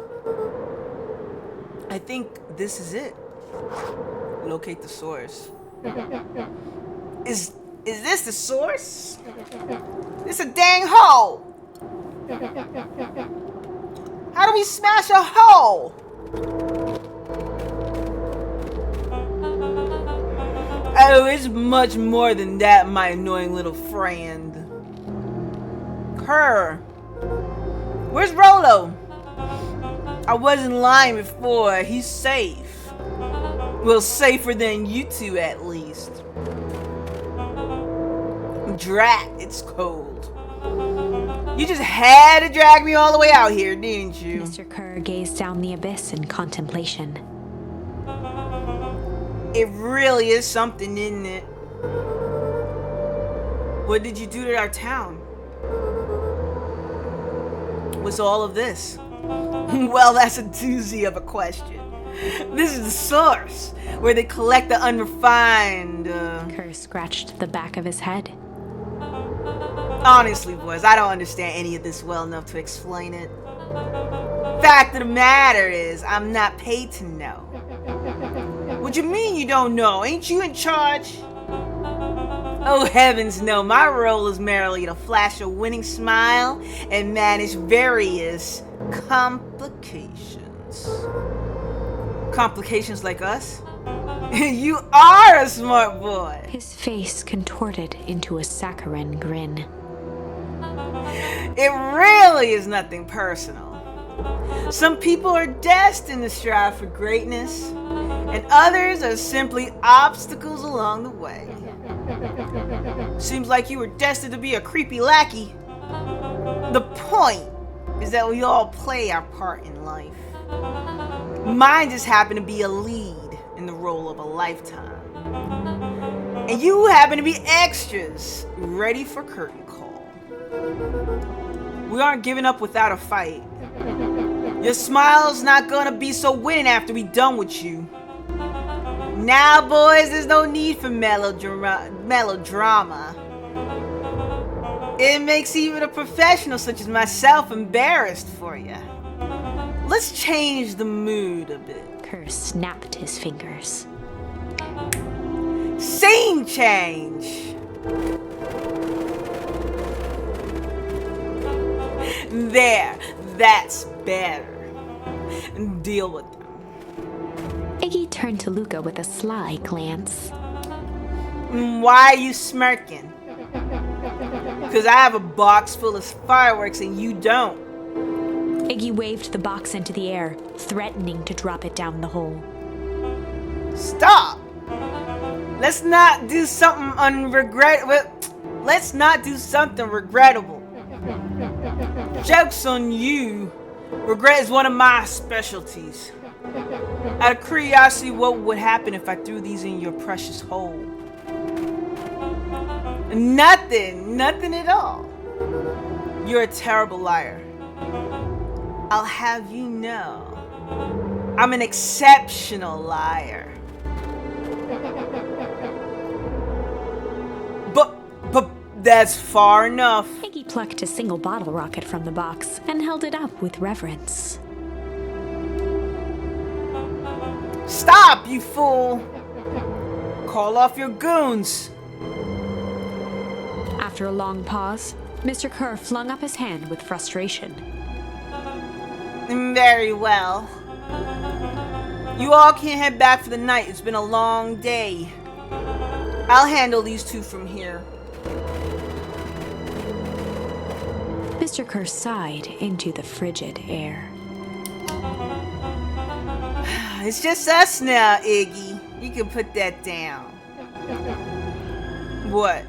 I think this is it. Locate the source. Is this the source? It's a dang hole! How do we smash a hole? Oh, it's much more than that, my annoying little friend. Her. Where's Rolo? I wasn't lying before. He's safe. Well, safer than you two, at least. Drat, it's cold. You just had to drag me all the way out here, didn't you?
Mr. Kerr gazed down the abyss in contemplation.
It really is something, isn't it? What did you do to our town? What's all of this? Well, that's a doozy of a question. This is the source, where they collect the unrefined,
Kerr scratched the back of his head.
Honestly, boys, I don't understand any of this well enough to explain it. Fact of the matter is, I'm not paid to know. What you mean you don't know? Ain't you in charge? Oh heavens no, my role is merely to flash a winning smile and manage various complications. Complications like us? You are a smart boy!
His face contorted into a saccharine grin.
It really is nothing personal. Some people are destined to strive for greatness, and others are simply obstacles along the way. Seems like you were destined to be a creepy lackey. The point is that we all play our part in life. Mine just happened to be a lead in the role of a lifetime. And you happen to be extras, ready for curtain call. We aren't giving up without a fight. Your smile's not gonna be so winning after we done with you. Now, boys, there's no need for melodrama. It makes even a professional such as myself embarrassed for you. Let's change the mood a bit.
Kerr snapped his fingers.
Scene change! There, that's better. Deal with them.
Iggy turned to Luca with a sly glance.
Why are you smirking? Because I have a box full of fireworks and you don't.
Iggy waved the box into the air, threatening to drop it down the hole.
Stop! Let's not do something Let's not do something regrettable. Joke's on you. Regret is one of my specialties. Out of curiosity, what would happen if I threw these in your precious hole? Nothing at all. You're a terrible liar. I'll have you know, I'm an exceptional liar. But that's far enough.
Iggy plucked a single bottle rocket from the box and held it up with reverence.
Stop, you fool! Call off your goons.
After a long pause, Mr. Kerr flung up his hand with frustration.
Very well. You all can't head back for the night. It's been a long day. I'll handle these two from here.
Mr. Kerr sighed into the frigid air.
It's just us now, Iggy. You can put that down. What?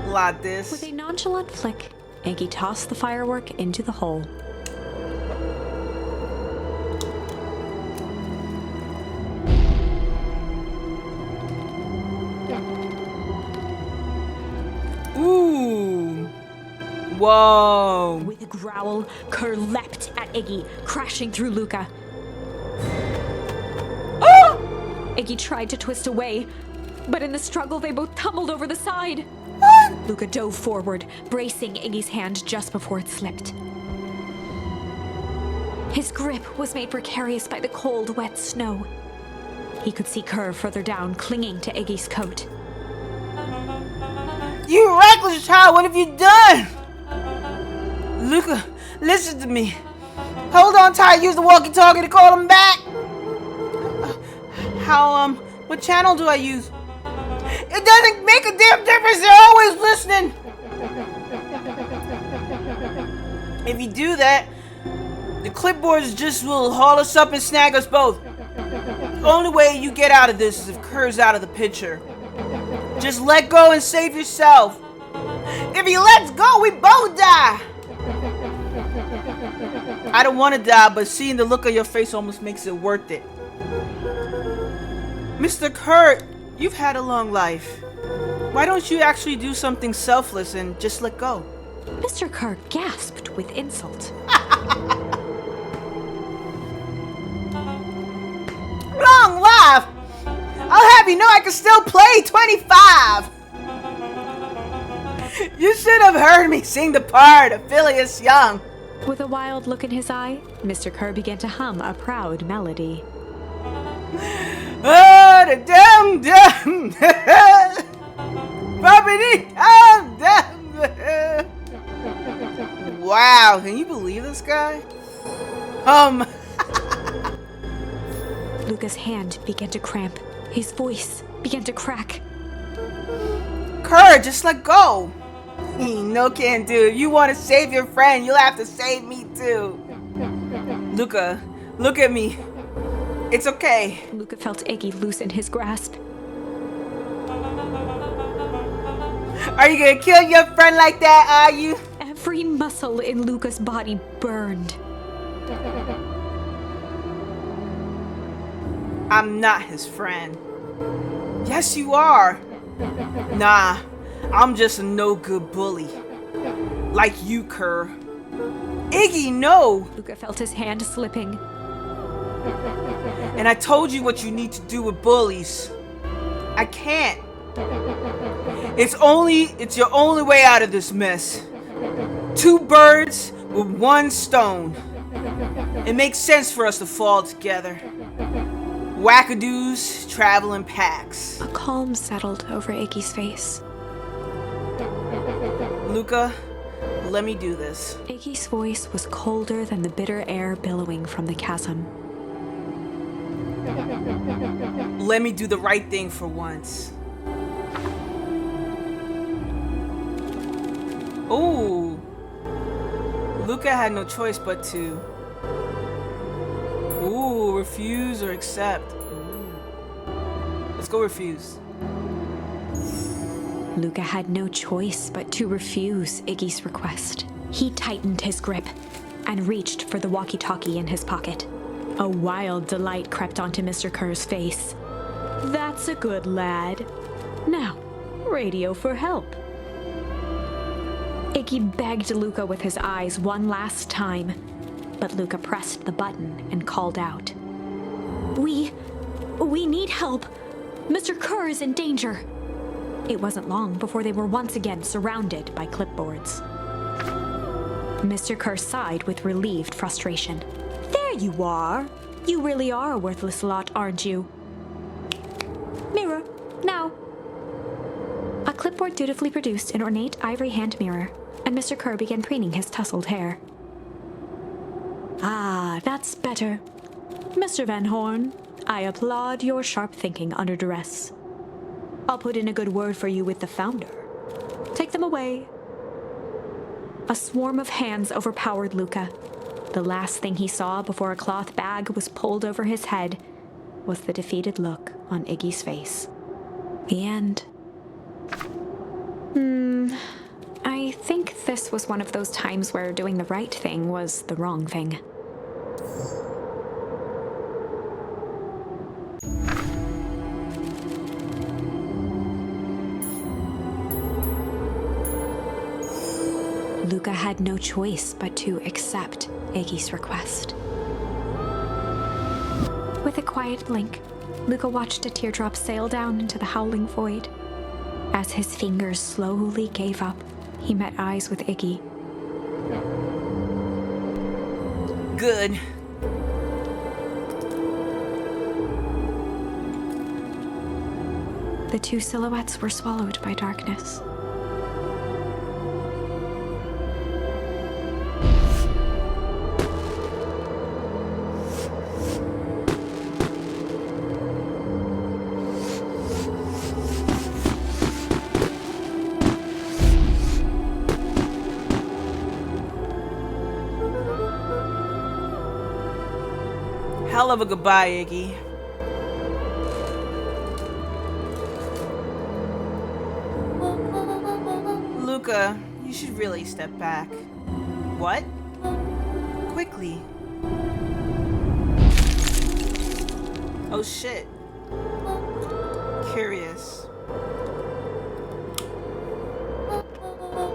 Like this?
With a nonchalant flick, Iggy tossed the firework into the hole.
Ooh. Whoa.
With a growl, Kerr leapt at Iggy, crashing through Luca. Iggy tried to twist away, but in the struggle they both tumbled over the side. Luca dove forward, bracing Iggy's hand just before it slipped. His grip was made precarious by the cold, wet snow. He could see Kerr further down, clinging to Iggy's coat.
You reckless child, what have you done? Luca, listen to me. Hold on tight, use the walkie-talkie to call him back. What channel do I use? It doesn't make a damn difference, they're always listening. If you do that, the clipboards just will haul us up and snag us both. The only way you get out of this is if Kerr's out of the picture. Just let go and save yourself. If he lets go, we both die. I don't want to die, but seeing the look on your face almost makes it worth it. Mr. Kerr, you've had a long life. Why don't you actually do something selfless and just let go?
Mr. Kerr gasped with insult.
Long life! I'll have you know I can still play 25! You should have heard me sing the part of Phileas Young.
With a wild look in his eye, Mr. Kerr began to hum a proud melody.
Oh, the dum dum! Bumpity dum dum! Wow, can you believe this guy?
Luca's hand began to cramp. His voice began to crack.
Kerr, just let go. No can do. If you want to save your friend, you'll have to save me too. Luca, look at me. It's okay.
Luca felt Iggy loosen his grasp.
Are you gonna kill your friend like that, are you?
Every muscle in Luca's body burned.
I'm not his friend. Yes, you are. Nah, I'm just a no-good bully. Like you, Kerr. Iggy, no!
Luca felt his hand slipping.
And I told you what you need to do with bullies. I can't. It's your only way out of this mess. 2 birds with 1 stone. It makes sense for us to fall together. Wackadoos travel in packs.
A calm settled over Iggy's face.
Luca, let me do this.
Iggy's voice was colder than the bitter air billowing from the chasm.
Let me do the right thing for once. Ooh. Luca had no choice but to. Ooh, refuse or accept. Ooh. Let's go refuse.
Luca had no choice but to refuse Iggy's request. He tightened his grip and reached for the walkie-talkie in his pocket. A wild delight crept onto Mr. Kerr's face. That's a good lad. Now, radio for help. Iggy begged Luca with his eyes one last time, but Luca pressed the button and called out. We need help. Mr. Kerr is in danger. It wasn't long before they were once again surrounded by clipboards. Mr. Kerr sighed with relieved frustration. There you are. You really are a worthless lot, aren't you? Mirror, now. A clipboard Clipboard dutifully produced an ornate ivory hand mirror, and Mr. Kerr began preening his tousled hair. Ah, that's better. Mr. Van Horn, I applaud your sharp thinking under duress. I'll put in a good word for you with the founder. Take them away. A swarm of hands overpowered Luca. The last thing he saw before a cloth bag was pulled over his head was the defeated look on Iggy's face. The end. I think this was one of those times where doing the right thing was the wrong thing. Luca had no choice but to accept Iggy's request. With a quiet blink, Luca watched a teardrop sail down into the howling void. As his fingers slowly gave up, he met eyes with Iggy.
Good.
The two silhouettes were swallowed by darkness.
Hell of a goodbye, Iggy. Luca, you should really step back. What? Quickly. Oh shit. Curious.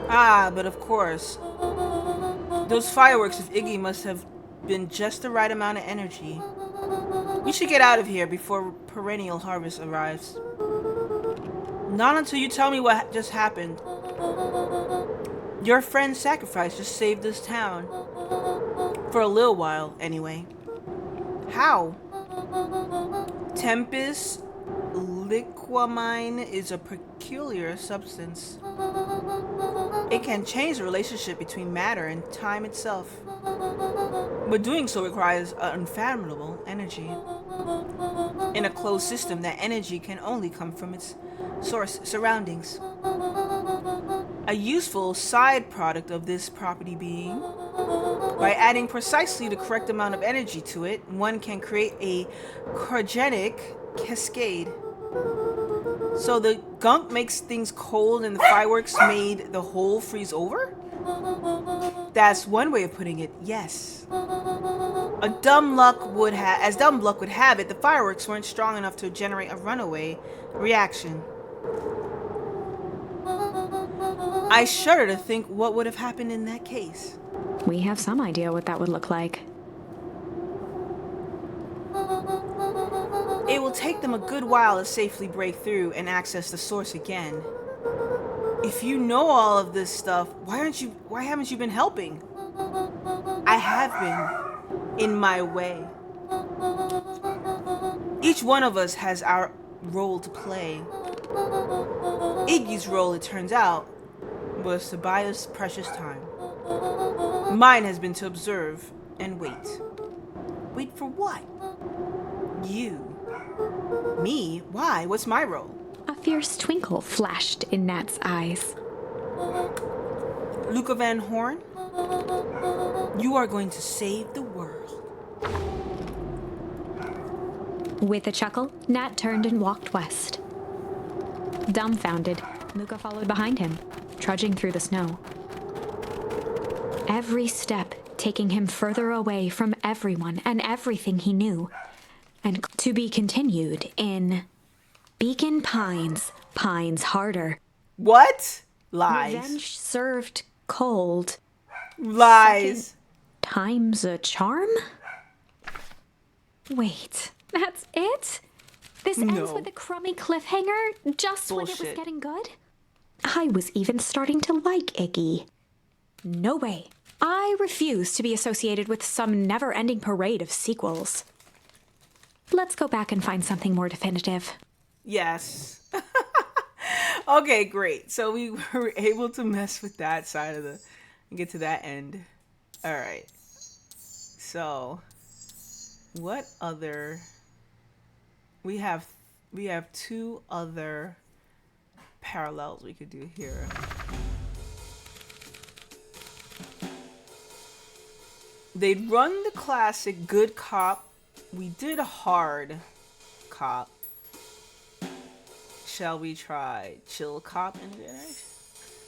Ah, but of course. Those fireworks of Iggy must have been just the right amount of energy. We should get out of here before perennial harvest arrives. Not until you tell me what just happened. Your friend's sacrifice just saved this town. For a little while, anyway. How? Tempest liquamine is a peculiar substance. It can change the relationship between matter and time itself. But doing so requires unfathomable energy. In a closed system, that energy can only come from its source surroundings. A useful side product of this property being, by adding precisely the correct amount of energy to it, one can create a cryogenic cascade. So the gunk makes things cold and the fireworks made the whole freeze over? That's one way of putting it, yes. As dumb luck would have it, the fireworks weren't strong enough to generate a runaway reaction. I shudder to think what would have happened in that case.
We have some idea what that would look like.
It will take them a good while to safely break through and access the source again. If you know all of this stuff, why haven't you been helping? I have been, in my way. Each one of us has our role to play. Iggy's role, it turns out, was to buy us precious time. Mine has been to observe and wait. Wait for what? You. Me? Why? What's my role?
A fierce twinkle flashed in Nat's eyes.
Luca Van Horn, you are going to save the world.
With a chuckle, Nat turned and walked west. Dumbfounded, Luca followed behind him, trudging through the snow. Every step taking him further away from everyone and everything he knew, and to be continued in Beacon Pines, Pines Harder.
What? Lies.
Revenge served cold.
Lies.
Time's a charm? Wait, that's it? This ends
No.
with a crummy cliffhanger just when it was
Bullshit.
getting good? I was even starting to like Iggy. No way. I refuse to be associated with some never-ending parade of sequels. Let's go back and find something more definitive.
Yes. Okay, great. So we were able to mess with that side of the and get to that end. All right. So what other we have two other parallels we could do here. They'd run the classic good cop. We did a hard cop. Shall we try chill cop interrogation?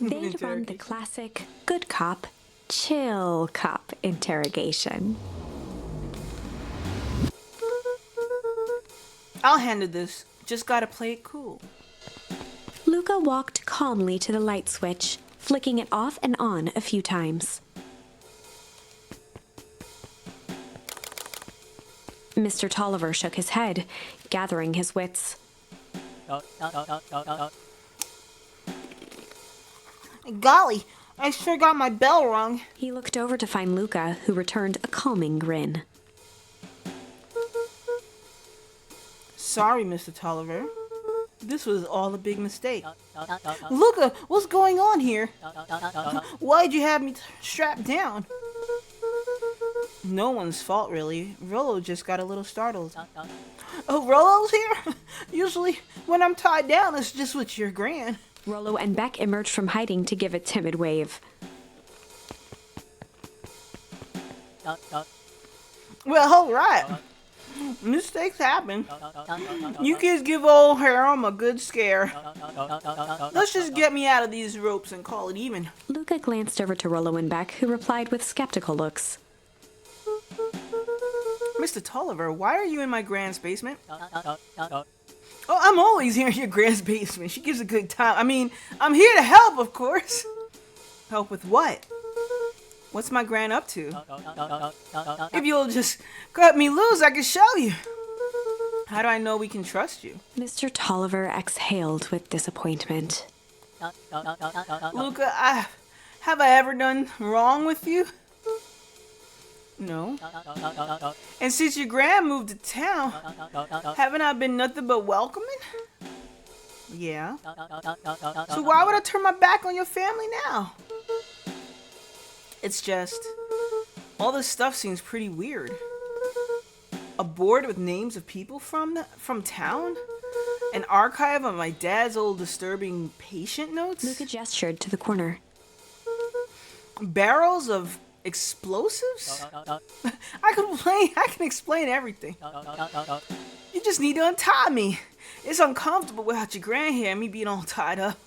They'd run the classic good cop, chill cop interrogation.
I'll handle this. Just gotta play it cool.
Luca walked calmly to the light switch, flicking it off and on a few times. Mr. Tolliver shook his head, gathering his wits.
Golly, I sure got my bell rung.
He looked over to find Luca, who returned a calming grin.
Sorry, Mr. Tolliver. This was all a big mistake. Luca, what's going on here? Why'd you have me strapped down? No one's fault, really. Rollo just got a little startled. Oh, Rollo's here? Usually, when I'm tied down, it's just with your gran.
Rollo and Beck emerged from hiding to give a timid wave.
Well, all right. Mistakes happen. You kids give old Harem a good scare. Let's just get me out of these ropes and call it even.
Luca glanced over to Rollo and Beck, who replied with skeptical looks.
Mr. Tolliver, why are you in my grand's basement? Oh, I'm always here in your grand's basement. She gives a good time. I mean, I'm here to help, of course. Help with what? What's my gran up to? If you'll just cut me loose, I can show you. How do I know we can trust you?
Mr. Tolliver exhaled with disappointment.
Luca, have I ever done wrong with you? No. And since your gran moved to town, haven't I been nothing but welcoming? Yeah. So why would I turn my back on your family now? It's just, all this stuff seems pretty weird. A board with names of people from town? An archive of my dad's old disturbing patient notes?
Luca gestured to the corner.
Barrels of explosives? I can explain everything. You just need to untie me. It's uncomfortable without your gran here and me being all tied up.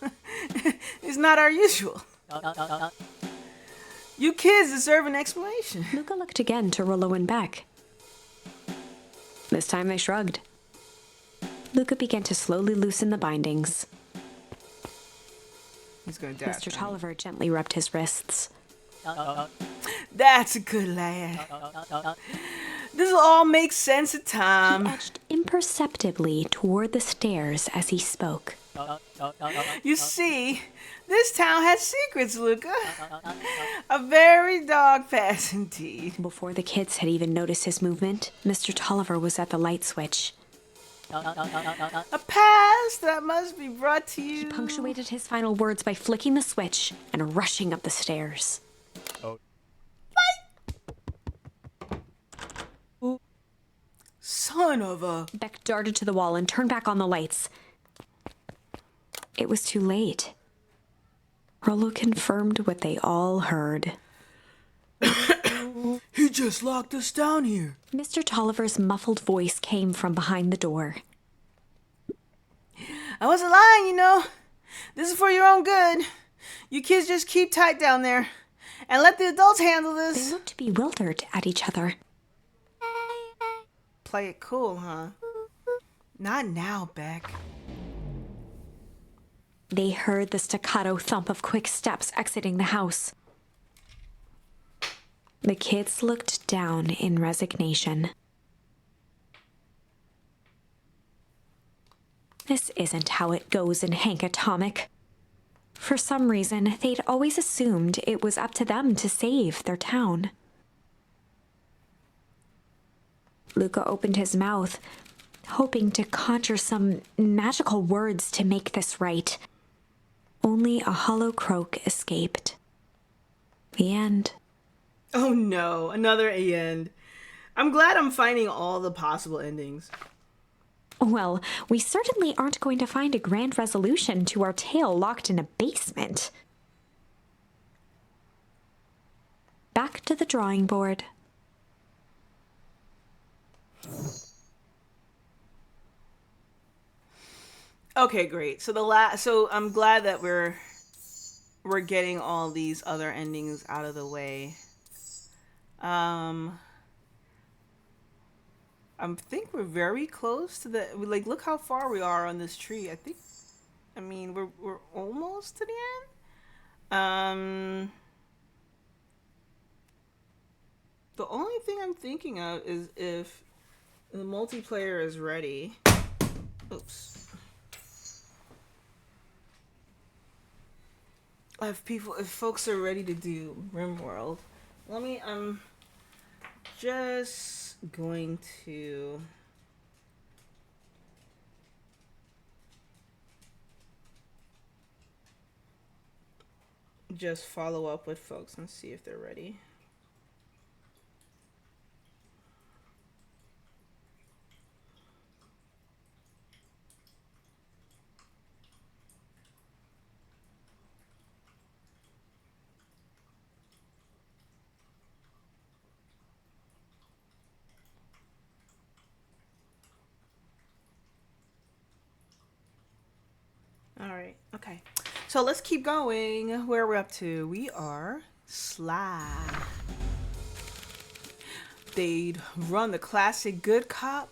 It's not our usual. You kids deserve an explanation.
Luca looked again to Rollo and Beck. This time they shrugged. Luca began to slowly loosen the bindings.
He's gonna die.
Mr. Tolliver gently rubbed his wrists.
That's a good lad. This'll all make sense in
He
time.
edged imperceptibly toward the stairs as he spoke.
You see, this town has secrets, Luca. A very dark past indeed.
Before the kids had even noticed his movement, Mr. Tolliver was at the light switch.
A past that must be brought to you.
He punctuated his final words by flicking the switch and rushing up the stairs.
Son of a...
Beck darted to the wall and turned back on the lights. It was too late. Rollo confirmed what they all heard.
He just locked us down here.
Mr. Tolliver's muffled voice came from behind the door.
I wasn't lying, you know. This is for your own good. You kids just keep tight down there. And let the adults handle
They
this.
looked bewildered at each other.
Play it cool, huh? Not now, Beck.
They heard the staccato thump of quick steps exiting the house. The kids looked down in resignation. This isn't how it goes in Hank Atomic. For some reason, they'd always assumed it was up to them to save their town. Luca opened his mouth, hoping to conjure some magical words to make this right. Only a hollow croak escaped. The end.
Oh no, another end. I'm glad I'm finding all the possible endings.
Well, we certainly aren't going to find a grand resolution to our tale locked in a basement. Back to the drawing board.
Okay, great. So so I'm glad that we're getting all these other endings out of the way. I think we're very close to the like. Look how far we are on this tree. I mean, we're almost to the end. The only thing I'm thinking of is if the multiplayer is ready. Oops. If folks are ready to do RimWorld, I'm just going to just follow up with folks and see if they're ready. All right. Okay. So let's keep going. Where are we up to? We are Sly. They'd run the classic good cop,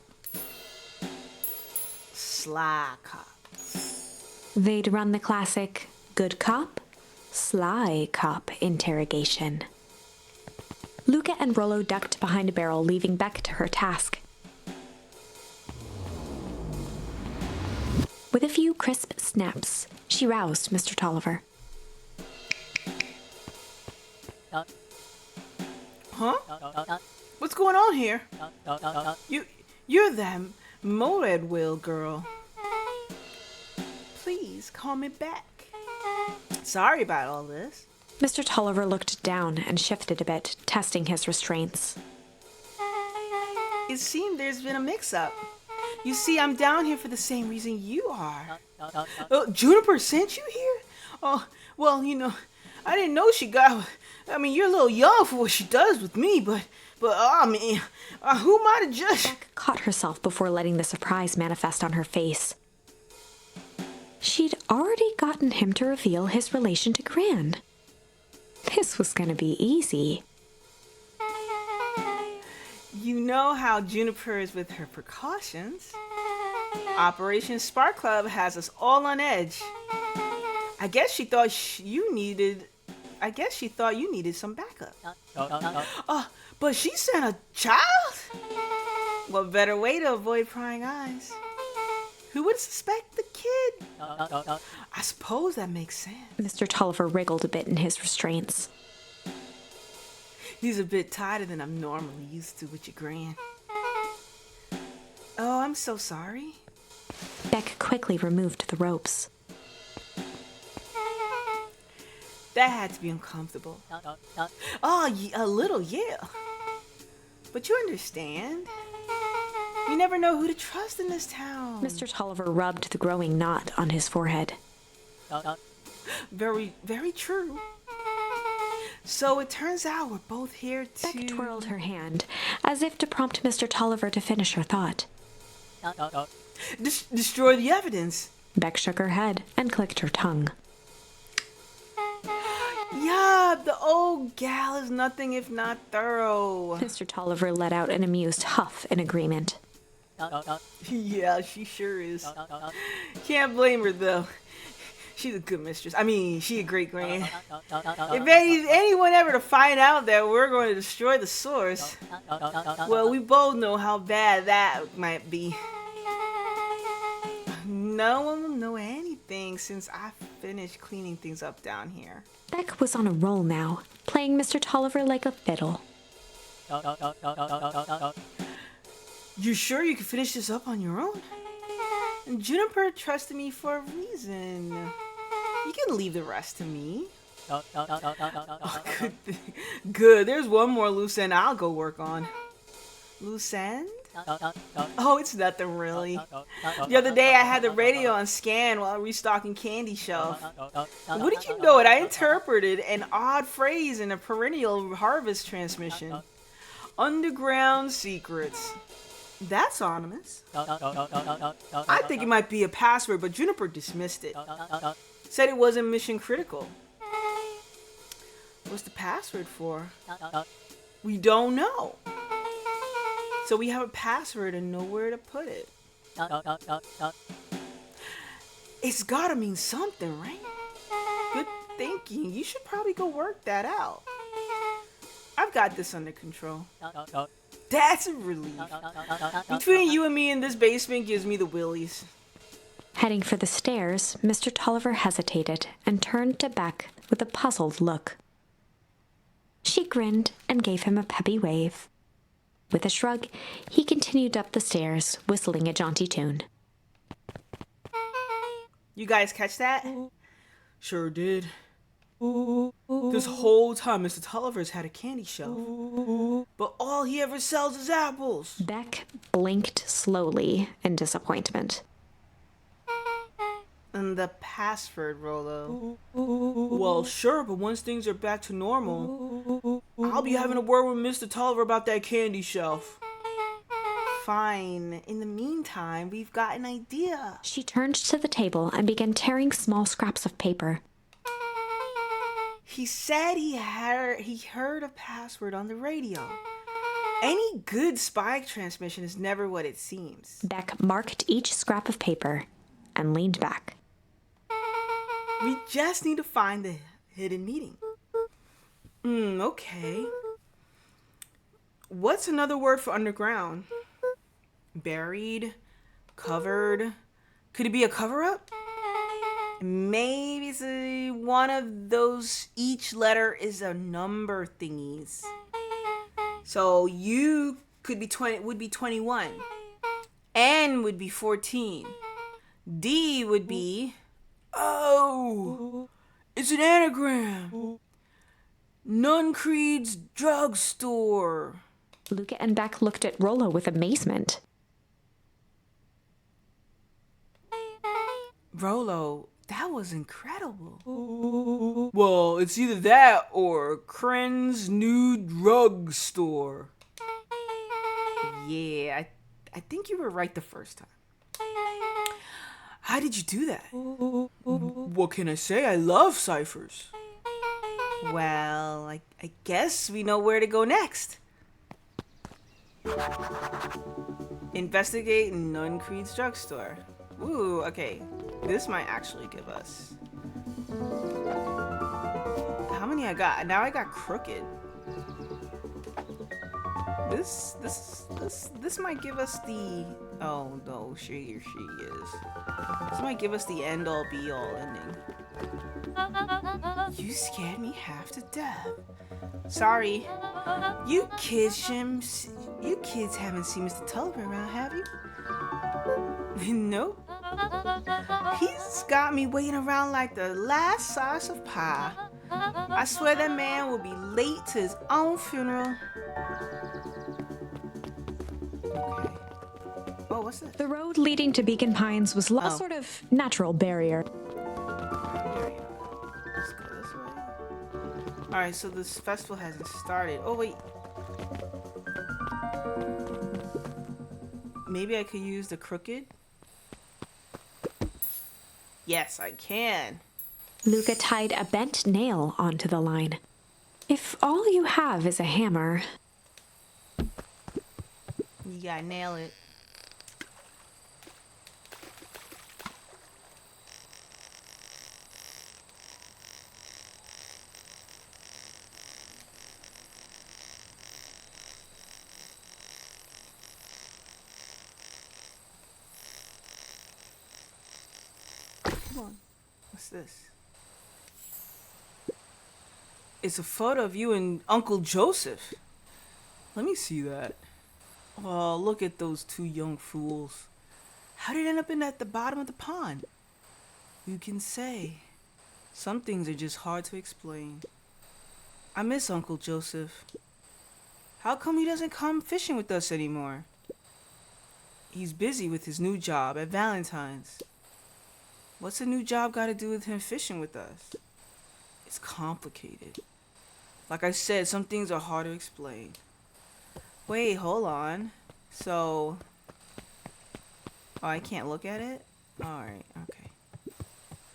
sly cop.
They'd run the classic good cop, sly cop interrogation. Luca and Rollo ducked behind a barrel, leaving Beck to her task. With a few crisp snaps, she roused Mr. Tolliver.
Huh? What's going on here? You're that Moed Will girl. Please call me back. Sorry about all this.
Mr. Tolliver looked down and shifted a bit, testing his restraints.
It seemed there's been a mix-up. You see, I'm down here for the same reason you are. Juniper sent you here? Oh, well, I didn't know she got... I mean, you're a little young for what she does with me, but I mean, who am I to judge?
Beck caught herself before letting the surprise manifest on her face. She'd already gotten him to reveal his relation to Gran. This was going to be easy.
You know how Juniper is with her precautions. Operation Spark Club has us all on edge. I guess she thought you needed some backup. But she sent a child? What better way to avoid prying eyes? Who would suspect the kid? I suppose that makes sense.
Mr. Tolliver wriggled a bit in his restraints.
He's a bit tighter than I'm normally used to with your Gran. Oh, I'm so sorry.
Beck quickly removed the ropes.
That had to be uncomfortable. Oh, a little, yeah. But you understand. You never know who to trust in this town.
Mr. Tolliver rubbed the growing knot on his forehead.
Very, very true. So it turns out we're both here to...
Beck twirled her hand, as if to prompt Mr. Tolliver to finish her thought.
Destroy the evidence.
Beck shook her head and clicked her tongue.
Yeah, the old gal is nothing if not thorough.
Mr. Tolliver let out an amused huff in agreement.
Yeah, she sure is. Can't blame her, though. She's a good mistress. I mean, she a great Gran. If anyone ever to find out that we're going to destroy the source, well, we both know how bad that might be. No one will know anything since I finished cleaning things up down here.
Beck was on a roll now, playing Mr. Tolliver like a fiddle.
You sure you can finish this up on your own? And Juniper trusted me for a reason. You can leave the rest to me. Oh, good. Good. There's one more loose end I'll go work on. Loose end? Oh, it's nothing really. The other day I had the radio on scan while restocking candy shelf. What did you know it? I interpreted an odd phrase in a perennial harvest transmission. Underground secrets. That's ominous. I think it might be a password, but Juniper dismissed it. Said it wasn't mission critical. What's the password for? We don't know. So we have a password and nowhere to put it. It's gotta mean something, right? Good thinking. You should probably go work that out. I've got this under control. That's a relief. Between you and me in this basement gives me the willies.
Heading for the stairs, Mr. Tolliver hesitated and turned to Beck with a puzzled look. She grinned and gave him a peppy wave. With a shrug, he continued up the stairs, whistling a jaunty tune.
You guys catch that? Sure did. This whole time, Mr. Tulliver's had a candy shelf. But all he ever sells is apples.
Beck blinked slowly in disappointment.
And the password, Rolo. Well, sure, but once things are back to normal, I'll be having a word with Mr. Tulliver about that candy shelf. Fine. In the meantime, we've got an idea.
She turned to the table and began tearing small scraps of paper.
He said he heard a password on the radio. Any good spy transmission is never what it seems.
Beck marked each scrap of paper and leaned back.
We just need to find the hidden meeting. Okay. What's another word for underground? Buried? Covered? Could it be a cover-up? Maybe it's one of those, each letter is a number thingies. So U could be 20, would be 21. N would be 14. D would be, oh, it's an anagram. Nuncreed's drugstore.
Luca and Beck looked at Rolo with amazement.
Rolo, that was incredible. Well, it's either that or Kren's new drugstore. Yeah, I think you were right the first time. How did you do that? What can I say? I love ciphers. Well, I guess we know where to go next. Investigate Nuncreed's drugstore. Ooh, okay. This might actually give us... How many I got? Now I got crooked. This might give us the... Oh, no, she is. This might give us the end-all be-all ending. You scared me half to death. Sorry. You kids haven't seen Mr. Tulliver around, have you? Nope. He's got me waiting around like the last slice of pie. I swear that man will be late to his own funeral. Okay. Oh, what's this?
The road leading to Beacon Pines was a sort of natural barrier.
Let's go this way. Alright, so this festival hasn't started. Oh, wait. Maybe I could use the crooked? Yes, I can.
Luca tied a bent nail onto the line. If all you have is a hammer...
You gotta nail it. Come on. What's this? It's a photo of you and Uncle Joseph. Let me see that. Oh, look at those two young fools. How did it end up at the bottom of the pond? Who can say? Some things are just hard to explain. I miss Uncle Joseph. How come he doesn't come fishing with us anymore? He's busy with his new job at Valentine's. What's a new job got to do with him fishing with us? It's complicated. Like I said, some things are hard to explain. Wait, hold on. So... Oh, I can't look at it? Alright, okay.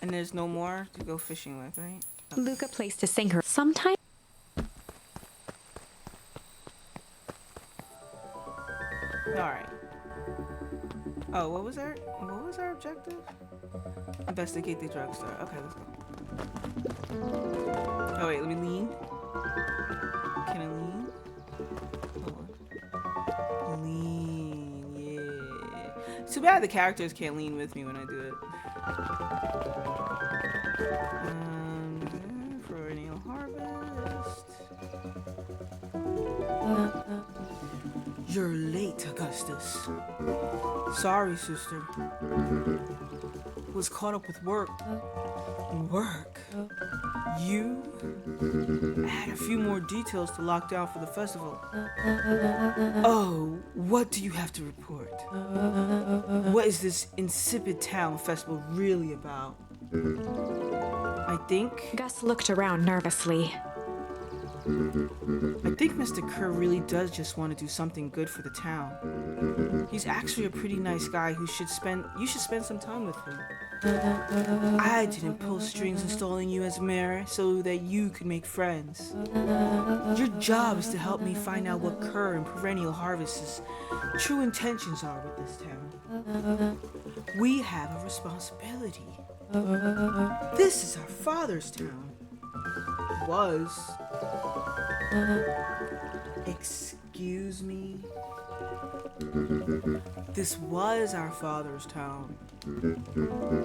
And there's no more to go fishing with, right? Okay.
Luca placed a sinker. Sometime.
Alright. Oh, what was our objective? Investigate the drugstore. Okay, let's go. Oh wait, let me lean. Can I lean? Hold on. Lean, yeah. Too bad the characters can't lean with me when I do it. Perennial harvest. You're late, Augustus. Sorry, sister. Was caught up with work. Work? You? I had a few more details to lock down for the festival. Oh, what do you have to report? What is this insipid town festival really about? I think
Gus looked around nervously.
Mr. Kerr really does just want to do something good for the town. He's actually a pretty nice guy you should spend some time with him. I didn't pull strings installing you as mayor so that you could make friends. Your job is to help me find out what Kerr and Perennial Harvest's true intentions are with this town. We have a responsibility. This is our father's town. Was. Excuse me? This was our father's town.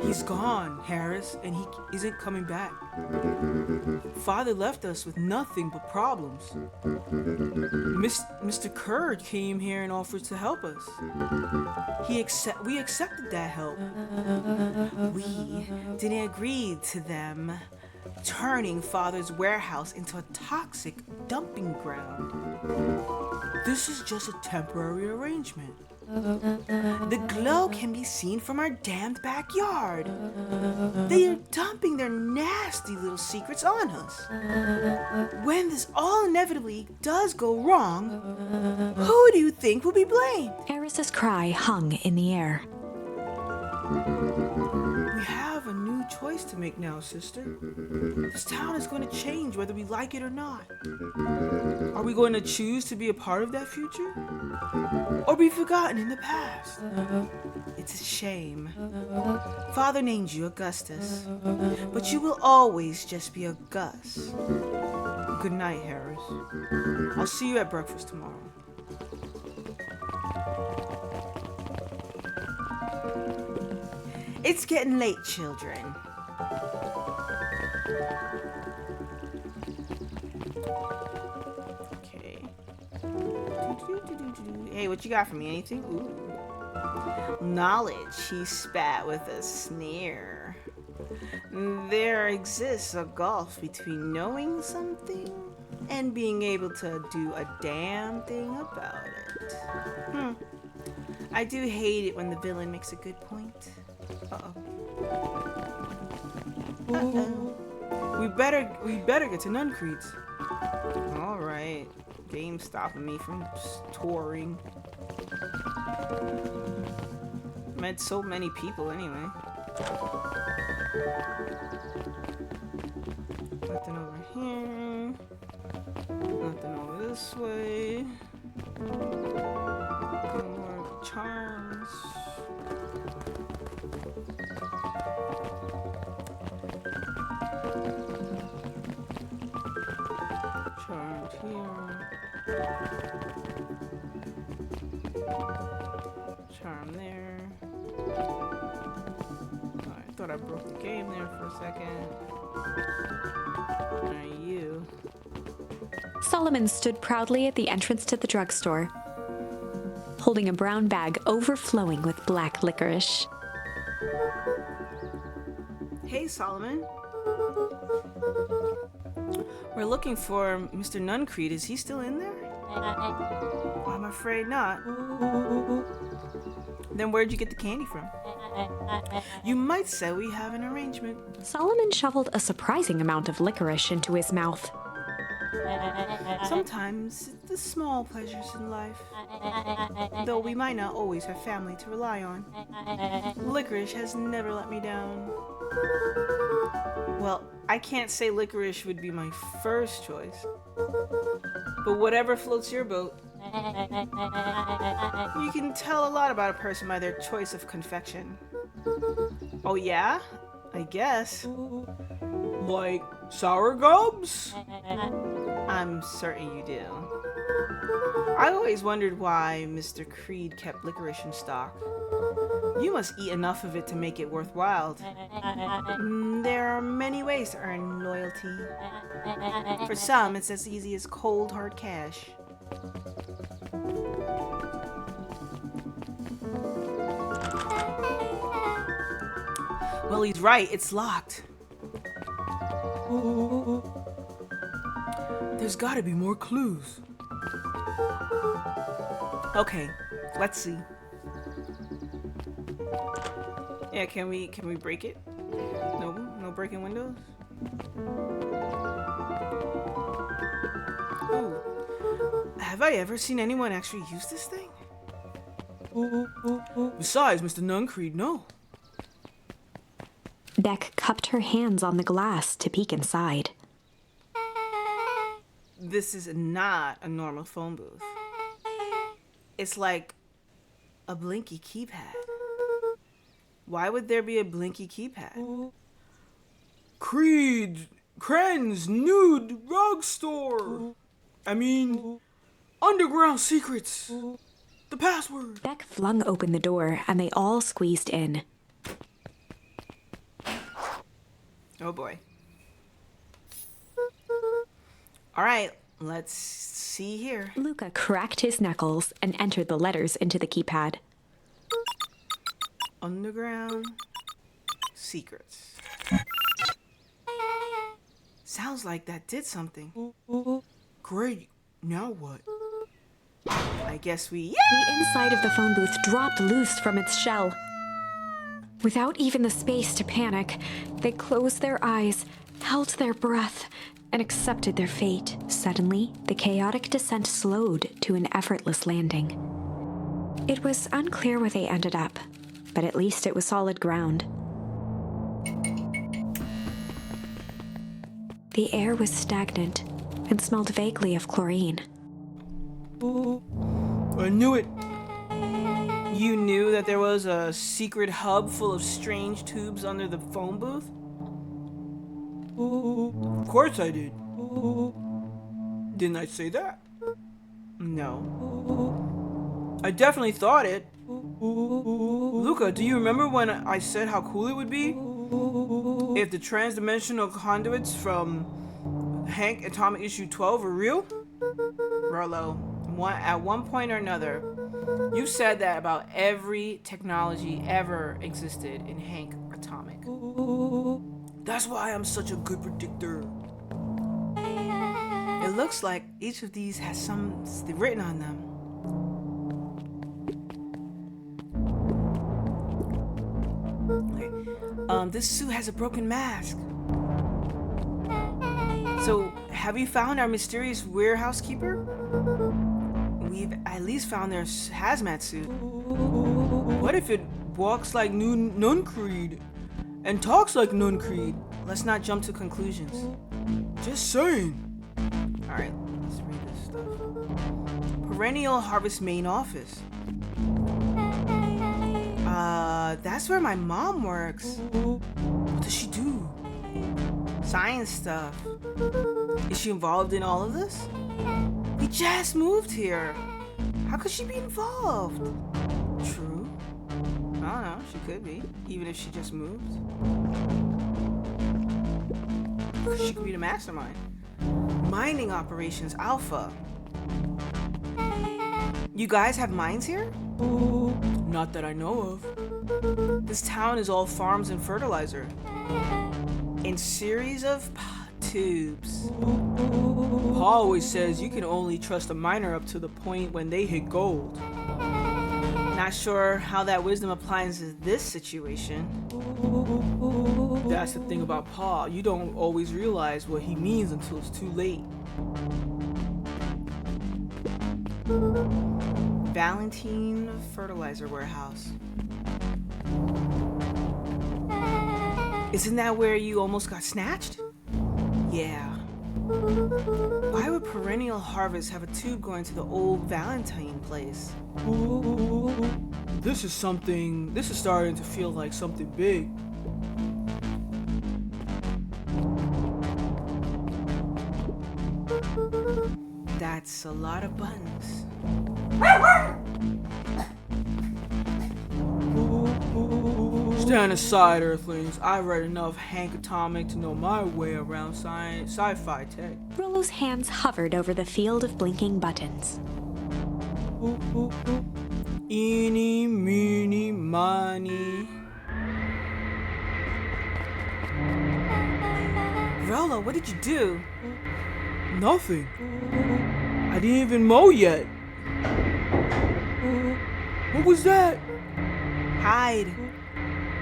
He's gone, Harris, and he isn't coming back. Father left us with nothing but problems. Mr. Kerr came here and offered to help us. We accepted that help. We didn't agree to them turning Father's warehouse into a toxic dumping ground. This is just a temporary arrangement. The glow can be seen from our damned backyard. They are dumping their nasty little secrets on us. When this all inevitably does go wrong, who do you think will be blamed?
Harris's cry hung in the air.
We have a new choice to make now, sister. This town is going to change whether we like it or not. Are we going to choose to be a part of that future? Or be forgotten in the past? It's a shame. Father named you Augustus, but you will always just be a Gus. Good night, Harris. I'll see you at breakfast tomorrow. It's getting late, children. Okay. Hey, what you got for me? Anything? Ooh. Knowledge, he spat with a sneer. There exists a gulf between knowing something and being able to do a damn thing about it. I do hate it when the villain makes a good point. We better get to Nuncreeds. All right, game stopping me from touring. Met so many people anyway. Nothing over here. Nothing over this way. More charms. Charmed here. Charm there. Oh, I thought I broke the game there for a second. Alright, you.
Solomon stood proudly at the entrance to the drugstore, holding a brown bag overflowing with black licorice.
Hey, Solomon. We're looking for Mr. Nuncreed. Is he still in there? I'm afraid not. Then where'd you get the candy from? You might say we have an arrangement.
Solomon shoveled a surprising amount of licorice into his mouth.
Sometimes it's the small pleasures in life. Though we might not always have family to rely on. Licorice has never let me down. Well, I can't say licorice would be my first choice. But whatever floats your boat. You can tell a lot about a person by their choice of confection. Oh yeah? I guess.
Like sour gums?
I'm certain you do. I always wondered why Mr. Creed kept licorice in stock. You must eat enough of it to make it worthwhile. There are many ways to earn loyalty. For some, it's as easy as cold, hard cash. Well, he's right. It's locked.
There's gotta be more clues.
Okay, let's see. Yeah, can we break it? No breaking windows? Ooh. Have I ever seen anyone actually use this thing?
Besides, Mr. Nuncreed, no.
Beck cupped her hands on the glass to peek inside.
This is not a normal phone booth. It's like a blinky keypad. Why would there be a blinky keypad?
Kren's nude rug store. I mean, underground secrets. The password.
Beck flung open the door and they all squeezed in.
Oh boy. Alright, let's see here.
Luca cracked his knuckles and entered the letters into the keypad.
Underground secrets. Sounds like that did something.
Great. Now what?
I guess we...
The inside of the phone booth dropped loose from its shell. Without even the space to panic, they closed their eyes, held their breath, and accepted their fate. Suddenly, the chaotic descent slowed to an effortless landing. It was unclear where they ended up, but at least it was solid ground. The air was stagnant and smelled vaguely of chlorine.
I knew it.
You knew that there was a secret hub full of strange tubes under the phone booth?
Of course I did. Didn't I say that?
No.
I definitely thought it. Luca, do you remember when I said how cool it would be if the transdimensional conduits from Hank Atomic Issue 12 were real?
Rollo, at one point or another, you said that about every technology ever existed in Hank Atomic.
That's why I'm such a good predictor.
It looks like each of these has something written on them. This suit has a broken mask. So, have you found our mysterious warehouse keeper? We've at least found their hazmat suit.
What if it walks like Nuncreed and talks like Nuncreed?
Let's not jump to conclusions.
Just saying.
Alright, let's read this stuff. Perennial Harvest main office. That's where my mom works.
What does she do?
Science stuff. Is she involved in all of this? We just moved here. How could she be involved? True. I don't know, she could be, even if she just moved. She could be the mastermind. Mining operations Alpha. You guys have mines here?
Not that I know of.
This town is all farms and fertilizer. in series of tubes.
Paul always says you can only trust a miner up to the point when they hit gold.
Not sure how that wisdom applies to this situation.
That's the thing about Paul. You don't always realize what he means until it's too late.
Valentine Fertilizer Warehouse. Isn't that where you almost got snatched? Yeah. Why would Perennial Harvest have a tube going to the old Valentine place?
This is starting to feel like something big.
That's a lot of buttons.
Stand aside, Earthlings. I've read enough Hank Atomic to know my way around sci-fi tech.
Rollo's hands hovered over the field of blinking buttons.
Eeny, meeny, miny.
Rollo, what did you do?
Nothing. I didn't even mow yet. What was that?
Hide.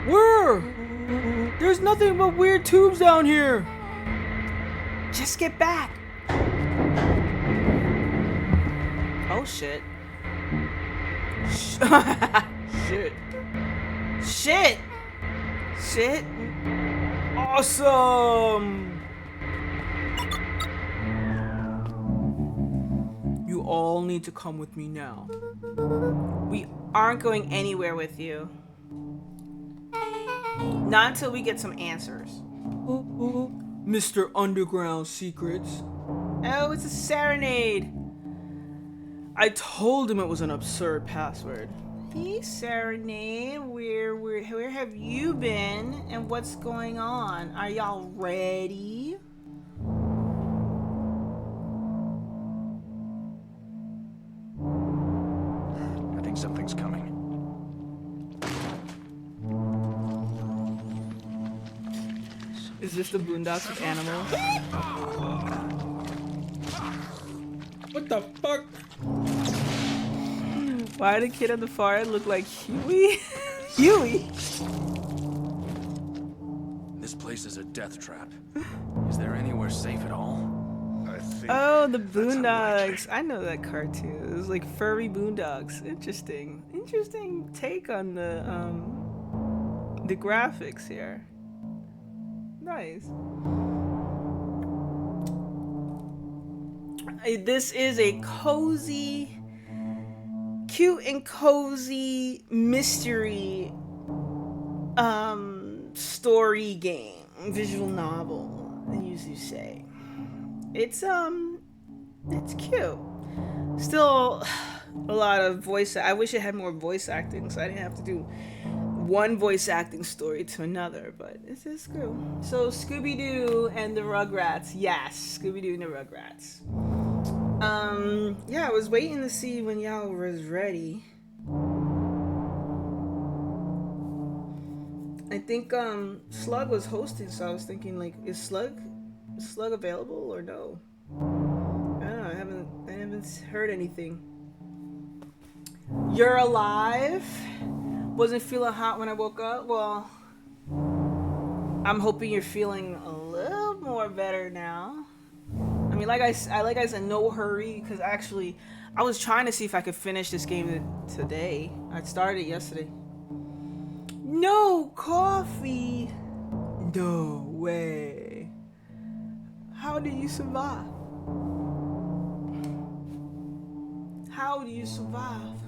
Where? There's nothing but weird tubes down here.
Just get back. Oh shit.
Shit.
Shit. Shit.
Awesome. You all need to come with me now.
We aren't going anywhere with you. Not until we get some answers.
Mr. Underground Secrets.
Oh, it's a serenade.
I told him it was an absurd password.
Hey, Serenade, where have you been and what's going on? Are y'all ready?
I think something's coming.
Is this the Boondocks with animals?
What the fuck?
Why did the kid on the far end look like Huey? Huey?
This place is a death trap. Is there anywhere safe at all?
I think.
Oh, the
that's unlikely.
Boondocks. I know that cartoon. It was like furry Boondocks. Interesting. Interesting take on the graphics here. Nice. This is a cozy, cute and cozy mystery story game, visual novel, as you say. It's cute. Still a lot of voice. I wish it had more voice acting, so I didn't have to do one voice acting story to another, but it's cool. So Scooby-Doo and the Rugrats. Yes, Scooby-Doo and the Rugrats. Yeah, I was waiting to see when y'all was ready. I think Slug was hosting, so I was thinking like, is Slug available or no? I don't know, I haven't heard anything. You're alive? Wasn't feeling hot when I woke up? Well, I'm hoping you're feeling a little more better now. I mean, like I said, no hurry, because actually, I was trying to see if I could finish this game today. I started yesterday. No coffee! No way. How do you survive? How do you survive?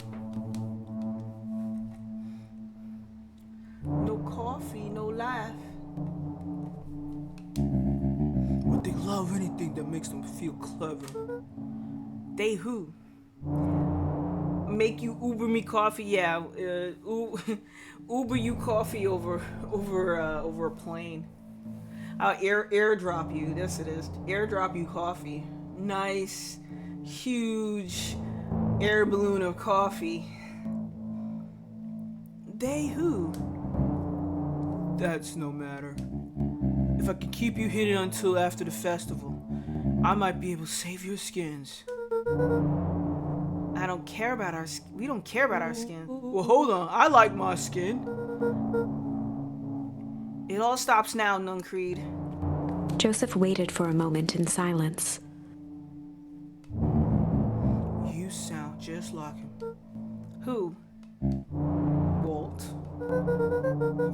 No coffee, no life.
But they love anything that makes them feel clever.
They who? Make you Uber me coffee? Yeah, Uber you coffee over a plane. I'll airdrop you. Yes, it is. Airdrop you coffee. Nice, huge air balloon of coffee. They who?
That's no matter. If I can keep you hidden until after the festival, I might be able to save your skins.
I don't care about our we don't care about our skin.
Well, hold on. I like my skin.
It all stops now, Nuncreed.
Joseph waited for a moment in silence.
You sound just like him.
Who?
Walt.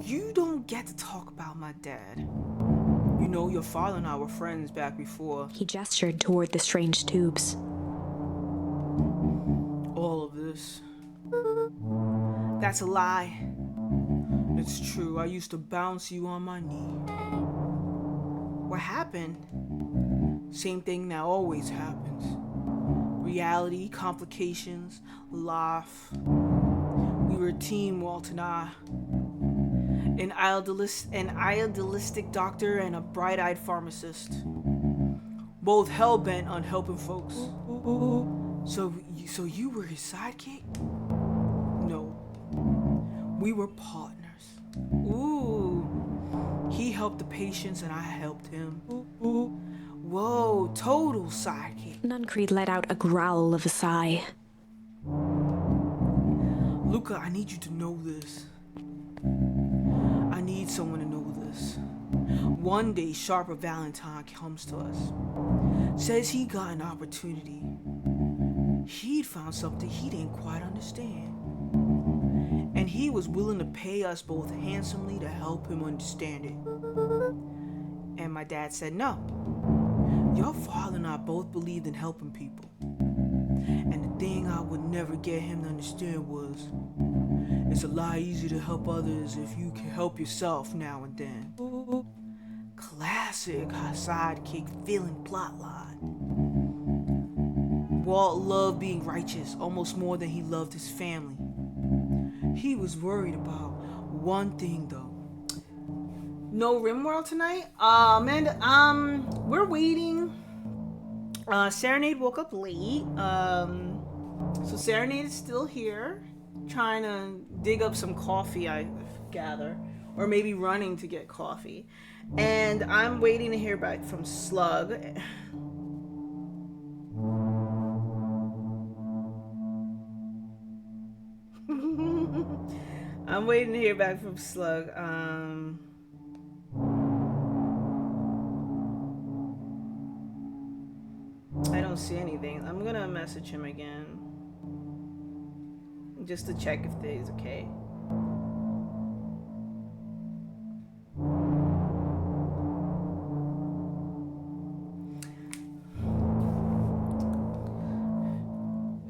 You don't get to talk about my dad.
You know, your father and I were friends back before
He gestured toward the strange tubes.
all of this.
That's a lie.
It's true. I used to bounce you on my knee.
What happened?
Same thing that always happens. Reality, complications, laugh. We were a team, Walt and I.
An idealistic doctor and a bright-eyed pharmacist.
Both hell-bent on helping folks.
So you were his sidekick?
No. We were partners.
Ooh.
He helped the patients and I helped him.
Whoa, total sidekick.
Nuncreed let out a growl of a sigh.
Luca, I need you to know this. I need someone to know this. One day, Sharper Valentine comes to us. Says he got an opportunity. He'd found something he didn't quite understand. And he was willing to pay us both handsomely to help him understand it.
And my dad said no.
Your father and I both believed in helping people. And the thing I would never get him to understand was, it's a lot easier to help others if you can help yourself now and then.
Classic sidekick villain plotline. Walt loved being righteous almost more than he loved his family.
He was worried about one thing though.
No Rimworld tonight? Amanda, we're waiting. Serenade woke up late. So Serenade is still here, trying to dig up some coffee, I gather. Or maybe running to get coffee. And I'm waiting to hear back from Slug. I'm waiting to hear back from Slug. I don't see anything. I'm gonna message him again. Just to check if he's okay.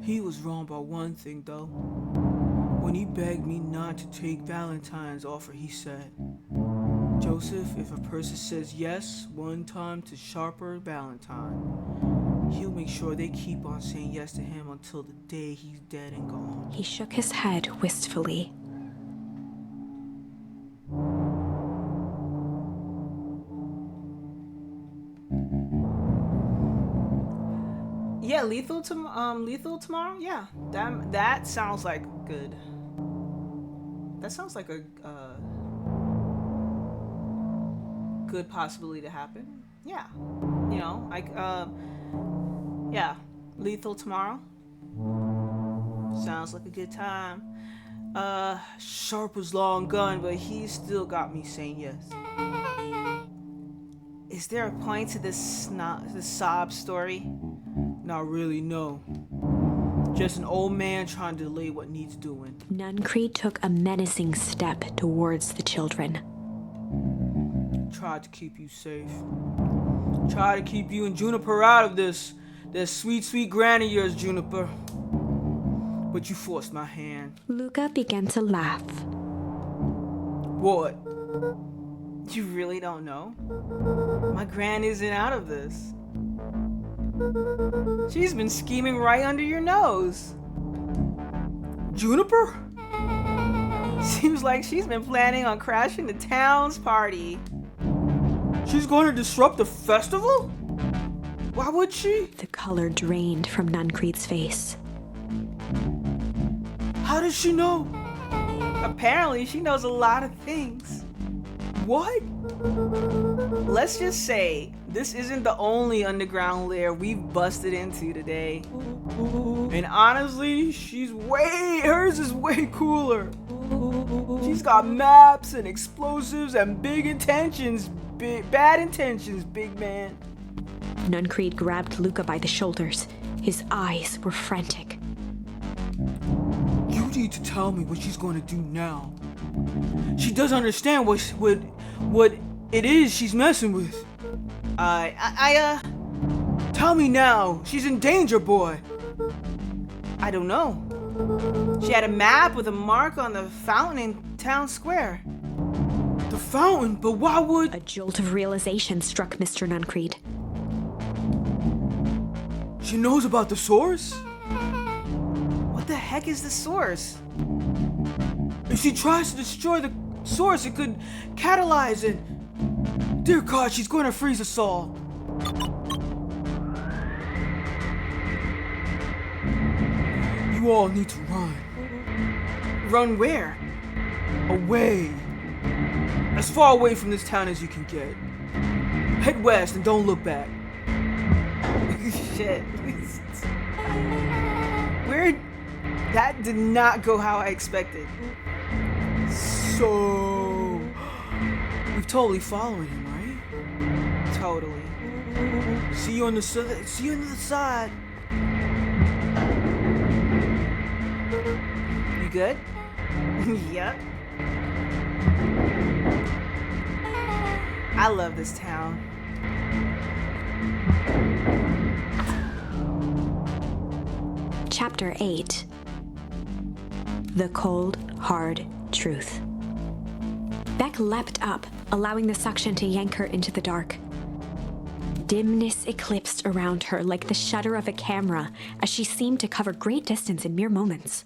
He was wrong about one thing though. When he begged me not to take Valentine's offer, he said, Joseph, if a person says yes one time to Sharper Valentine, he'll make sure they keep on saying yes to him until the day he's dead and gone.
He shook his head wistfully.
Yeah, lethal tomorrow. Yeah, that sounds like good. That sounds like a good possibility to happen. Yeah, you know, like yeah, lethal tomorrow. Sounds like a good time.
Sharper's long gone, but he's still got me saying yes.
Is there a point to this sob story?
Not really, no. Just an old man trying to delay what needs doing.
Nuncreed took a menacing step towards the children.
Tried to keep you safe. Try to keep you and Juniper out of this. That sweet, sweet granny of yours, Juniper. But you forced my hand.
Luca began to laugh.
What?
You really don't know? My gran isn't out of this. She's been scheming right under your nose.
Juniper?
Seems like she's been planning on crashing the town's party.
She's going to disrupt the festival? Why would she?
The color drained from Nuncreed's face.
How does she know?
Apparently, she knows a lot of things.
What?
Let's just say this isn't the only underground lair we've busted into today. And honestly, hers is way cooler. She's got maps and explosives and big intentions, bad intentions, big man.
Nuncreed grabbed Luca by the shoulders. His eyes were frantic.
You need to tell me what she's going to do now. She doesn't understand what it is she's messing with. Tell me now. She's in danger, boy.
I don't know. She had a map with a mark on the fountain in town square.
The fountain? But why would...
A jolt of realization struck Mr. Nuncreed.
She knows about the source?
What the heck is the source?
If she tries to destroy the source, it could catalyze it. Dear God, she's going to freeze us all. You all need to run.
Run where?
Away. As far away from this town as you can get. Head west and don't look back.
Shit. Where? That did not go how I expected.
So... We've totally following him, right?
Totally.
See you on the side. See you on the side.
You good? Yep. I love this town.
Chapter 8. The Cold, Hard Truth. Beck leapt up, allowing the suction to yank her into the dark. Dimness eclipsed around her like the shutter of a camera as she seemed to cover great distance in mere moments.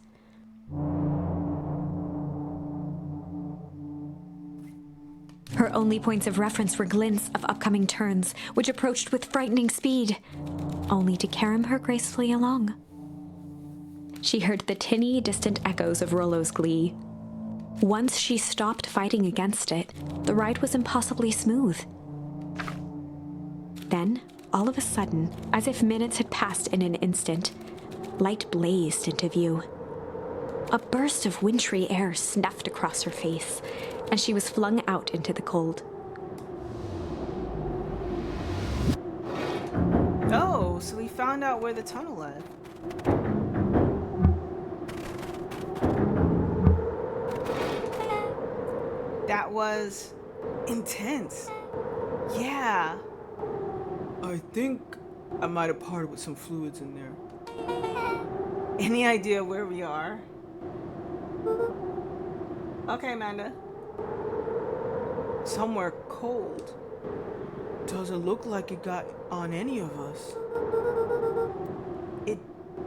Her only points of reference were glints of upcoming turns, which approached with frightening speed, only to carom her gracefully along. She heard the tinny, distant echoes of Rollo's glee. Once she stopped fighting against it, the ride was impossibly smooth. Then, all of a sudden, as if minutes had passed in an instant, light blazed into view. A burst of wintry air snuffed across her face, and she was flung out into the cold.
Oh, so we found out where the tunnel led. That was intense. Yeah.
I think I might have parted with some fluids in there.
Any idea where we are? Okay, Amanda.
Somewhere cold. Doesn't look like it got on any of us.
It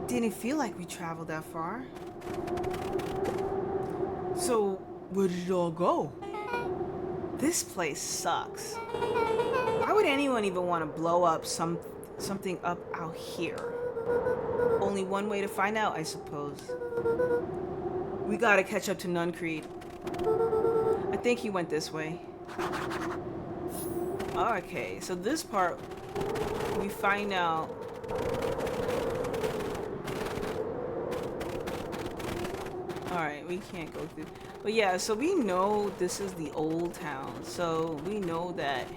didn't feel like we traveled that far.
So, where did it all go?
This place sucks. Why would anyone even want to blow up something up out here? Only one way to find out, I suppose. We gotta catch up to Nuncreed. I think he went this way. Okay, so this part, we find out. Alright, we can't go through. But yeah, so we know this is the old town. So we know that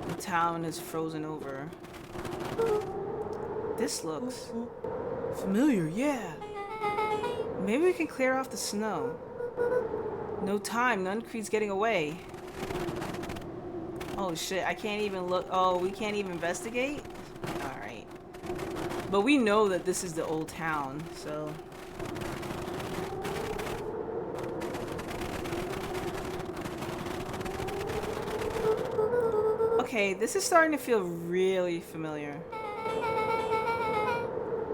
the town is frozen over. This looks
familiar, yeah.
Maybe we can clear off the snow. No time, Nuncreed's getting away. Oh shit, I can't even look. Oh, we can't even investigate? Alright. But we know that this is the old town, so. Okay, this is starting to feel really familiar.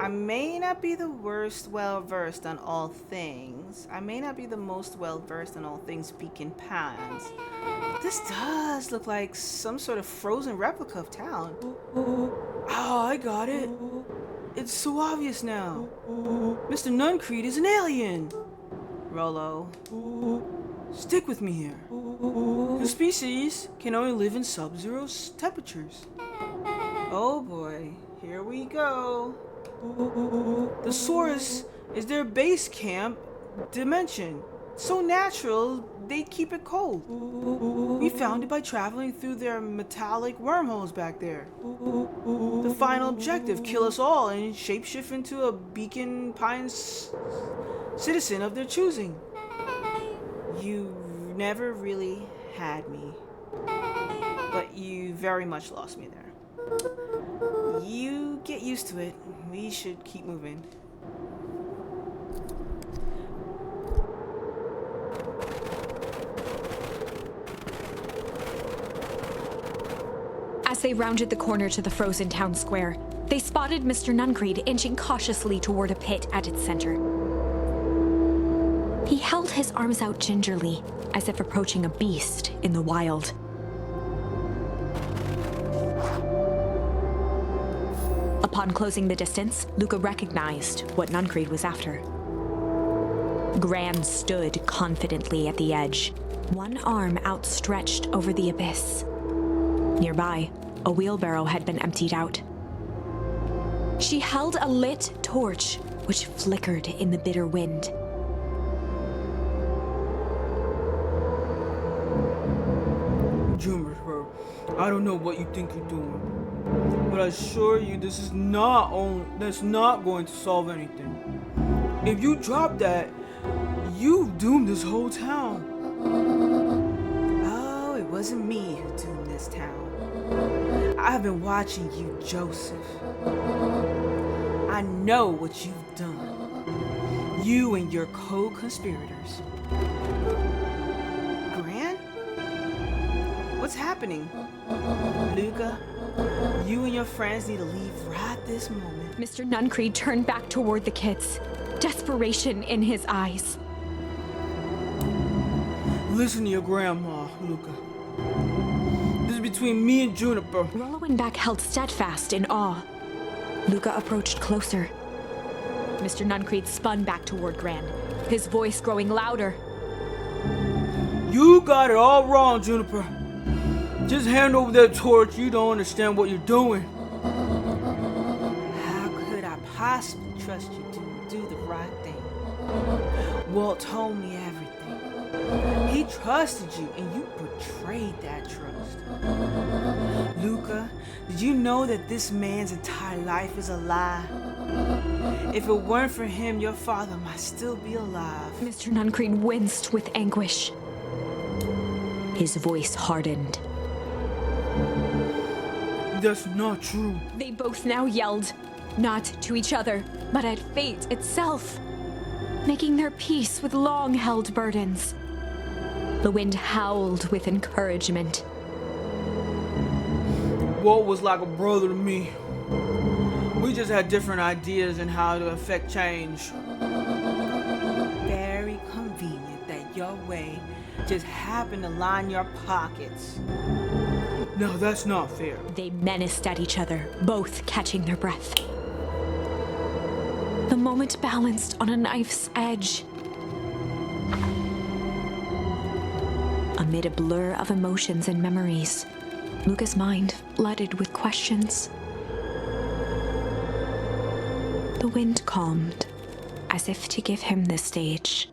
I may not be the worst well-versed on all things. I may not be the most well-versed on all things Beacon Pines. But this does look like some sort of frozen replica of town.
Oh, I got it. It's so obvious now. Mr. Nuncreed is an alien.
Rollo.
Stick with me here. The species can only live in sub-zero temperatures.
Oh boy, here we go.
The source is their base camp dimension. So natural, they keep it cold. We found it by traveling through their metallic wormholes back there. The final objective, kill us all and shapeshift into a Beacon Pines citizen of their choosing.
You never really had me, but you very much lost me there. You get used to it. We should keep moving.
As they rounded the corner to the frozen town square, they spotted Mr. Nuncreed inching cautiously toward a pit at its center. He held his arms out gingerly, as if approaching a beast in the wild. Upon closing the distance, Luca recognized what Nuncreed was after. Gran stood confidently at the edge, one arm outstretched over the abyss. Nearby, a wheelbarrow had been emptied out. She held a lit torch, which flickered in the bitter wind.
Juniper, I don't know what you think you're doing, but I assure you that's not going to solve anything. If you drop that, you've doomed this whole town.
Oh, it wasn't me who doomed this town. I've been watching you, Joseph. I know what you've done. You and your co-conspirators. Gran? What's happening? Luca, you and your friends need to leave right this moment.
Mr. Nuncreed turned back toward the kids, desperation in his eyes.
Listen to your grandma, Luca. This is between me and Juniper.
Rollo and Beck held steadfast in awe. Luca approached closer. Mr. Nuncreed spun back toward Gran, his voice growing louder.
You got it all wrong, Juniper. Just hand over that torch. You don't understand what you're doing.
How could I possibly trust you to do the right thing? Walt told me everything. He trusted you, and you betrayed that trust. Luca, did you know that this man's entire life is a lie? If it weren't for him, your father might still be alive.
Mr. Nuncreed winced with anguish. His voice hardened.
That's not true.
They both now yelled, not to each other, but at fate itself, making their peace with long-held burdens. The wind howled with encouragement.
Walt was like a brother to me. We just had different ideas on how to affect change.
Very convenient that your way just happened to line your pockets.
No, that's not fair.
They menaced at each other, both catching their breath. The moment balanced on a knife's edge. Amid a blur of emotions and memories, Luca's mind flooded with questions. The wind calmed, as if to give him the stage.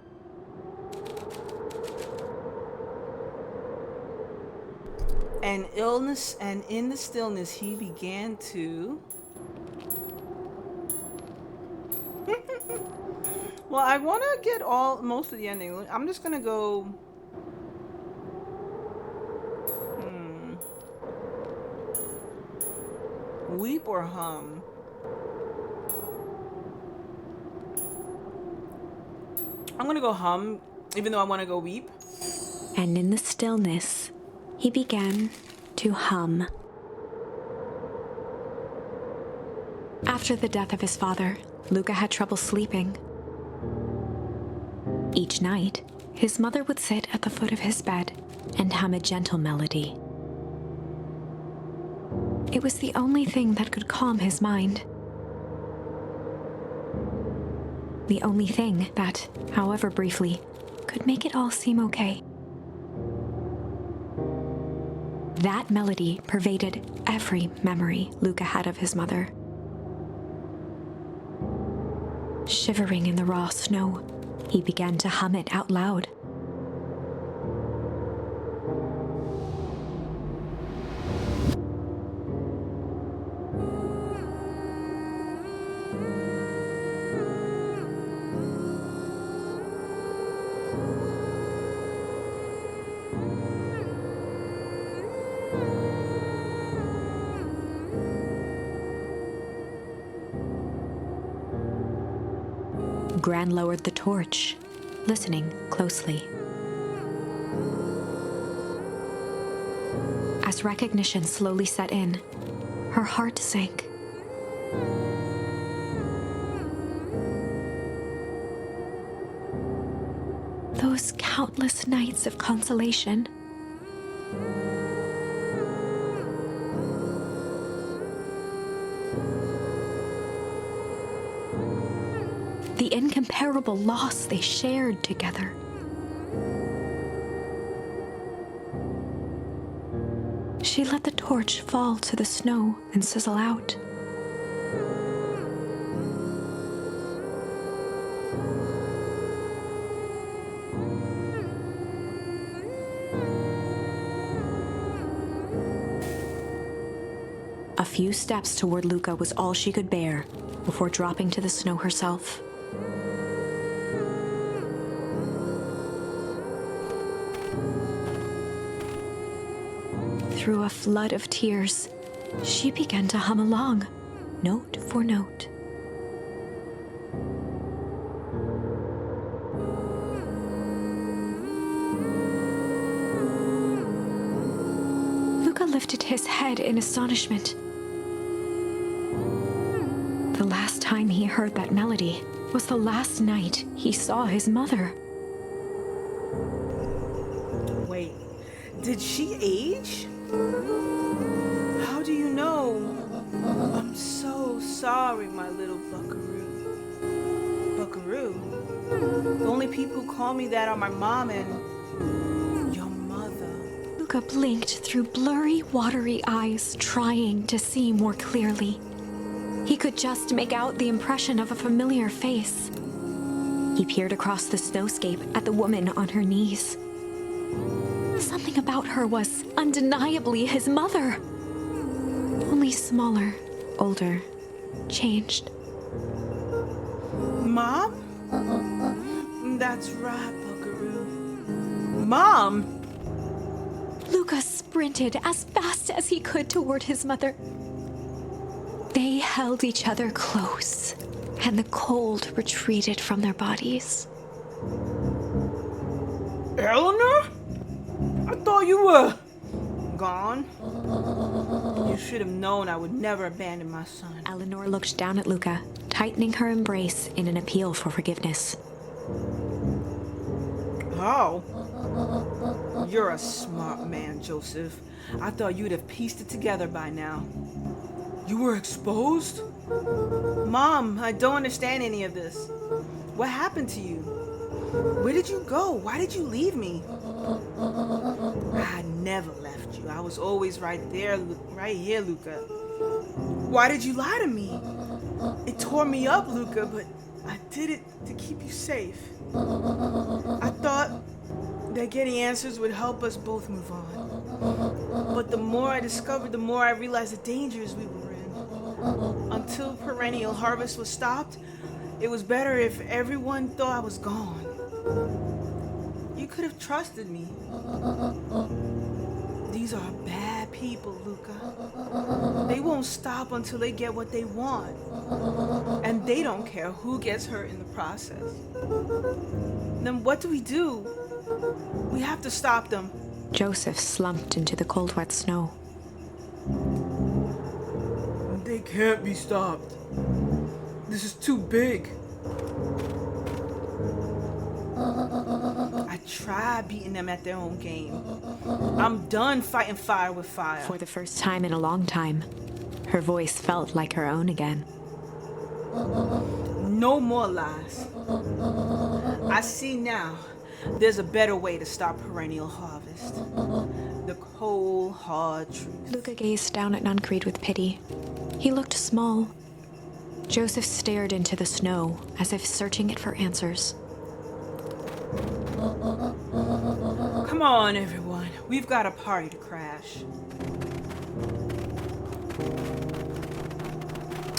And illness, and in the stillness, he began to. Well, I want to get most of the ending. I'm just gonna go. Weep or hum? I'm gonna go hum, even though I want to go weep.
And in the stillness, he began to hum. After the death of his father, Luca had trouble sleeping. Each night, his mother would sit at the foot of his bed and hum a gentle melody. It was the only thing that could calm his mind. The only thing that, however briefly, could make it all seem okay. That melody pervaded every memory Luca had of his mother. Shivering in the raw snow, he began to hum it out loud. Gran lowered the torch, listening closely. As recognition slowly set in, her heart sank. Those countless nights of consolation. The incomparable loss they shared together. She let the torch fall to the snow and sizzle out. A few steps toward Luca was all she could bear before dropping to the snow herself. Through a flood of tears, she began to hum along, note for note. Luca lifted his head in astonishment. The last time he heard that melody was the last night he saw his mother.
Wait, did she age? How do you know? I'm so sorry, my little buckaroo. Buckaroo? The only people who call me that are my mom and your mother.
Luca blinked through blurry, watery eyes, trying to see more clearly. He could just make out the impression of a familiar face. He peered across the snowscape at the woman on her knees. Something about her was undeniably his mother. Only smaller, older, changed.
Mom? That's right, buckaroo. Mom!
Luca sprinted as fast as he could toward his mother. They held each other close, and the cold retreated from their bodies.
Eleanor? I thought you were gone. You should have known I would never abandon my son.
Eleanor looked down at Luca, tightening her embrace in an appeal for forgiveness.
Oh. You're a smart man, Joseph. I thought you'd have pieced it together by now. You were exposed? Mom, I don't understand any of this. What happened to you? Where did you go? Why did you leave me? I never left you. I was always right there, right here, Luca. Why did you lie to me? It tore me up, Luca, but I did it to keep you safe. I thought that getting answers would help us both move on. But the more I discovered, the more I realized the dangers we were in. Until perennial harvest was stopped, it was better if everyone thought I was gone. You could have trusted me. These are bad people, Luca. They won't stop until they get what they want. And they don't care who gets hurt in the process. Then what do? We have to stop them.
Joseph slumped into the cold, wet snow.
They can't be stopped. This is too big. I tried beating them at their own game. I'm done fighting fire with fire.
For the first time in a long time, her voice felt like her own again.
No more lies. I see now there's a better way to stop perennial harvest. the cold, hard truth.
Luca gazed down at Nuncreed with pity. He looked small. Joseph stared into the snow, as if searching it for answers.
Come on, everyone. We've got a party to crash.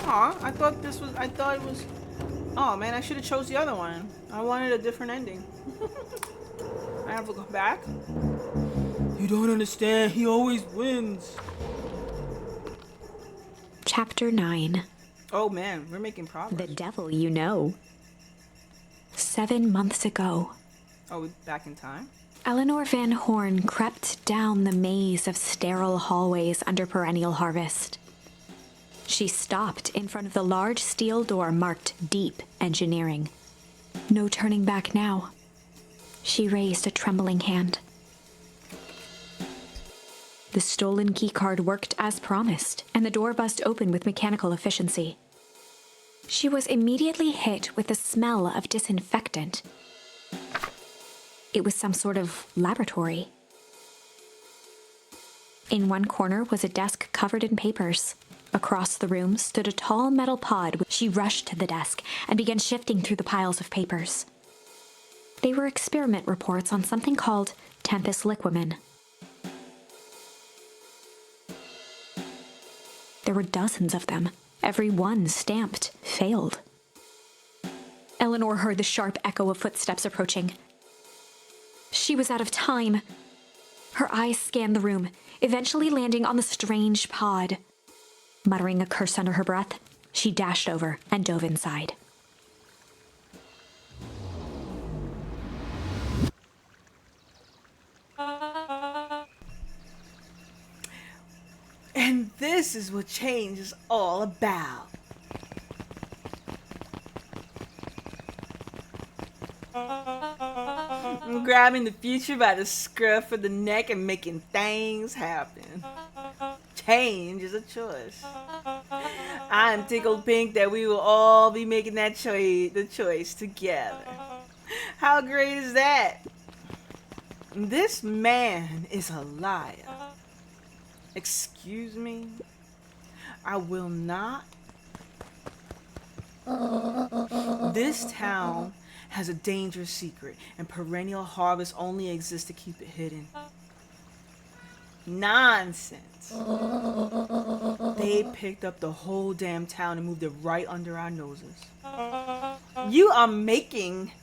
Aw, I thought it was... Oh, man, I should have chose the other one. I wanted a different ending. I have to go back? You don't understand. He always wins.
Chapter 9.
Oh, man, we're making progress.
The devil you know. 7 months ago,
Oh, we're back in time?
Eleanor Van Horn crept down the maze of sterile hallways under Perennial Harvest. She stopped in front of the large steel door marked Deep Engineering. No turning back now. She raised a trembling hand. The stolen keycard worked as promised, and the door buzzed open with mechanical efficiency. She was immediately hit with the smell of disinfectant. It was some sort of laboratory. In one corner was a desk covered in papers. Across the room stood a tall metal pod. She rushed to the desk and began shifting through the piles of papers. They were experiment reports on something called Tempus liquamen. There were dozens of them, every one stamped failed. Eleanor heard the sharp echo of footsteps approaching. She was out of time. Her eyes scanned the room, eventually landing on the strange pod. Muttering a curse under her breath, she dashed over and dove inside.
And this is what change is all about. I'm grabbing the future by the scruff of the neck and making things happen. Change is a choice. I'm tickled pink that we will all be making that the choice together. How great is that? This man is a liar. Excuse me? I will not. This town has a dangerous secret, and Perennial Harvest only exists to keep it hidden. Nonsense. They picked up the whole damn town and moved it right under our noses. You aren't making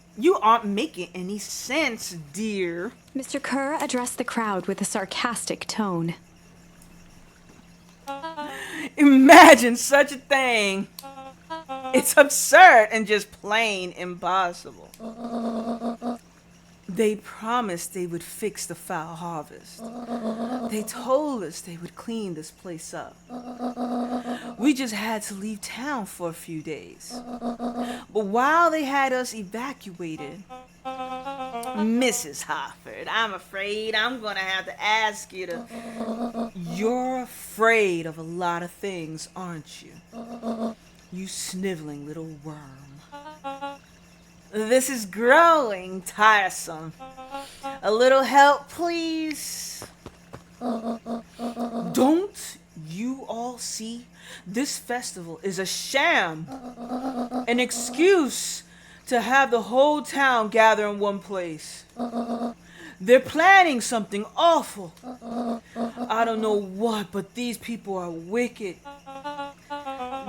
any sense, dear.
Mr. Kerr addressed the crowd with a sarcastic tone.
Imagine such a thing. It's absurd and just plain impossible. They promised they would fix the foul harvest. They told us they would clean this place up. We just had to leave town for a few days. But while they had us evacuated, Mrs. Hofford, I'm afraid I'm gonna have to ask you to... You're afraid of a lot of things, aren't you? You sniveling little worm. This is growing tiresome. A little help, please? Don't you all see? This festival is a sham. An excuse to have the whole town gather in one place. They're planning something awful. I don't know what, but these people are wicked.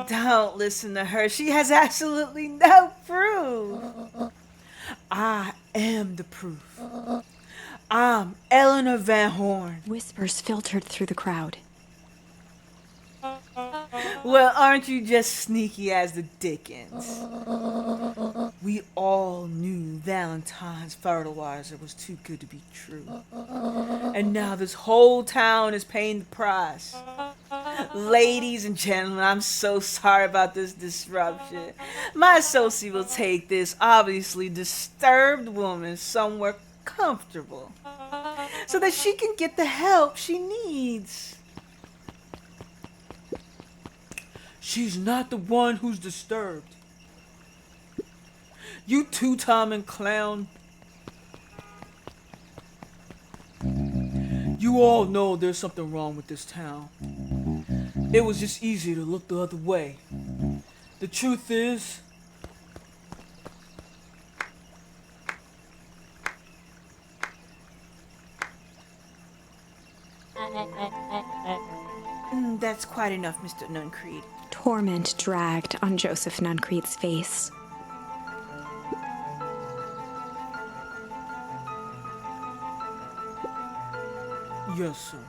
Don't listen to her. She has absolutely no proof. I am the proof. I'm Eleanor Van Horn.
Whispers filtered through the crowd.
Well, aren't you just sneaky as the dickens? We all knew Valentine's fertilizer was too good to be true. And now this whole town is paying the price. Ladies and gentlemen, I'm so sorry about this disruption. My associate will take this obviously disturbed woman somewhere comfortable so that she can get the help she needs. She's not the one who's disturbed. You two-timing clown. You
You all know there's something wrong with this town. It was just easy to look the other way. The truth is,
That's quite enough, Mr. Nuncreed.
Torment dragged on Joseph Nuncreed's face.
yes, sir.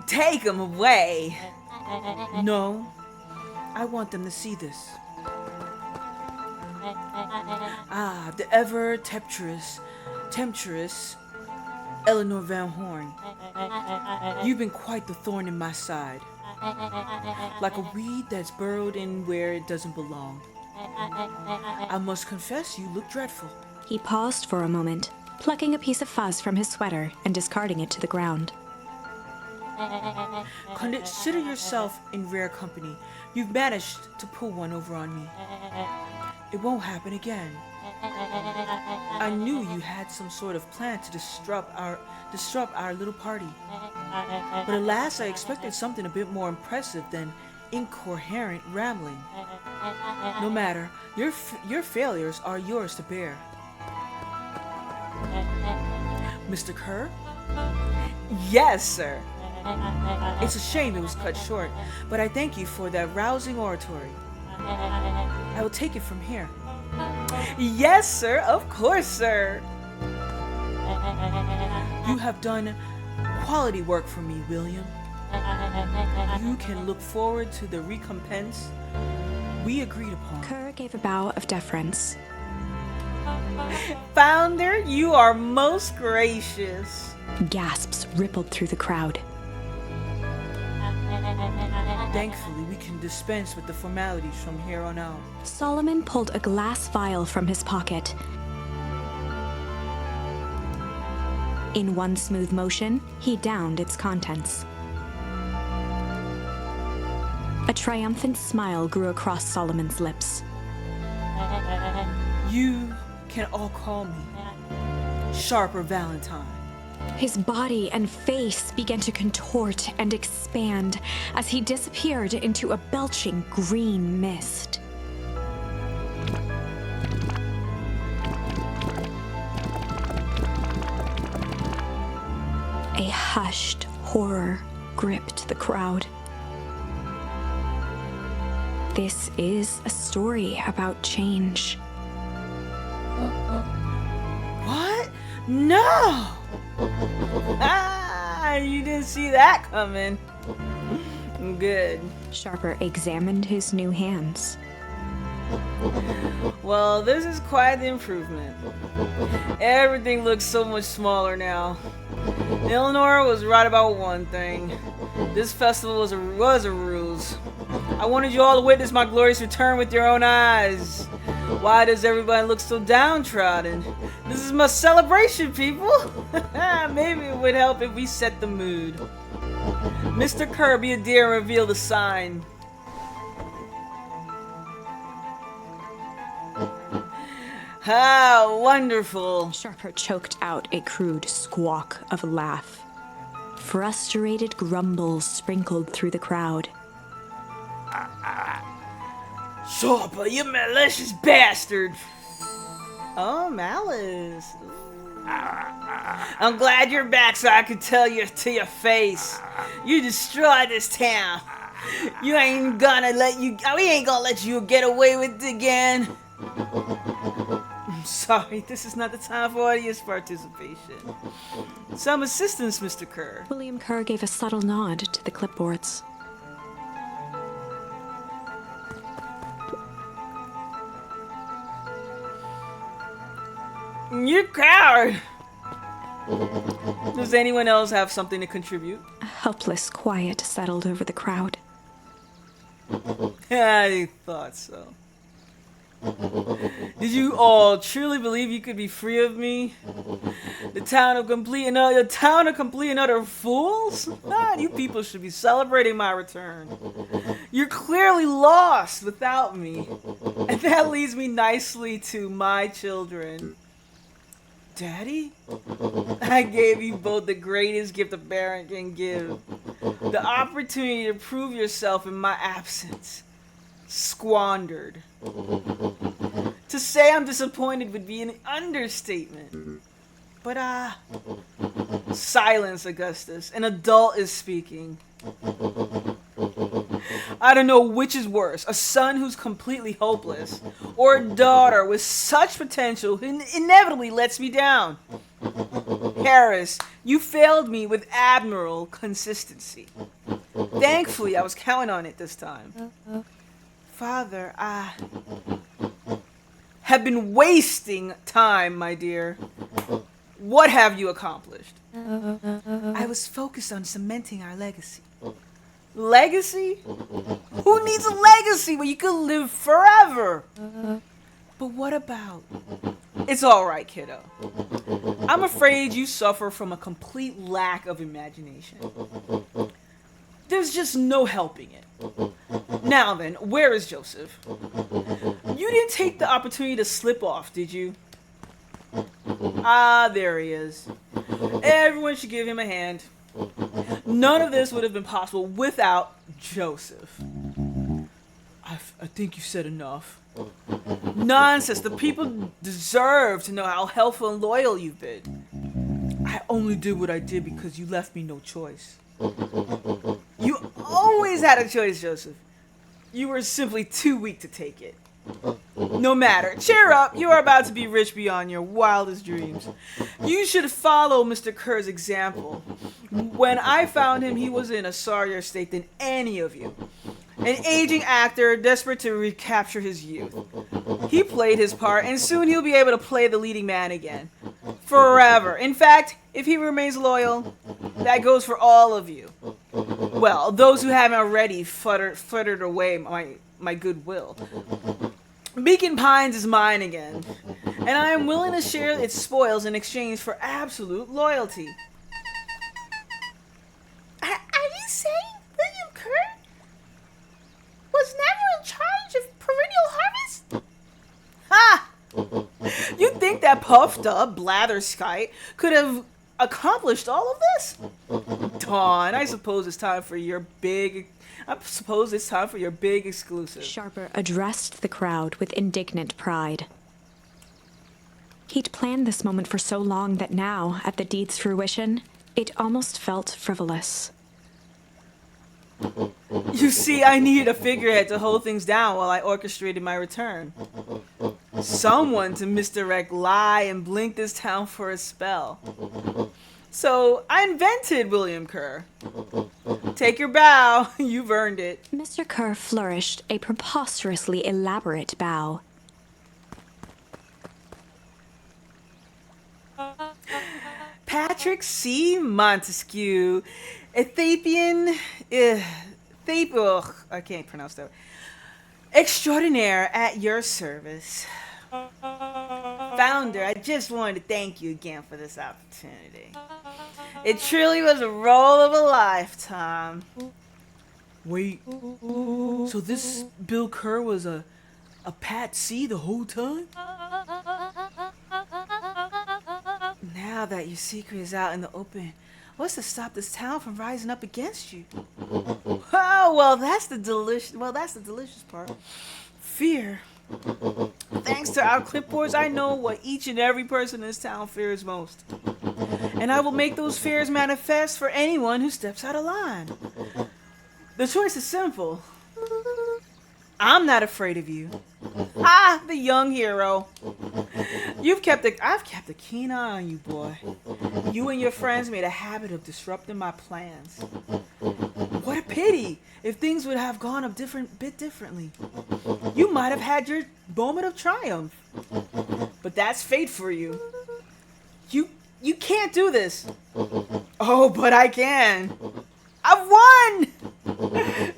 Take him away.
No, I want them to see this. Ah, the ever temptress Eleanor Van Horn. You've been quite the thorn in my side. Like a weed that's burrowed in where it doesn't belong. I must confess you look dreadful.
He paused for a moment, plucking a piece of fuzz from his sweater and discarding it to the ground.
Consider yourself in rare company. You've managed to pull one over on me. It won't happen again. I knew you had some sort of plan to disrupt our little party. But alas, I expected something a bit more impressive than incoherent rambling. No matter, your failures are yours to bear. Mr. Kerr?
Yes, sir.
It's a shame it was cut short, but I thank you for that rousing oratory. I will take it from here.
Yes, sir. Of course, sir.
You have done quality work for me, William. You can look forward to the recompense we agreed upon.
Kerr gave a bow of deference.
Founder, you are most gracious.
Gasps rippled through the crowd.
Thankfully, we can dispense with the formalities from here on out.
Solomon pulled a glass vial from his pocket. In one smooth motion, he downed its contents. A triumphant smile grew across Solomon's lips.
You can all call me Sharper Valentine.
His body and face began to contort and expand as he disappeared into a belching green mist. A hushed horror gripped the crowd. This is a story about change.
What? No! Ah, you didn't see that coming. Good.
Sharper examined his new hands.
Well, this is quite the improvement. Everything looks so much smaller now. Eleanor was right about one thing. This festival was a ruse. I wanted you all to witness my glorious return with your own eyes. Why does everybody look so downtrodden? This is my celebration, people. Maybe it would help if we set the mood. Mr. Kerr, be a dear and reveal the sign. Ah, wonderful.
Sharper choked out a crude squawk of a laugh. Frustrated grumbles sprinkled through the crowd.
Sharper, you malicious bastard. Oh, Malice. I'm glad you're back so I can tell you to your face. You destroyed this town. We ain't gonna let you get away with it again. I'm sorry, this is not the time for audience participation. Some assistance, Mr. Kerr.
William Kerr gave a subtle nod to the clipboards.
You coward! Does anyone else have something to contribute?
A helpless quiet settled over the crowd.
I thought so. Did you all truly believe you could be free of me? The town of complete and utter fools? Ah, you people should be celebrating my return. You're clearly lost without me. And that leads me nicely to my children. Daddy? I gave you both the greatest gift a parent can give. The opportunity to prove yourself in my absence. Squandered. To say I'm disappointed would be an understatement. But, silence, Augustus. An adult is speaking. I don't know which is worse, a son who's completely hopeless, or a daughter with such potential who inevitably lets me down. Harris, you failed me with admirable consistency. Thankfully, I was counting on it this time. Father, I have been wasting time, my dear. What have you accomplished? I was focused on cementing our legacy. Legacy? Who needs a legacy when you could live forever? But what about? It's alright, kiddo. I'm afraid you suffer from a complete lack of imagination. There's just no helping it. Now then, where is Joseph? You didn't take the opportunity to slip off, did you? Ah, there he is. Everyone should give him a hand. None of this would have been possible without Joseph. I think you said enough. Nonsense. The people deserve to know how helpful and loyal you've been. I only did what I did because you left me no choice. You always had a choice, Joseph. You were simply too weak to take it. No matter. Cheer up. You are about to be rich beyond your wildest dreams. You should follow Mr. Kerr's example. When I found him, he was in a sorrier state than any of you. An aging actor desperate to recapture his youth. He played his part, and soon he'll be able to play the leading man again. Forever. In fact, if he remains loyal, that goes for all of you. Well, those who haven't already fluttered away my goodwill. Beacon Pines is mine again, and I am willing to share its spoils in exchange for absolute loyalty. Are you saying William Kerr was never in charge of perennial harvest? Ha! You think that puffed up blatherskite could have accomplished all of this? Dawn, I suppose it's time for your big exclusive.
Sharper addressed the crowd with indignant pride. He'd planned this moment for so long that now, at the deed's fruition, it almost felt frivolous.
You see, I needed a figurehead to hold things down while I orchestrated my return. Someone to misdirect, lie, and blink this town for a spell. So, I invented William Kerr. Take your bow. You've earned it.
Mr. Kerr flourished a preposterously elaborate bow.
Patrick C. Montesquieu, Ethiopian, I can't pronounce that. Extraordinaire at your service. Founder, I just wanted to thank you again for this opportunity. It truly was a role of a lifetime.
Wait, so this Bill Kerr was a Pat C the whole time?
Now that your secret is out in the open, what's to stop this town from rising up against you? Oh, well, that's the delicious part. Fear. Thanks to our clipboards, I know what each and every person in this town fears most. And I will make those fears manifest for anyone who steps out of line. The choice is simple. I'm not afraid of you. Ah, the young hero. I've kept a keen eye on you, boy. You and your friends made a habit of disrupting my plans. What a pity if things would have gone a bit differently. You might have had your moment of triumph. But that's fate for you. You can't do this. Oh, but I can. I've won!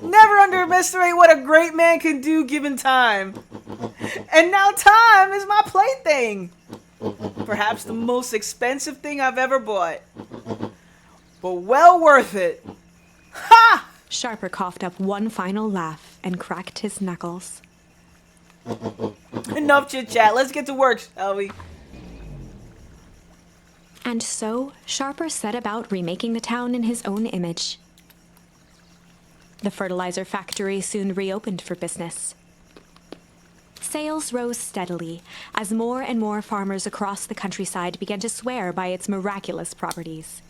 Never underestimate what a great man can do given time. And now time is my plaything. Perhaps the most expensive thing I've ever bought. But well worth it. Ha!
Sharper coughed up one final laugh and cracked his knuckles.
Enough chit-chat. Let's get to work, shall we?
And so, Sharper set about remaking the town in his own image. The fertilizer factory soon reopened for business. Sales rose steadily as more and more farmers across the countryside began to swear by its miraculous properties.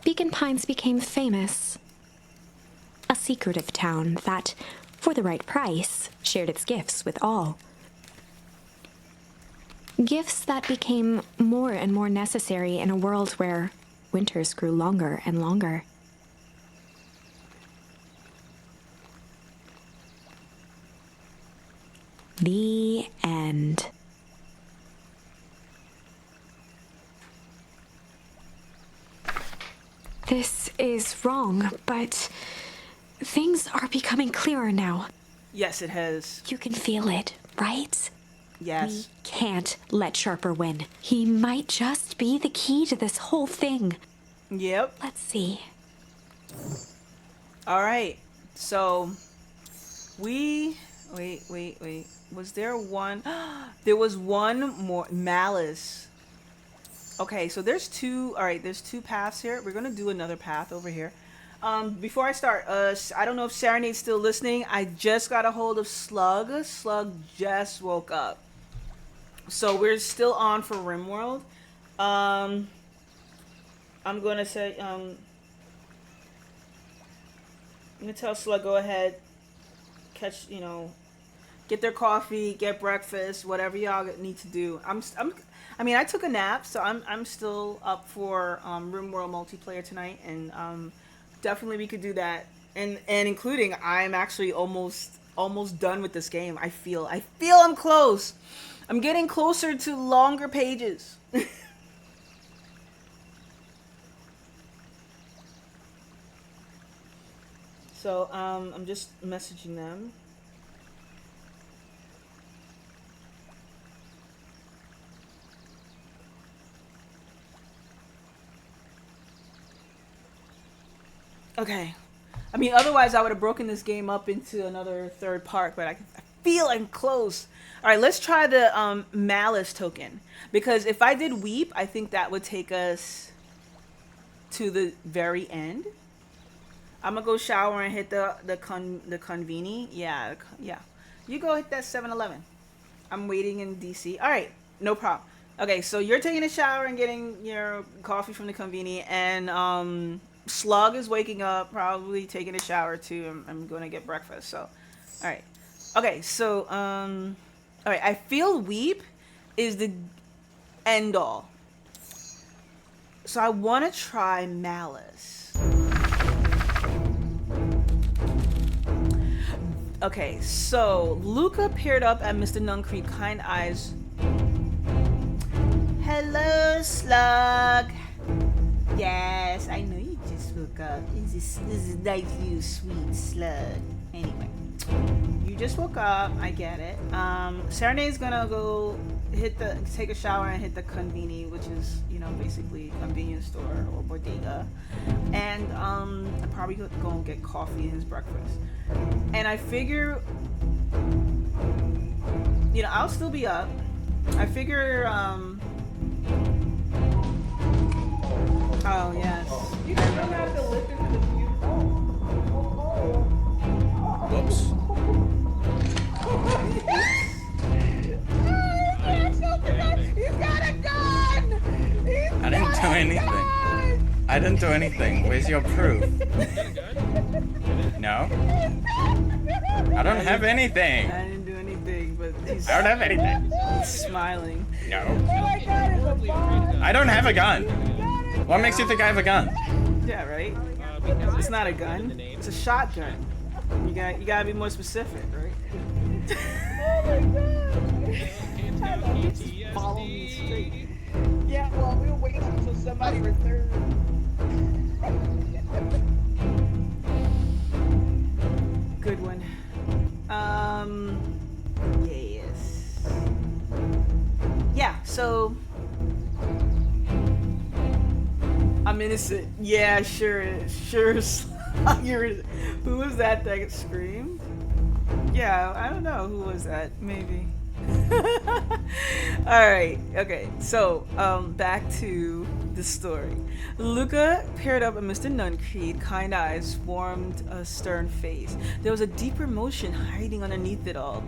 Beacon Pines became famous. A secretive town that, for the right price, shared its gifts with all. Gifts that became more and more necessary in a world where winters grew longer and longer. The end. This is wrong, but things are becoming clearer now.
Yes, it has.
You can feel it, right?
Yes.
We can't let Sharper win. He might just be the key to this whole thing.
Yep.
Let's see.
All right. So we wait. Was there one? There was one more. Malice. Okay, so there's two. All right, there's two paths here. We're gonna do another path over here. Before I start, I don't know if Serenade's still listening. I just got a hold of Slug. Slug just woke up. So we're still on for RimWorld. I'm gonna say, I'm gonna tell Slug, go ahead, catch, get their coffee, get breakfast, whatever y'all need to do. I mean, I took a nap, so I'm still up for RimWorld multiplayer tonight, and definitely we could do that. And including, I'm actually almost done with this game. I feel I'm close. I'm getting closer to longer pages. So I'm just messaging them. Okay. I mean, otherwise I would have broken this game up into another third part, but I feel I'm close. All right, let's try the Malice token, because if I did Weep, I think that would take us to the very end. I'm gonna go shower and hit the conveni. Yeah. You go hit that 7-Eleven. I'm waiting in DC. All right, no problem. Okay, so you're taking a shower and getting your coffee from the conveni, and Slug is waking up, probably taking a shower too. I'm gonna get breakfast. So, all right. Okay, so all right. I feel Weep is the end all. So I want to try Malice. Okay, so Luca paired up at Mr. Nuncreek Kind Eyes. Hello, Slug. Yes, I know you just woke up. This is nice, you sweet slug. Anyway, you just woke up. I get it. Serenade's gonna go take a shower and hit the conveni, which is basically convenience store or bodega, and I'm probably gonna get coffee and his breakfast. And I figure, I'll still be up. I figure, oh yes.
You still have to listen to the view.
Whoops.
He's got a gun!
I didn't do anything. I didn't do anything. Where's your proof? No? I don't have anything.
I didn't do anything, but
I don't have anything.
he's smiling.
No.
All I got is a bomb.
I don't have a gun. What makes you think I have a gun?
Yeah, right? It's not a gun. It's a shotgun. You gotta be more specific, right?
Oh my god! I love it.
Just follow me straight.
Yeah, well, we'll wait until somebody returns.
Good one. Yes. Yeah, so I'm innocent. Yeah, sure. Who was that screamed? Yeah, I don't know who was that. Maybe. Alright, okay, so back to the story. Luca peered up at Mr. Nuncreed, kind eyes formed a stern face. There was a deeper emotion hiding beneath it all.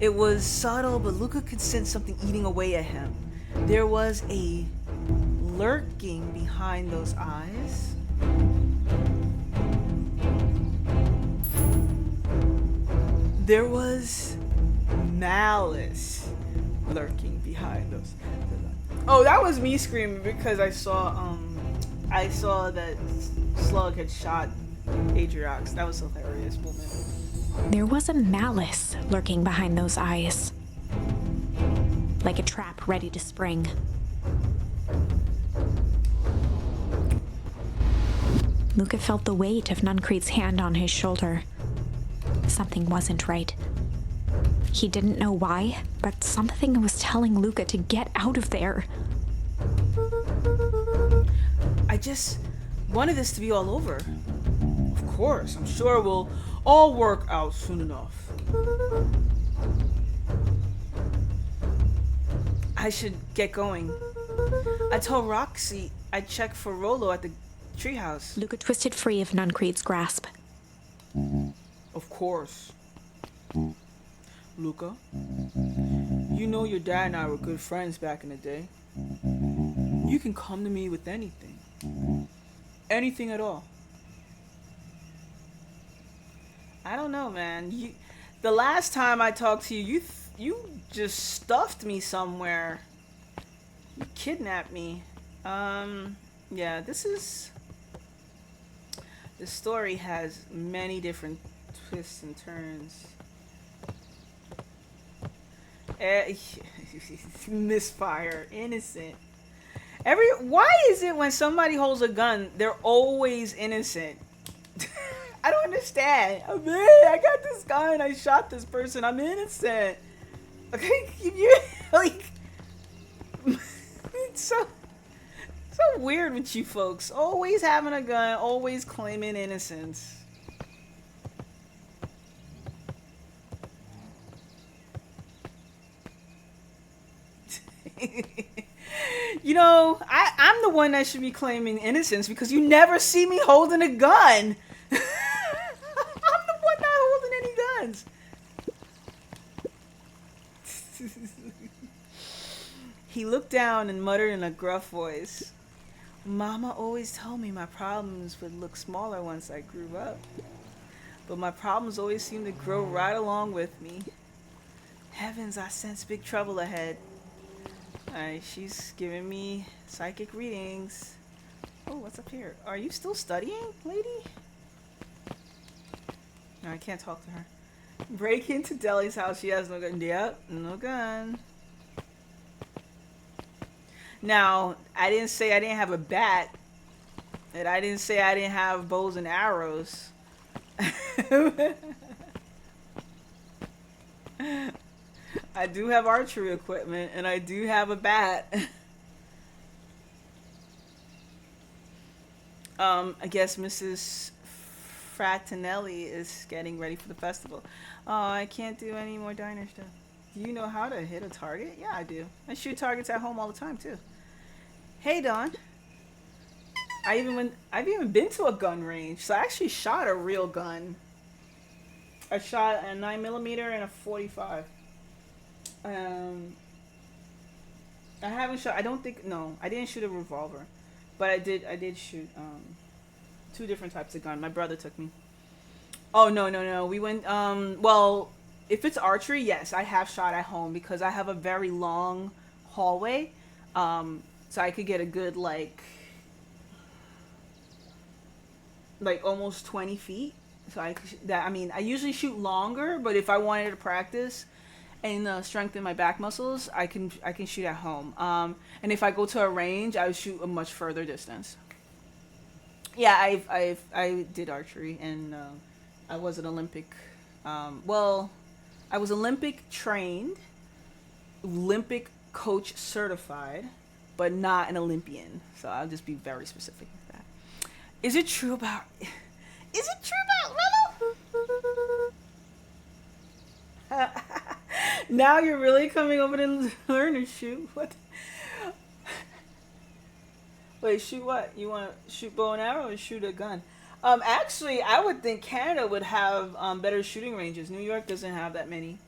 It was subtle, but Luca could sense something eating away at him. There was a lurking behind those eyes. There was malice lurking behind those. Oh, that was me screaming because I saw that Slug had shot Adriox. That was a hilarious moment.
There was a malice lurking behind those eyes. Like a trap ready to spring. Luca felt the weight of Nuncreed's hand on his shoulder. Something wasn't right. He didn't know why, but something was telling Luca to get out of there.
I just wanted this to be all over. Of course, I'm sure we'll all work out soon enough. I should get going. I told Roxy I'd check for Rolo at the treehouse.
Luca twisted free of Nuncreed's grasp.
Of course. Luca, you know your dad and I were good friends back in the day. You can come to me with anything. Anything at all. I don't know, man. The last time I talked to you, you just stuffed me somewhere. You kidnapped me. Yeah, this story has many different twists and turns. Misfire, innocent. Why is it when somebody holds a gun, they're always innocent? I don't understand. Oh, man, I got this gun. I shot this person. I'm innocent. Okay, you like. It's so weird with you folks. Always having a gun, always claiming innocence. You know, I'm the one that should be claiming innocence because you never see me holding a gun. I'm the one not holding any guns. He looked down and muttered in a gruff voice, "Mama always told me my problems would look smaller once I grew up. But my problems always seem to grow right along with me. Heavens, I sense big trouble ahead." Alright, she's giving me psychic readings. Oh, what's up here? Are you still studying, lady? No, I can't talk to her. Break into Deli's house. She has no gun. Yep, no gun. Now, I didn't say I didn't have a bat. And I didn't say I didn't have bows and arrows. I do have archery equipment, and I do have a bat. I guess Mrs. Fratinelli is getting ready for the festival. Oh, I can't do any more diner stuff. Do you know how to hit a target? Yeah, I do. I shoot targets at home all the time, too. Hey, Dawn. I've even been to a gun range, so I actually shot a real gun. I shot a 9mm and a 45. I haven't shot. I didn't shoot a revolver, but I did shoot two different types of gun. My brother took me. Oh no. We went. Well, if it's archery, yes, I have shot at home because I have a very long hallway, so I could get a good like almost 20 feet. So I usually shoot longer, but if I wanted to practice and strengthen my back muscles, I can shoot at home. And if I go to a range, I would shoot a much further distance. Yeah, I did archery, and I was an Olympic. Well, I was Olympic trained, Olympic coach certified, but not an Olympian. So I'll just be very specific with that. Is it true about Rolo? Now you're really coming over to learn to shoot? What? Wait, shoot what? You want to shoot bow and arrow or shoot a gun? Actually, I would think Canada would have better shooting ranges. New York doesn't have that many.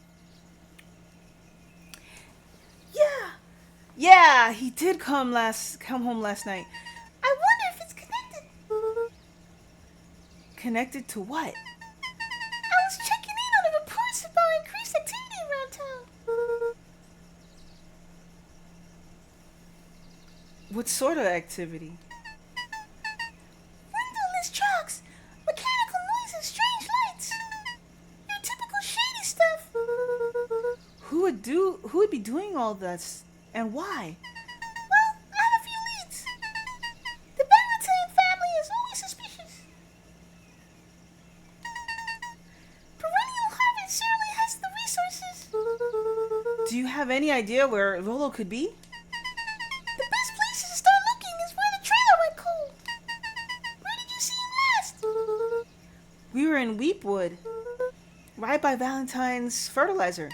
Yeah, yeah, he did come home last night. I wonder if it's connected. Connected to what? I was checking in on the reports about increased activity around town. What sort of activity? Windowless trucks, mechanical noises, strange lights. Your typical shady stuff. Who would be doing all that and why? Well, I have a few leads. The Valentine family is always suspicious. Perennial Harvest certainly has the resources. Do you have any idea where Rolo could be? The best place to start looking is where the trailer went cold. Where did you see him last? We were in Weepwood, right by Valentine's fertilizer.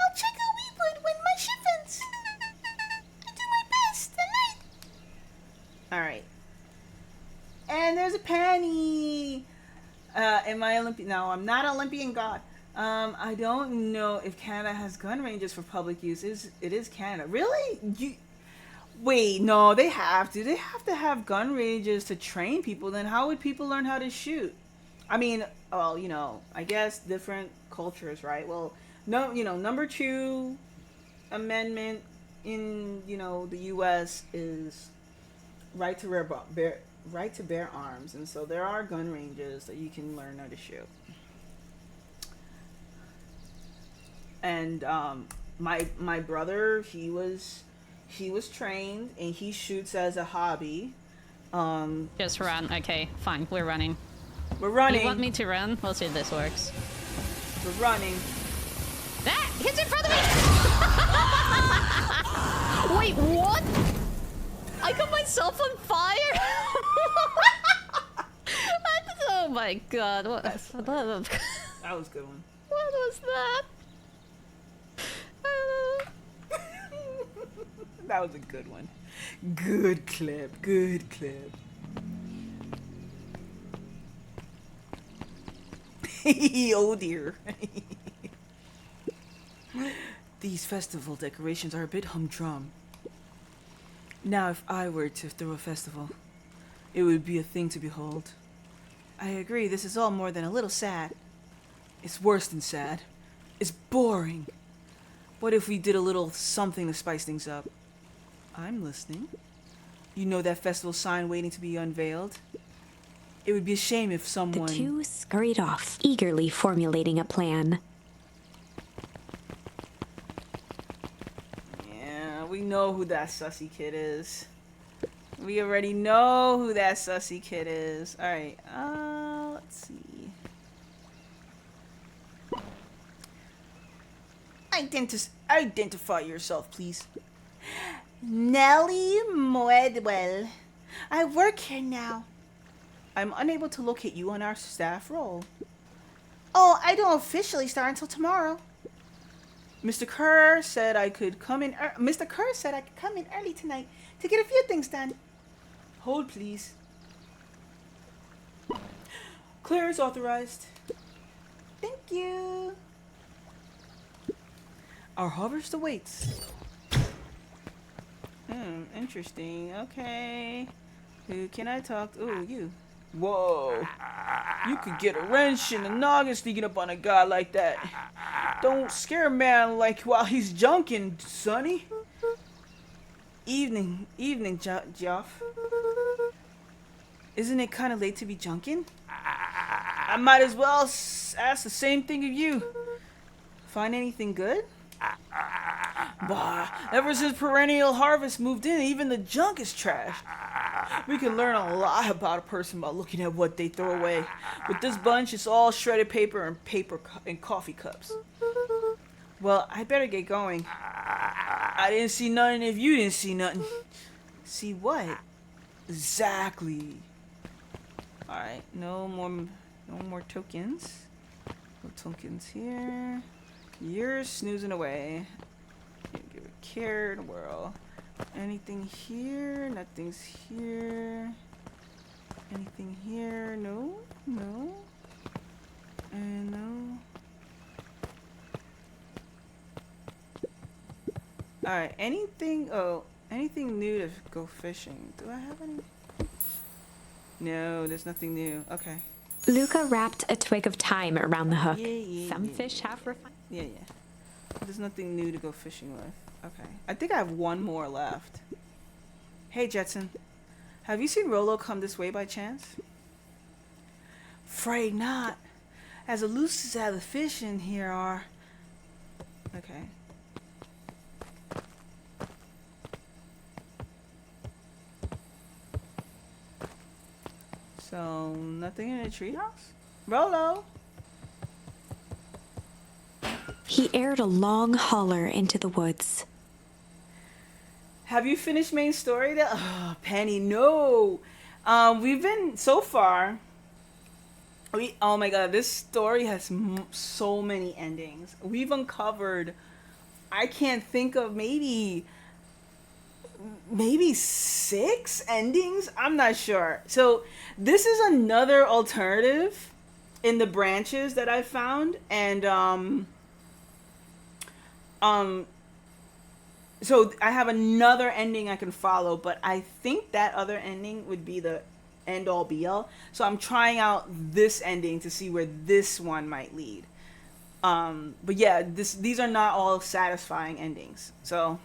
I'll check out Weepwood when my ship ends. I do my best at night. Alright. And there's a penny. Am I Olympian? No, I'm not Olympian god. I don't know if Canada has gun ranges for public use. It is Canada. Really? Wait, no, they have to. They have to have gun ranges to train people. Then how would people learn how to shoot? I mean, well, you know, I guess different cultures, right? Well, no, you know, number 2 amendment in, you know, the U.S. is right to bear arms, and so there are gun ranges that you can learn how to shoot. And my brother, he was trained, and he shoots as a hobby.
Just run. Okay, fine. We're running.
We're running.
You want me to run? We'll see if this works.
We're running.
Ah! He's in front of me! Wait, what? I got myself on fire? Oh my god. What?
That was a good one.
What was that?
That was a good one. Good clip. Good clip. Oh dear. These festival decorations are a bit humdrum. Now, if I were to throw a festival, it would be a thing to behold. I agree, this is all more than a little sad. It's worse than sad. It's boring. What if we did a little something to spice things up? I'm listening. You know that festival sign waiting to be unveiled? It would be a shame if someone...
The two scurried off, eagerly formulating a plan.
Yeah, we know who that sussy kid is. We already know who that sussy kid is. Alright, let's see. Identify yourself, please. Nellie Moedwell. I work here now. I'm unable to locate you on our staff roll. Oh, I don't officially start until tomorrow. Mr. Kerr said I could come in. Mr. Kerr said I could come in early tonight to get a few things done. Hold, please. Clear is authorized. Thank you. Our harvest awaits. Interesting. Okay. Who can I talk to? Ooh, you. Whoa. You could get a wrench in the noggin sneaking up on a guy like that. Don't scare a man like while he's junking, sonny. Evening, Joff. Isn't it kind of late to be junking? I might as well ask the same thing of you. Find anything good? Bah, ever since Perennial Harvest moved in, even the junk is trash. We can learn a lot about a person by looking at what they throw away. With this bunch, it's all shredded paper and coffee cups. Well, I better get going. I didn't see nothing if you didn't see nothing. See what? Exactly. Alright, no more tokens. No tokens here. You're snoozing away. Can't give a care in the world. Anything here? Nothing's here. Anything here? No. No. And no. Alright, anything... Oh, anything new to go fishing? Do I have any? No, there's nothing new. Okay.
Luca wrapped a twig of thyme around the hook. Some
Yeah.
fish have refined.
Yeah. There's nothing new to go fishing with. Okay. I think I have one more left. Hey, Jetson. Have you seen Rolo come this way by chance? Afraid not. As elusive as the fish in here are. Okay. So, nothing in the treehouse? Rolo!
He aired a long holler into the woods.
Have you finished main story? Oh, Penny, no. We've been so far. Oh my god, this story has so many endings. We've uncovered. I can't think of maybe 6 endings. I'm not sure. So this is another alternative in the branches that I found, and so I have another ending I can follow, but I think that other ending would be the end all be all. So I'm trying out this ending to see where this one might lead. But yeah, these are not all satisfying endings. So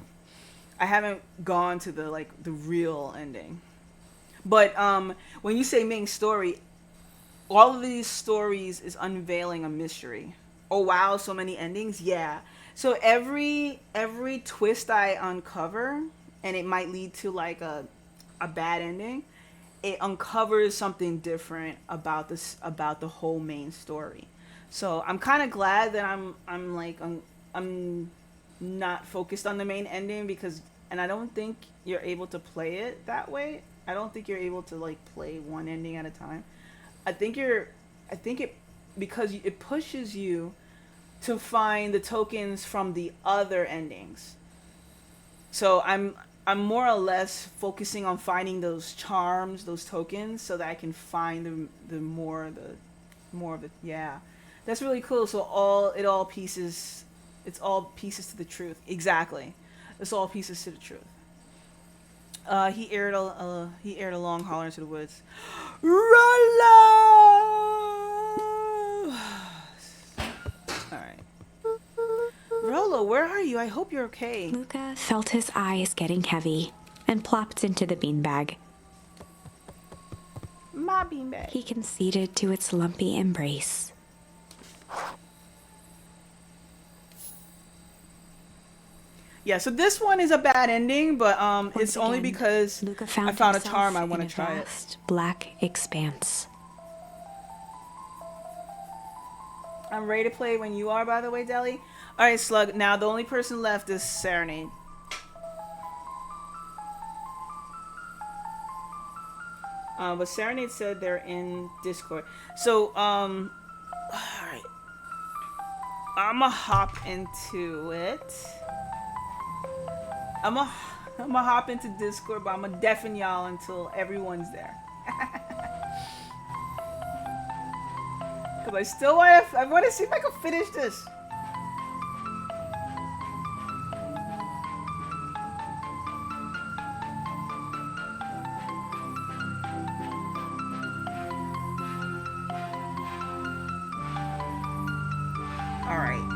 I haven't gone to the real ending. But when you say main story, all of these stories is unveiling a mystery. Oh wow, so many endings? Yeah. So every twist I uncover, and it might lead to like a bad ending, it uncovers something different about the whole main story. So I'm kind of glad that I'm not focused on the main ending, because, and I don't think you're able to play it that way. I don't think you're able to like play one ending at a time. I think because it pushes you to find the tokens from the other endings. So I'm more or less focusing on finding those charms, those tokens, so that I can find the more of it. Yeah, that's really cool. So it's all pieces to the truth. Exactly, it's all pieces to the truth. He aired a long holler into the woods. Rollo! Alright. Rolo, where are you? I hope you're okay.
Luca felt his eyes getting heavy and plopped into the beanbag.
My beanbag.
He conceded to its lumpy embrace.
Yeah, so this one is a bad ending, but it's only
again,
because
Luca
I found a
himself
charm I want
in
to
a
try it.
vast black expanse.
I'm ready to play when you are, by the way, Deli. Alright, Slug. Now, the only person left is Serenade. But Serenade said they're in Discord. So, alright. I'ma hop into it. I'ma hop into Discord, but I'ma deafen y'all until everyone's there. Cause I want to see if I can finish this. Alright.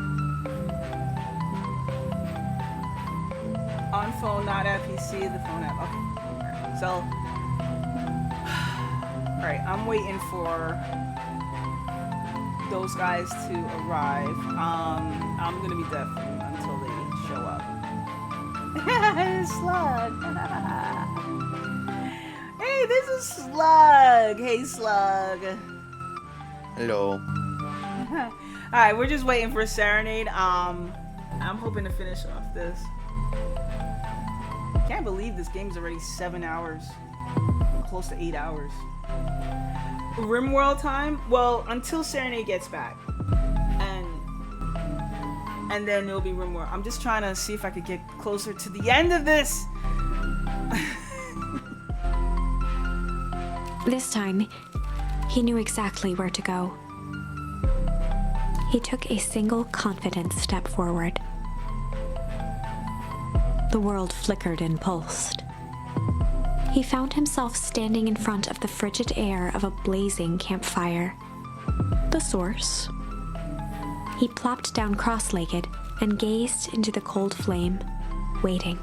On phone, not at PC, the phone app. Okay. Alright. So, alright, I'm waiting for those guys to arrive. I'm gonna be deaf until they show up. Slug. Hey, this is Slug. Hey, Slug.
Hello.
Alright, we're just waiting for Serenade. I'm hoping to finish off this. Can't believe this game's already 7 hours. Close to 8 hours. Rimworld time? Well, until Serenade gets back. and then it'll be Rimworld. I'm just trying to see if I could get closer to the end of this.
This time, he knew exactly where to go. He took a single confident step forward. The world flickered and pulsed. He found himself standing in front of the frigid air of a blazing campfire. The source. He plopped down cross-legged and gazed into the cold flame, waiting.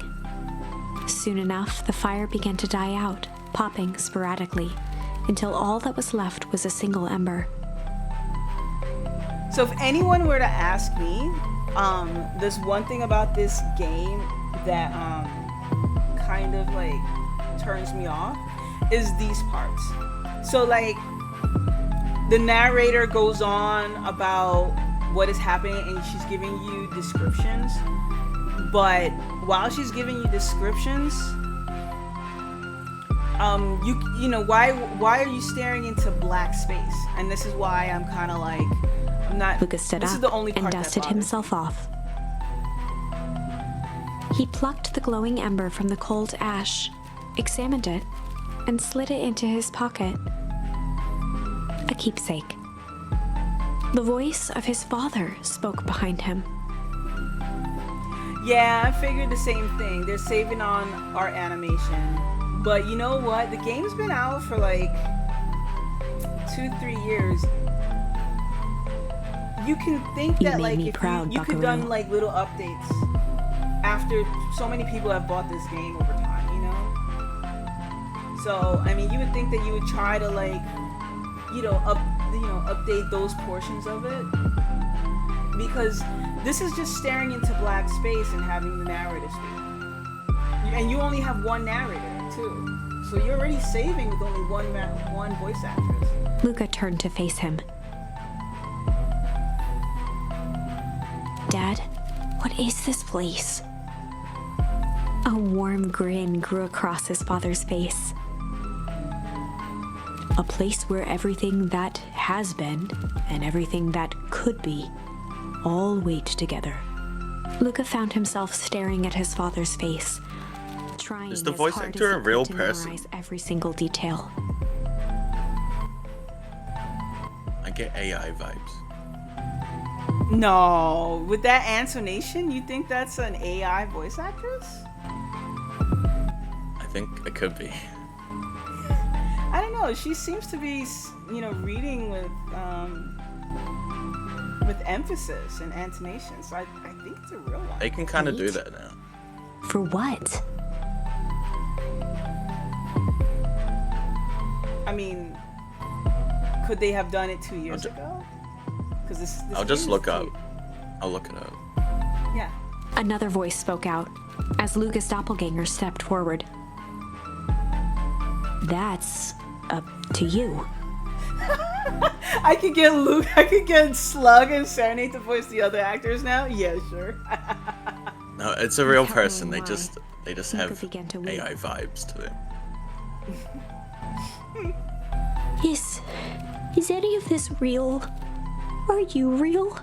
Soon enough, the fire began to die out, popping sporadically, until all that was left was a single ember.
So if anyone were to ask me, there's one thing about this game that kind of like turns me off is these parts. So like the narrator goes on about what is happening and she's giving you descriptions, but while she's giving you descriptions, you know, why are you staring into black space? And this is why I'm kind of like, I'm not.
Lucas stood
this
up
is the only part
and
that
dusted
bothers me.
himself off. He plucked the glowing ember from the cold ash, examined it, and slid it into his pocket. A keepsake. The voice of his father spoke behind him.
Yeah, I figured the same thing. They're saving on our animation. But you know what? The game's been out for like 2-3 years. You can think
You
that
made
like
me
if
proud,
you could
Buckaroo.
done like little updates after so many people have bought this game over time, you know? So, I mean, you would think that you would try to like, update those portions of it. Because this is just staring into black space and having the narrator speak. And you only have one narrator, too. So you're already saving with only one voice actress.
Luca turned to face him. Dad, what is this place? A warm grin grew across his father's face. A place where everything that has been and everything that could be all wait together. Luca found himself staring at his father's face, trying
Is the
as
voice
hard
actor
as
a
he
real
could to
person?
memorize every single detail.
I get AI vibes.
No, with that intonation, you think that's an AI voice actress?
I think it could be.
I don't know. She seems to be, reading with emphasis and intonation. So I think it's a real one.
They can kind of do
Neat.
that now.
For what?
I mean, could they have done it 2 years ago? Because this
I'll
game
just
is
look
two-
up. I'll look it up.
Yeah.
Another voice spoke out as Luca's doppelganger stepped forward. That's up to you.
I could get Luke. I could get Slug and Serenade to voice the other actors now. Yeah, sure.
No, it's a real
Without knowing
person. They
why,
just
Luca
have
began to weep.
AI vibes to them.
Is any of this real? Are you real?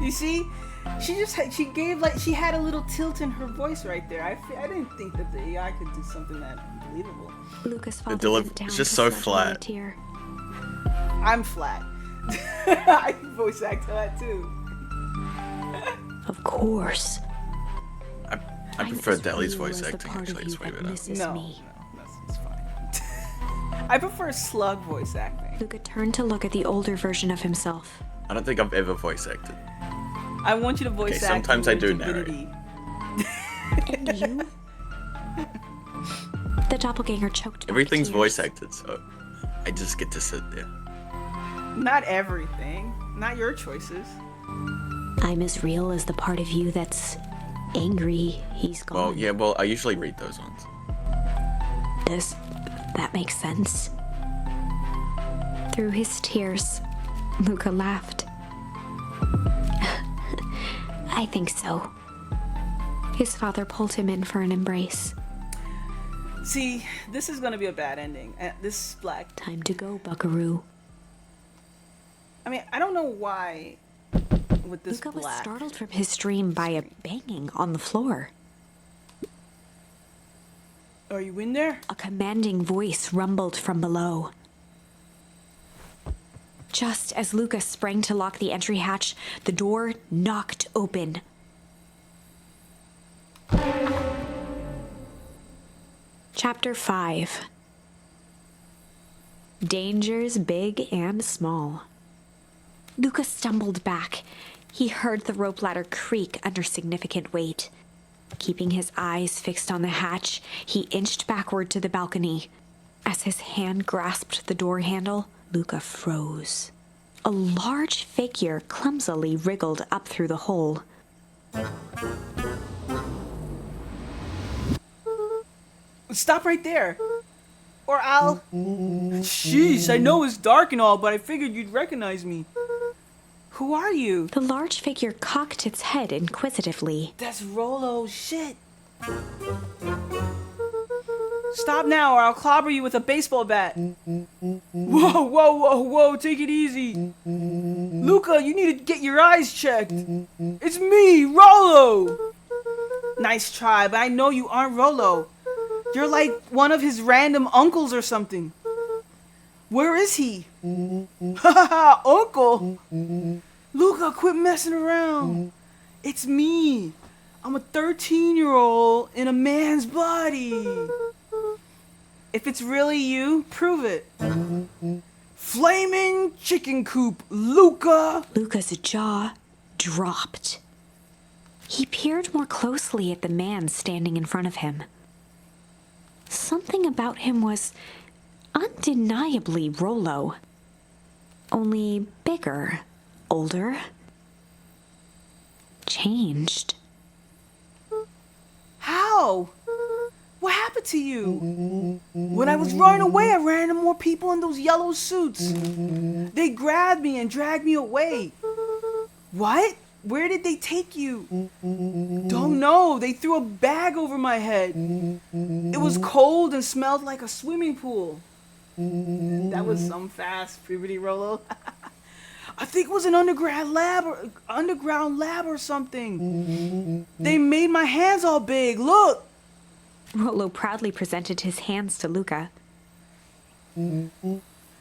You see, she had a little tilt in her voice right there. I didn't think that the AI could do something that believable.
Lucas father
delivery
bent down
is just
to
so
smudge away a
flat.
tear.
I'm flat. I can voice act to that too.
Of course.
I
I'm
prefer
as
Deli's
real
voice
as the
acting,
part of
actually.
you
It's way
that
better.
misses
No,
me.
that's fine. I prefer Slug voice acting.
Luca turned to look at the older version of himself.
I don't think I've ever voice acted.
I want you to voice
Okay,
act.
sometimes
in
I do
Divinity.
And you? The doppelganger choked back
Everything's
tears.
voice acted, so I just get to sit there.
Not everything. Not your choices.
I'm as real as the part of you that's angry he's
Well,
gone.
yeah, well, I usually read those ones.
Does that make sense? Through his tears, Luca laughed. I think so. His father pulled him in for an embrace.
See, this is gonna be a bad ending. This black.
Time to go, Buckaroo.
I mean, I don't know why with this
Luca was
black.
startled from his dream by a banging on the floor.
Are you in there?
A commanding voice rumbled from below. Just as Luca sprang to lock the entry hatch, the door knocked open. Chapter 5. Dangers big and small. Luca stumbled back. He heard the rope ladder creak under significant weight. Keeping his eyes fixed on the hatch, he inched backward to the balcony. As his hand grasped the door handle, Luca froze. A large figure clumsily wriggled up through the hole.
Stop right there. Or I'll... Jeez, I know it's dark and all, but I figured you'd recognize me. Who are you?
The large figure cocked its head inquisitively.
That's Rollo. Shit. Stop now or I'll clobber you with a baseball bat. Whoa, whoa, whoa, whoa, take it easy. Luca, you need to get your eyes checked. It's me, Rollo. Nice try, but I know you aren't Rollo. You're like one of his random uncles or something. Where is he? Haha, uncle. Luca, quit messing around. It's me. I'm a 13-year-old in a man's body. If it's really you, prove it. Flaming chicken coop, Luca.
Luca's jaw dropped. He peered more closely at the man standing in front of him. Something about him was undeniably Rollo. Only bigger, older, changed.
How? What happened to you? When I was running away, I ran into more people in those yellow suits. They grabbed me and dragged me away. What? Where did they take you? Don't know. They threw a bag over my head. It was cold and smelled like a swimming pool. That was some fast puberty, Rollo. I think it was an underground lab or something. They made my hands all big. Look.
Rollo proudly presented his hands to Luca.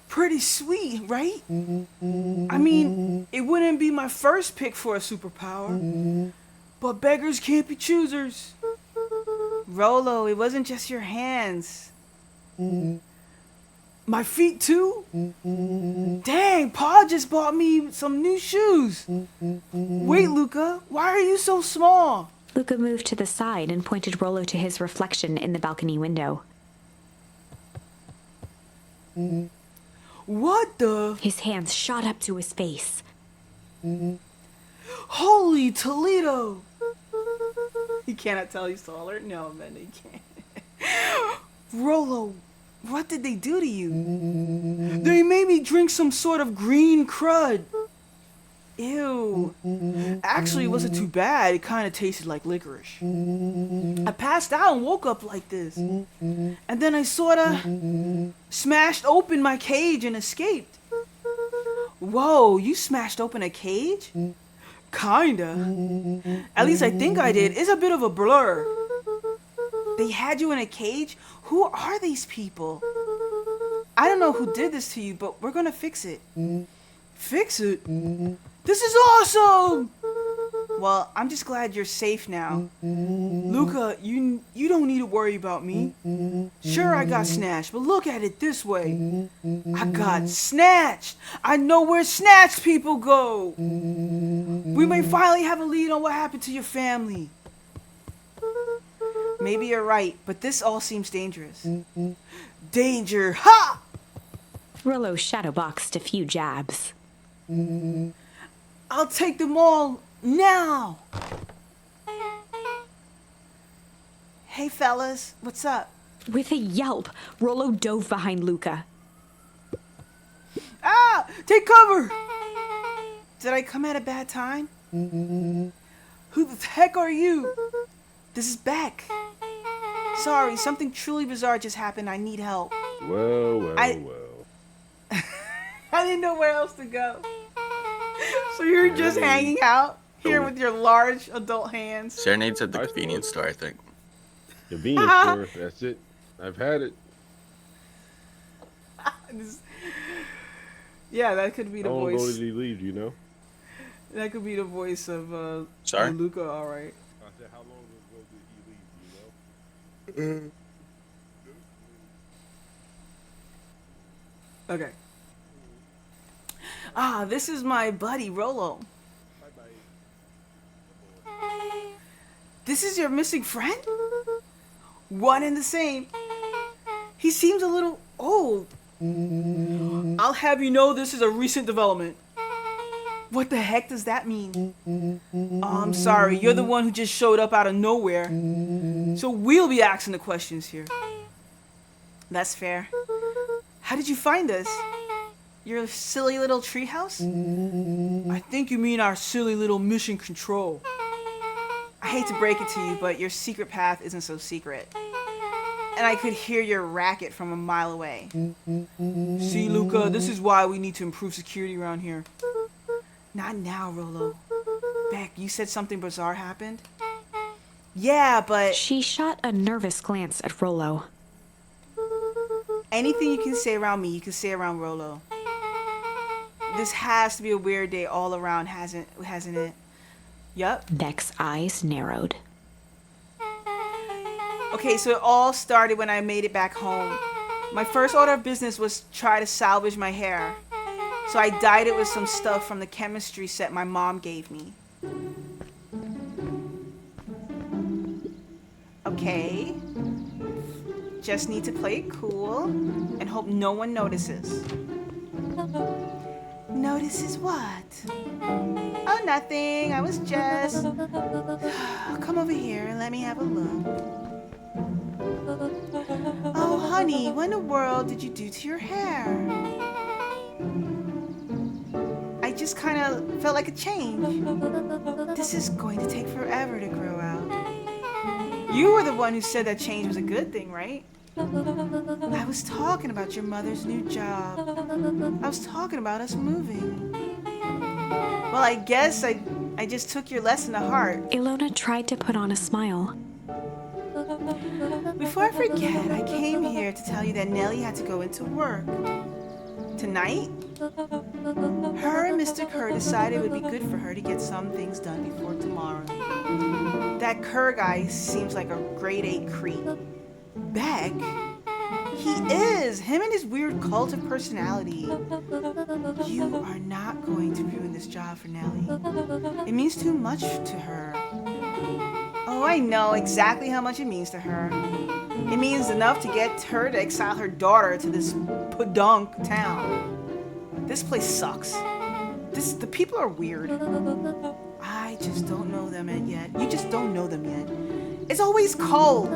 Pretty sweet, right? I mean, it wouldn't be my first pick for a superpower. But beggars can't be choosers. Rollo, it wasn't just your hands. My feet too? Dang, Pa just bought me some new shoes. Wait, Luca, why are you so small?
Luca moved to the side and pointed Rollo to his reflection in the balcony window.
What the?
His hands shot up to his face.
Holy Toledo! He cannot tell he's taller? No, man, he can't. Rollo, what did they do to you? They made me drink some sort of green crud. Ew. Actually, it wasn't too bad. It kind of tasted like licorice. I passed out and woke up like this. And then I sort of smashed open my cage and escaped. Whoa, you smashed open a cage? Kinda. At least I think I did. It's a bit of a blur. They had you in a cage? Who are these people? I don't know who did this to you, but we're gonna fix it. Fix it? This is awesome! Well, I'm just glad you're safe now. Luca, you don't need to worry about me. Sure, I got snatched, but look at it this way. I got snatched! I know where snatched people go! We may finally have a lead on what happened to your family. Maybe you're right, but this all seems dangerous. Danger! Ha!
Rollo shadowboxed a few jabs.
I'll take them all now! Hey fellas, what's up?
With a yelp, Rollo dove behind Luca.
Ah! Take cover! Did I come at a bad time? Who the heck are you? This is Beck. Sorry, something truly bizarre just happened. I need help.
Well.
I didn't know where else to go. So you're just hanging out here with your large adult hands.
Serenade's at the convenience store, I think.
Convenience store. That's it. I've had it.
Yeah, that could be the
How long ago
voice.
did he leave? You know.
That could be the voice of
Sorry?
Luca. All right.
I said, how long ago did he leave? You know.
Okay. Ah, this is my buddy Rolo. This is your missing friend? One and the same. He seems a little old. I'll have you know this is a recent development. What the heck does that mean? Oh, I'm sorry, you're the one who just showed up out of nowhere. So we'll be asking the questions here. That's fair. How did you find us? Your silly little treehouse? I think you mean our silly little mission control. I hate to break it to you, but your secret path isn't so secret. And I could hear your racket from a mile away. See, Luca, this is why we need to improve security around here. Not now, Rolo. Beck, you said something bizarre happened? Yeah, but...
She shot a nervous glance at Rolo.
Anything you can say around me, you can say around Rolo. This has to be a weird day all around, hasn't it? Yup.
Beck's eyes narrowed.
Okay, so it all started when I made it back home. My first order of business was try to salvage my hair. So I dyed it with some stuff from the chemistry set my mom gave me. Okay. Just need to play it cool and hope no one notices. Notices what? Oh, nothing. I was just... Come over here and let me have a look. Oh, honey, what in the world did you do to your hair? I just kind of felt like a change. This is going to take forever to grow out. You were the one who said that change was a good thing, right? I was talking about your mother's new job. I was talking about us moving. Well, I guess I just took your lesson to heart.
Ilona tried to put on a smile.
Before I forget, I came here to tell you that Nellie had to go into work. Tonight, her and Mr. Kerr decided it would be good for her to get some things done before tomorrow. That Kerr guy seems like a grade 8 creep. Beck? He is! Him and his weird cult of personality. You are not going to ruin this job for Nellie. It means too much to her. Oh, I know exactly how much it means to her. It means enough to get her to exile her daughter to this podunk town. This place sucks. The people are weird. I just don't know them yet. You just don't know them yet. It's always cold.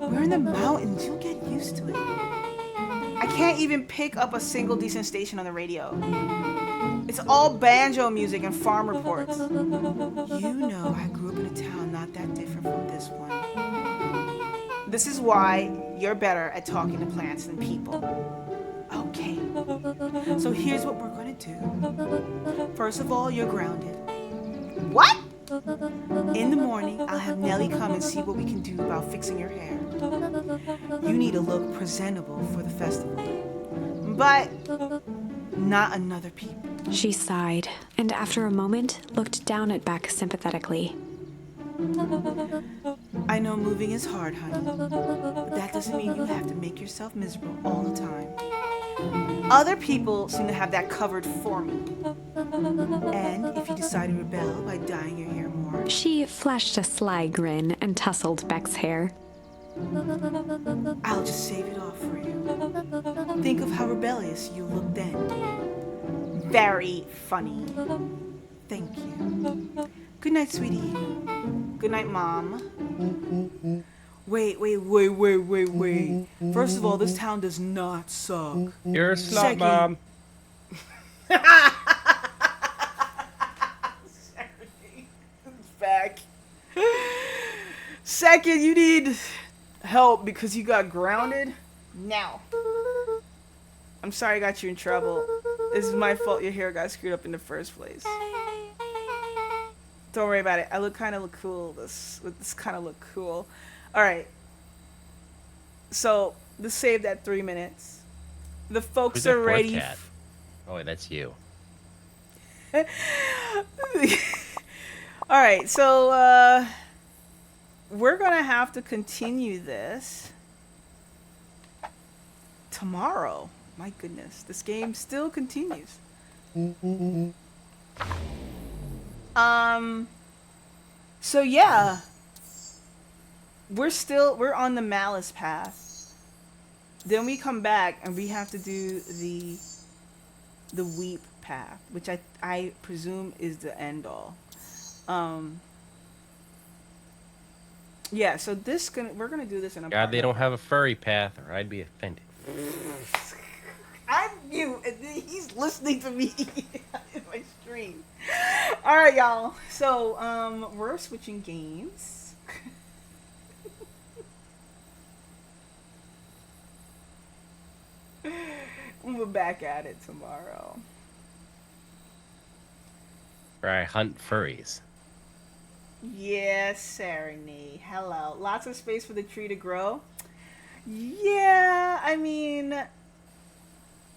We're in the mountains. You'll get used to it. I can't even pick up a single decent station on the radio. It's all banjo music and farm reports. You know I grew up in a town not that different from this one. This is why you're better at talking to plants than people. Okay. So here's what we're gonna do. First of all, you're grounded. What? In the morning, I'll have Nellie come and see what we can do about fixing your hair. You need to look presentable for the festival. But not another people.
She sighed, and after a moment, looked down at Beck sympathetically.
I know moving is hard, honey, but that doesn't mean you have to make yourself miserable all the time. Other people seem to have that covered for me. And if you decide to rebel by dyeing your hair more...
She flashed a sly grin and tousled Beck's hair.
I'll just save it all for you. Think of how rebellious you look then. Very funny. Thank you. Good night, sweetie. Good night, Mom. Wait. First of all, this town does not suck.
You're a slut, Mom.
Back. Second, you need help because you got grounded. Now. I'm sorry I got you in trouble. This is my fault your hair got screwed up in the first place. Don't worry about it. I look cool. This kind of look cool. All right. So this saved at 3 minutes. The folks
Who's the
are
fourth
ready.
cat? Oh, wait, that's you.
All right. So we're gonna have to continue this tomorrow. My goodness, this game still continues. So yeah, we're on the malice path. Then we come back and we have to do the weep path, which I presume is the end all. Yeah, so we're gonna do this in a
God, they don't have a furry path, or I'd be offended.
I'm mute, and then he's listening to me in my stream. All right, y'all. So we're switching games. We're back at it tomorrow.
Where I hunt furries.
Yes, Serenade. Hello. Lots of space for the tree to grow. Yeah, I mean,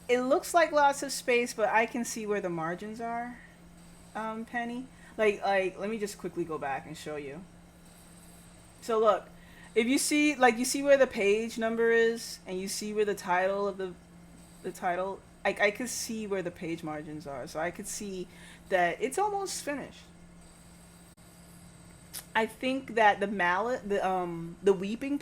it looks like lots of space, but I can see where the margins are, Penny. Like, let me just quickly go back and show you. So look, if you see, like, you see where the page number is, and you see where the title of the title, I could see where the page margins are, so I could see that it's almost finished. I think that the weeping